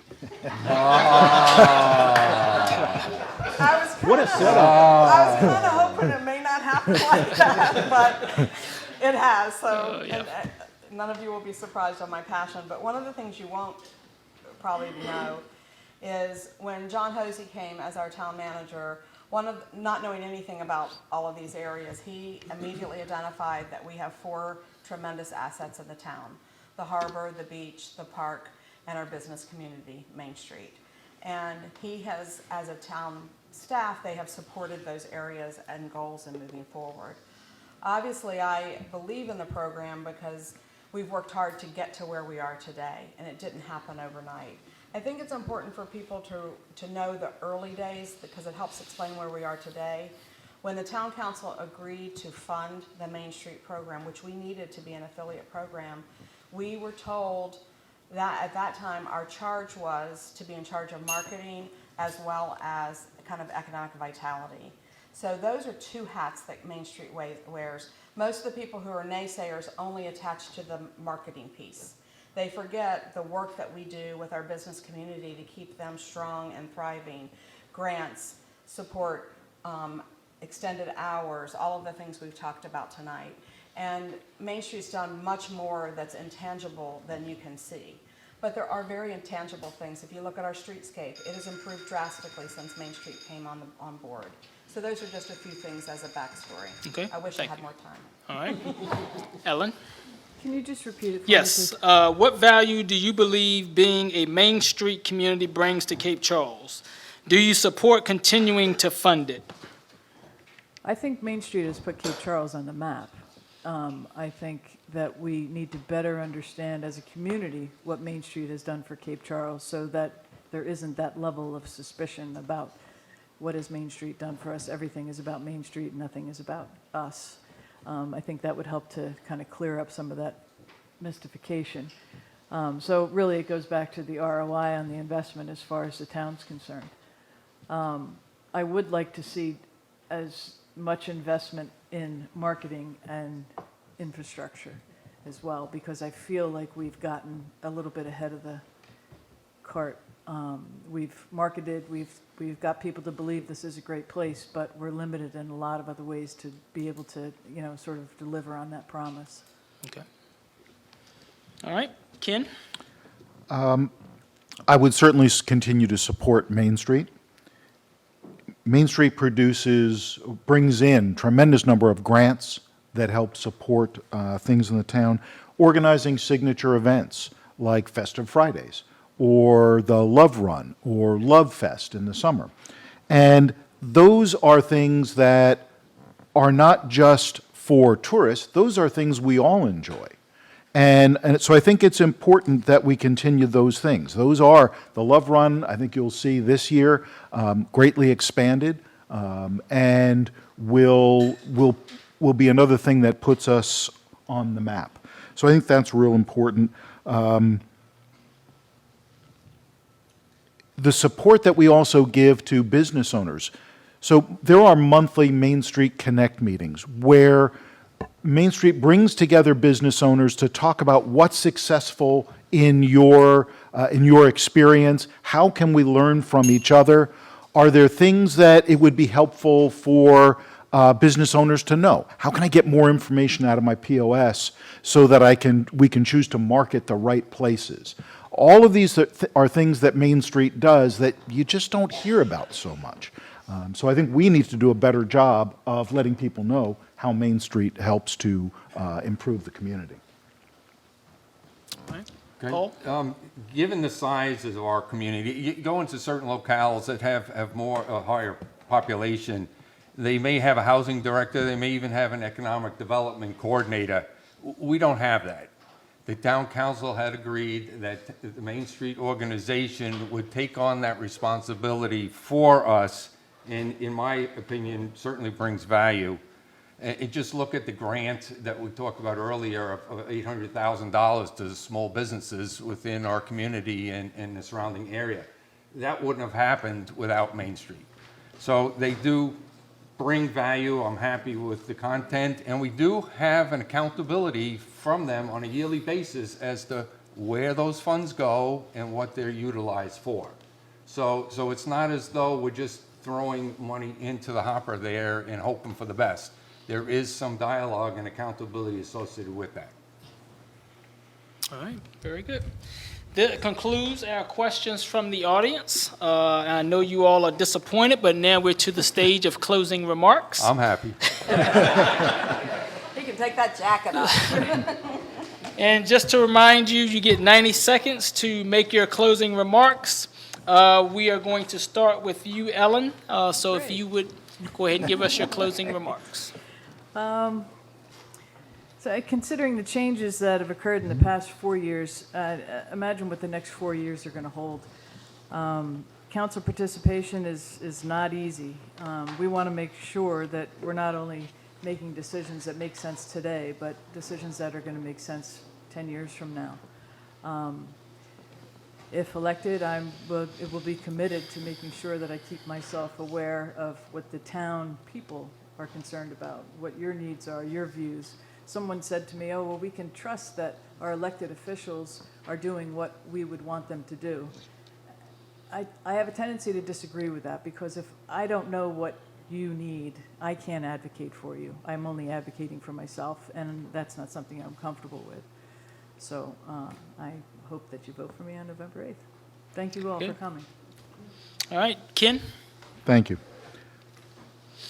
What a setup. I was kind of hoping it may not happen like that, but it has. So
yeah.
and none of you will be surprised on my passion. But one of the things you won't probably know is when John Hosey came as our town manager, not knowing anything about all of these areas, he immediately identified that we have 4 tremendous assets in the town: the harbor, the beach, the park, and our business community, Main Street. And he has, as a town staff, they have supported those areas and goals in moving forward. Obviously, I believe in the program because we've worked hard to get to where we are today, and it didn't happen overnight. I think it's important for people to know the early days because it helps explain where we are today. When the town council agreed to fund the Main Street program, which we needed to be an affiliate program, we were told that at that time our charge was to be in charge of marketing as well as kind of economic vitality. So those are 2 hats that Main Street wears. Most of the people who are naysayers only attach to the marketing piece. They forget the work that we do with our business community to keep them strong and thriving. Grants, support, extended hours, all of the things we've talked about tonight. And Main Street's done much more that's intangible than you can see. But there are very intangible things. If you look at our streetscape, it has improved drastically since Main Street came on board. So those are just a few things as a backstory.
Okay,
I wish I
thank
had
you.
more time.
All right. Ellen?
Can you just repeat it for me,
Yes.
please?
What value do you believe being a Main Street community brings to Cape Charles? Do you support continuing to fund it?
I think Main Street has put Cape Charles on the map. I think that we need to better understand as a community what Main Street has done for Cape Charles so that there isn't that level of suspicion about what has Main Street done for us. Everything is about Main Street, nothing is about us. I think that would help to kind of clear up some of that mystification. So really it goes back to the ROI on the investment as far as the town's concerned. I would like to see as much investment in marketing and infrastructure as well, because I feel like we've gotten a little bit ahead of the cart. We've marketed, we've got people to believe this is a great place, but we're limited in a lot of other ways to be able to, sort of deliver on that promise.
Okay. All right. Ken?
I would certainly continue to support Main Street. Main Street brings in tremendous number of grants that help support things in the town, organizing signature events like Festive Fridays, or the Love Run, or Love Fest in the summer. And those are things that are not just for tourists, those are things we all enjoy. And so I think it's important that we continue those things. Those are the Love Run, I think you'll see this year, greatly expanded, and will be another thing that puts us on the map. So I think that's real important. The support that we also give to business owners. So there are monthly Main Street Connect meetings where Main Street brings together business owners to talk about what's successful in your experience. How can we learn from each other? Are there things that it would be helpful for business owners to know? How can I get more information out of my POS so that we can choose to market the right places? All of these are things that Main Street does that you just don't hear about so much. So I think we need to do a better job of letting people know how Main Street helps to improve the community.
All right.
Okay.
Paul?
Given the size of our community, you go into certain locales that have more, a higher population, they may have a housing director, they may even have an economic development coordinator. We don't have that. The town council had agreed that the Main Street organization would take on that responsibility for us, and in my opinion, certainly brings value. And just look at the grant that we talked about earlier of $800,000 to small businesses within our community and the surrounding area. That wouldn't have happened without Main Street. So they do bring value. I'm happy with the content, and we do have an accountability from them on a yearly basis as to where those funds go and what they're utilized for. So it's not as though we're just throwing money into the hopper there and hoping for the best. There is some dialogue and accountability associated with that.
All right, very good. That concludes our questions from the audience. I know you all are disappointed, but now we're to the stage of closing remarks.
I'm happy.
He can take that jacket off.
And just to remind you, you get 90 seconds to make your closing remarks. We are going to start with you, Ellen. So if you would go ahead and give us your closing remarks.
So considering the changes that have occurred in the past 4 years, imagine what the next 4 years are going to hold. Council participation is not easy. We want to make sure that we're not only making decisions that make sense today, but decisions that are going to make sense 10 years from now. If elected, it will be committed to making sure that I keep myself aware of what the town people are concerned about, what your needs are, your views. Someone said to me, oh, well, we can trust that our elected officials are doing what we would want them to do. I have a tendency to disagree with that, because if I don't know what you need, I can't advocate for you. I'm only advocating for myself, and that's not something I'm comfortable with. So I hope that you vote for me on November 8th. Thank you all for coming.
All right, Ken?
Thank you.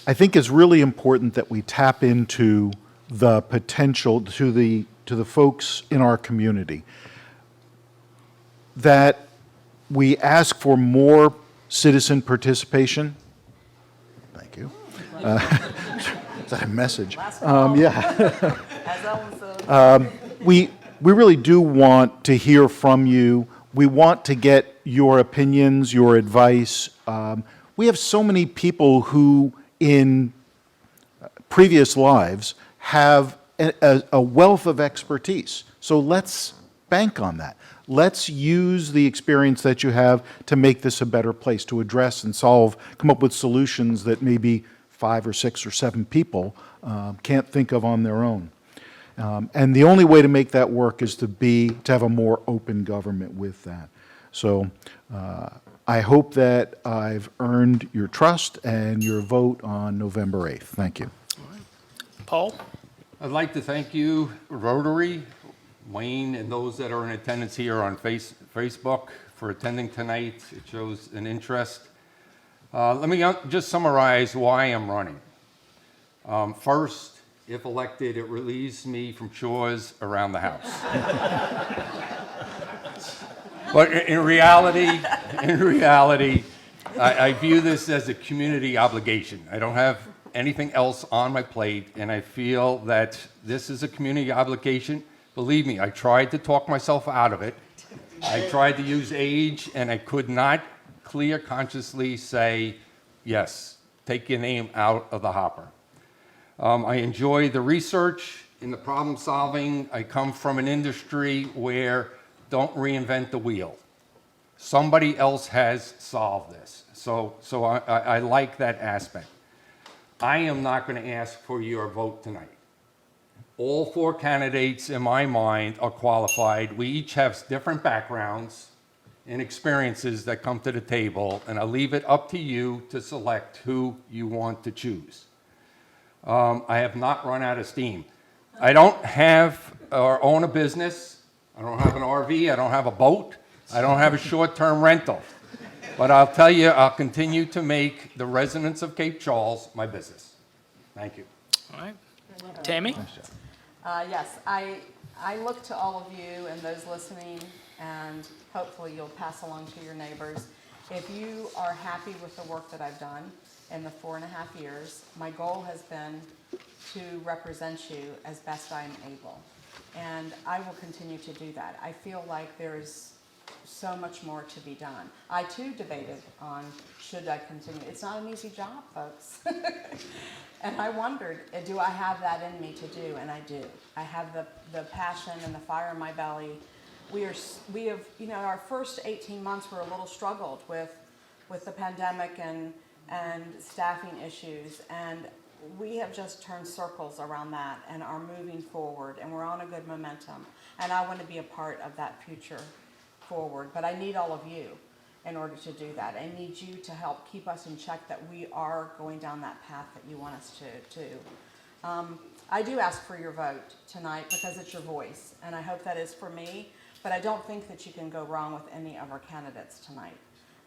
I think it's really important that we tap into the potential to the folks in our community, that we ask for more citizen participation. Thank you. Is that a message? Yeah.
As Ellen said.
We really do want to hear from you. We want to get your opinions, your advice. We have so many people who, in previous lives, have a wealth of expertise. So let's bank on that. Let's use the experience that you have to make this a better place, to address and solve, come up with solutions that maybe 5 or 6 or 7 people can't think of on their own. And the only way to make that work is to have a more open government with that. So I hope that I've earned your trust and your vote on November 8th. Thank you.
Paul?
I'd like to thank you, Rotary, Wayne, and those that are in attendance here on Facebook for attending tonight. It shows an interest. Let me just summarize why I'm running. First, if elected, it relieves me from chores around the house. But in reality, I view this as a community obligation. I don't have anything else on my plate, and I feel that this is a community obligation. Believe me, I tried to talk myself out of it. I tried to use age, and I could not clear consciously say, yes, take your name out of the hopper. I enjoy the research and the problem solving. I come from an industry where don't reinvent the wheel. Somebody else has solved this. So I like that aspect. I am not going to ask for your vote tonight. All 4 candidates in my mind are qualified. We each have different backgrounds and experiences that come to the table, and I leave it up to you to select who you want to choose. I have not run out of steam. I don't have or own a business. I don't have an RV. I don't have a boat. I don't have a short-term rental. But I'll tell you, I'll continue to make the residents of Cape Charles my business. Thank you.
All right. Tammy?
Yes, I look to all of you and those listening, and hopefully you'll pass along to your neighbors. If you are happy with the work that I've done in the 4.5 years, my goal has been to represent you as best I am able. And I will continue to do that. I feel like there's so much more to be done. I too debated on should I continue. It's not an easy job, folks. And I wondered, do I have that in me to do? And I do. I have the passion and the fire in my belly. We have, our first 18 months were a little struggled with the pandemic and staffing issues. And we have just turned circles around that and are moving forward, and we're on a good momentum. And I want to be a part of that future forward. But I need all of you in order to do that. I need you to help keep us in check that we are going down that path that you want us to. I do ask for your vote tonight because it's your voice, and I hope that is for me, but I don't think that you can go wrong with any of our candidates tonight.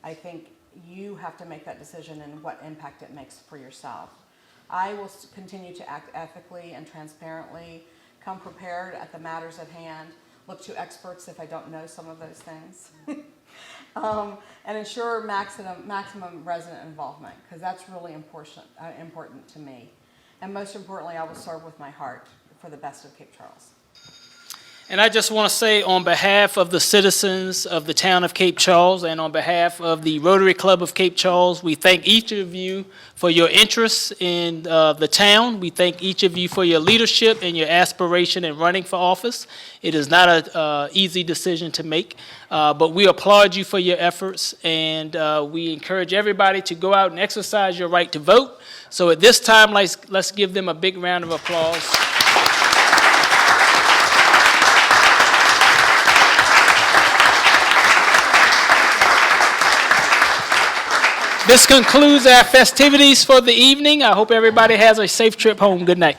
I think you have to make that decision and what impact it makes for yourself. I will continue to act ethically and transparently, come prepared at the matters at hand, look to experts if I don't know some of those things, and ensure maximum resident involvement, because that's really important to me. And most importantly, I will serve with my heart for the best of Cape Charles.
And I just want to say, on behalf of the citizens of the town of Cape Charles and on behalf of the Rotary Club of Cape Charles, we thank each of you for your interest in the town. We thank each of you for your leadership and your aspiration in running for office. It is not an easy decision to make, but we applaud you for your efforts, and we encourage everybody to go out and exercise your right to vote. So at this time, let's give them a big round of applause. This concludes our festivities for the evening. I hope everybody has a safe trip home. Good night.